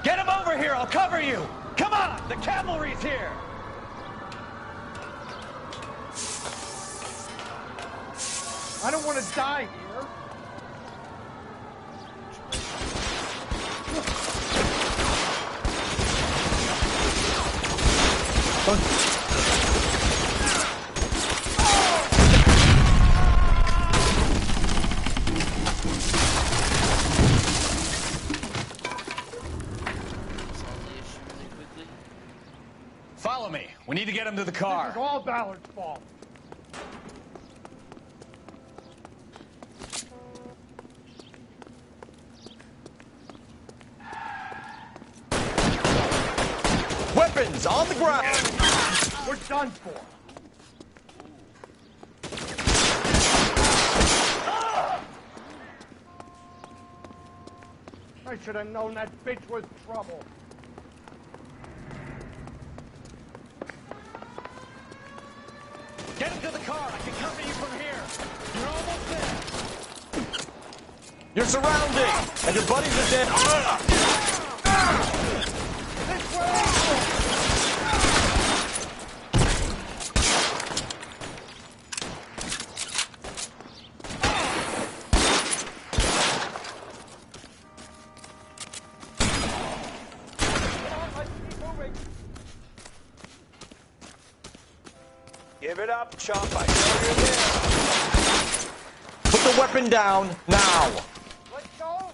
Get him over here, I'll cover you! Come on, the cavalry's here! I don't want to die here. Follow me. We need to get him to the car. This is all Ballard's fault. Weapons on the ground! We're done for. I should have known that bitch was trouble. Get him to the car. I can cover you from here. You're almost there. You're surrounded, and your buddies are dead. This way! Give it up, chump. I know you're there. Put the weapon down now. Let's go.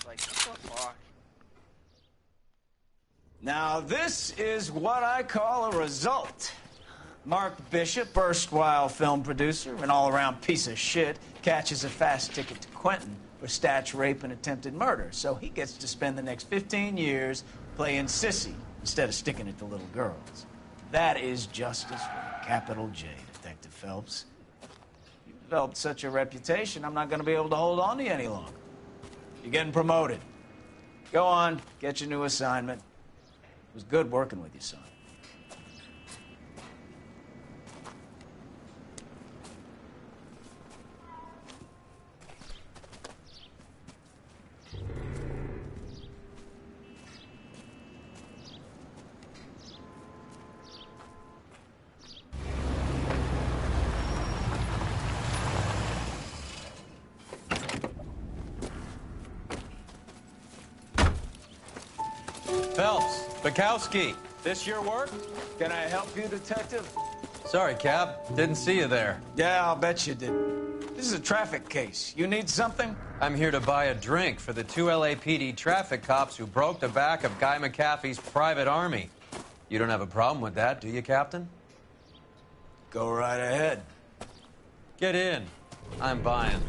Like, what the fuck? Now, this is what I call a result. Mark Bishop, erstwhile film producer and all-around piece of shit, catches a fast ticket to Quentin for statch rape and attempted murder. So he gets to spend the next 15 years playing sissy instead of sticking it to little girls. That is justice with a capital J, Detective Phelps. You developed such a reputation, I'm not going to be able to hold on to you any longer. You're getting promoted. Go on, get your new assignment. It was good working with you, son. Phelps, Bukowski, this your work? Can I help you, Detective? Sorry, Cap. Didn't see you there. Yeah, I'll bet you did. This is a traffic case. You need something? I'm here to buy a drink for the 2 LAPD traffic cops who broke the back of Guy McAfee's private army. You don't have a problem with that, do you, Captain? Go right ahead. Get in. I'm buying.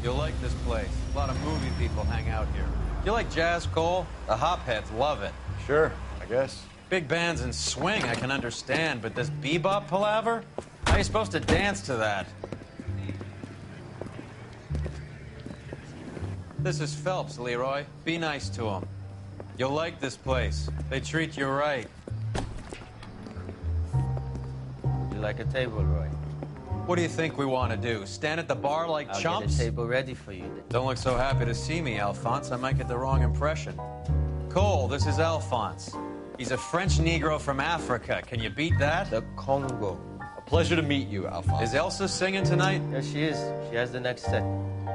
You'll like this place. A lot of movie people hang out here. You like jazz, Cole? The hopheads love it. Sure, I guess. Big bands and swing I can understand, but this bebop palaver? How are you supposed to dance to that? This is Phelps, Leroy. Be nice to him. You'll like this place. They treat you right. You like a table, Roy? What do you think we want to do? Stand at the bar like I'll chumps? get a table ready for you then. Don't look so happy to see me, Alphonse. I might get the wrong impression. Cole, this is Alphonse. He's a French Negro from Africa. Can you beat that? The Congo. A pleasure to meet you, Alphonse. Is Elsa singing tonight? Yes, she is. She has the next set.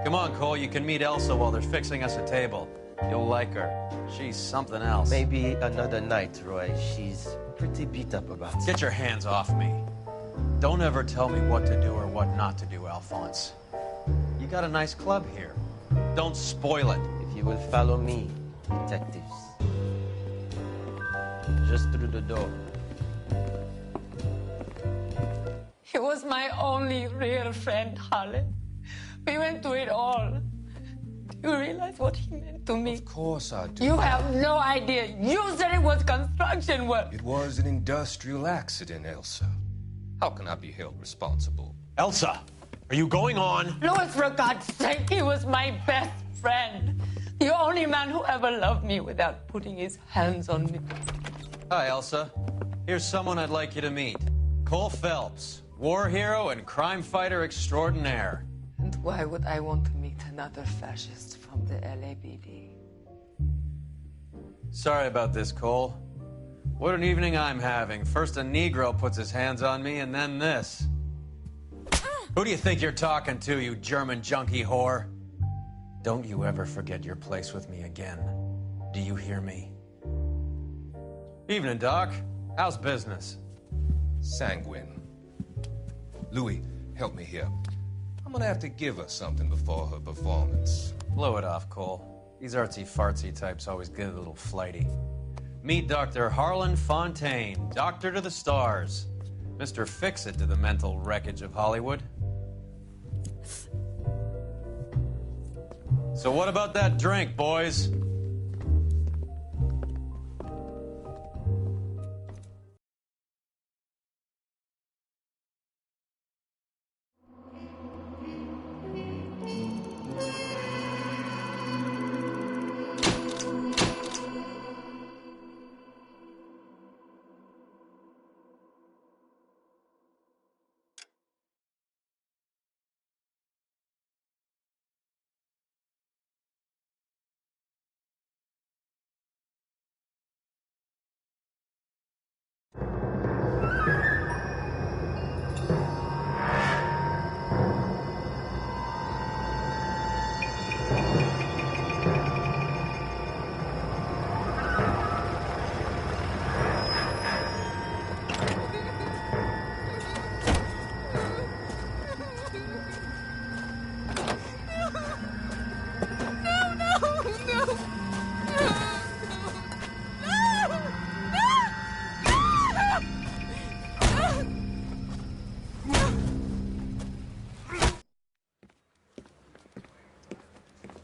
Come on, Cole. You can meet Elsa while they're fixing us a table. You'll like her. She's something else. Maybe another night, Roy. She's pretty beat up about it. Get your hands off me. Don't ever tell me what to do or what not to do, Alphonse. You got a nice club here. Don't spoil it. If you will follow me, detectives. Just through the door. He was my only real friend, Harlan. We went through it all. Do you realize what he meant to me? Of course I do. You have no idea. You said it was construction work. It was an industrial accident, Elsa. How can I be held responsible? Elsa, are you going on? Louis, for God's sake, he was my best friend. The only man who ever loved me without putting his hands on me. Hi, Elsa. Here's someone I'd like you to meet. Cole Phelps, war hero and crime fighter extraordinaire. And why would I want to meet another fascist from the LAPD? Sorry about this, Cole. What an evening I'm having. First a Negro puts his hands on me, and then this. Who do you think you're talking to, you German junkie whore? Don't you ever forget your place with me again. Do you hear me? Evening, Doc. How's business? Sanguine. Louis, help me here. I'm gonna have to give her something before her performance. Blow it off, Cole. These artsy-fartsy types always get a little flighty. Meet Dr. Harlan Fontaine, doctor to the stars. Mr. Fix-It to the mental wreckage of Hollywood. So what about that drink, boys?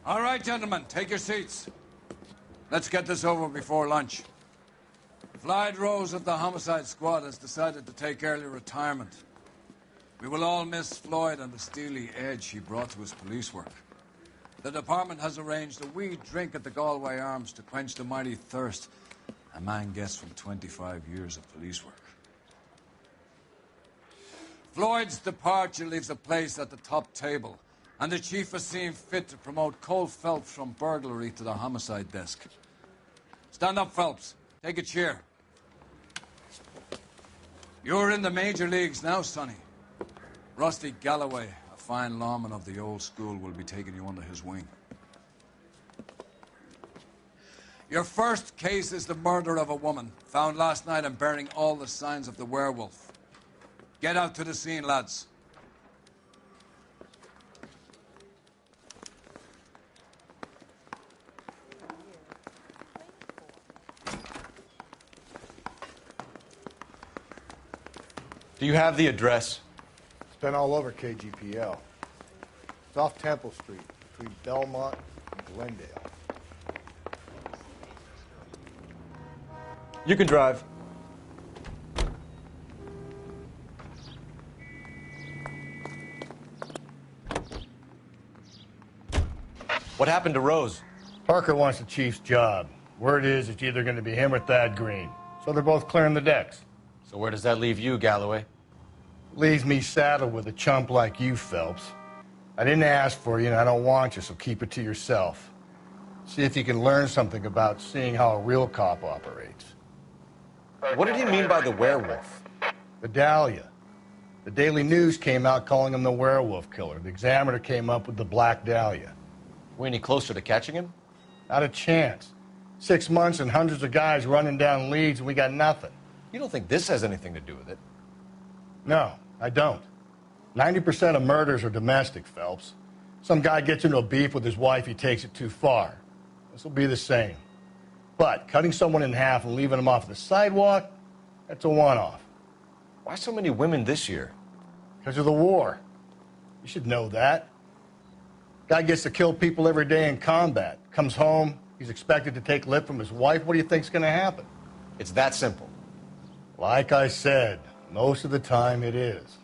All right, gentlemen, take your seats. Let's get this over before lunch. Floyd Rose of the Homicide Squad has decided to take early retirement. We will all miss Floyd and the steely edge he brought to his police work. The department has arranged a wee drink at the Galway Arms to quench the mighty thirst a man gets from 25 years of police work. Floyd's departure leaves a place at the top table, and the chief has seen fit to promote Cole Phelps from burglary to the homicide desk. Stand up, Phelps. Take a chair. You're in the major leagues now, Sonny. Rusty Galloway, a fine lawman of the old school, will be taking you under his wing. Your first case is the murder of a woman, found last night and bearing all the signs of the werewolf. Get out to the scene, lads. Do you have the address? It's been all over KGPL. It's off Temple Street, between Belmont and Glendale. You can drive. What happened to Rose? Parker wants the chief's job. Word is it's either going to be him or Thad Green. So they're both clearing the decks. So where does that leave you, Galloway? Leaves me saddled with a chump like you, Phelps. I didn't ask for you, and I don't want you, so keep it to yourself. See if you can learn something about seeing how a real cop operates. What did he mean by the werewolf? Vidalia. The Daily News came out calling him the werewolf killer. The Examiner came up with the Black Dahlia. We any closer to catching him? Not a chance. 6 months and hundreds of guys running down leads, and we got nothing. You don't think this has anything to do with it? No, I don't. 90% of murders are domestic, Phelps. Some guy gets into a beef with his wife, he takes it too far. This will be the same. But cutting someone in half and leaving them off the sidewalk, that's a one-off. Why so many women this year? Because of the war. You should know that. Guy gets to kill people every day in combat. Comes home, he's expected to take lip from his wife. What do you think's going to happen? It's that simple. Like I said, most of the time it is.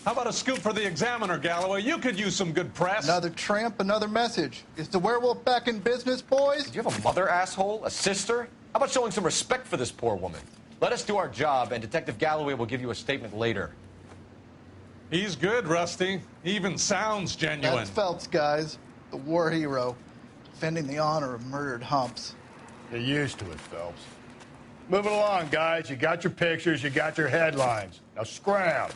How about a scoop for the Examiner, Galloway? You could use some good press. Another tramp, another message. Is the werewolf back in business, boys? Do you have a mother, asshole? A sister? How about showing some respect for this poor woman? Let us do our job, and Detective Galloway will give you a statement later. He's good, Rusty. He even sounds genuine. That's Phelps, guys. The war hero. Defending the honor of murdered humps. Get used to it, Phelps. Moving along, guys. You got your pictures, you got your headlines. Now scram.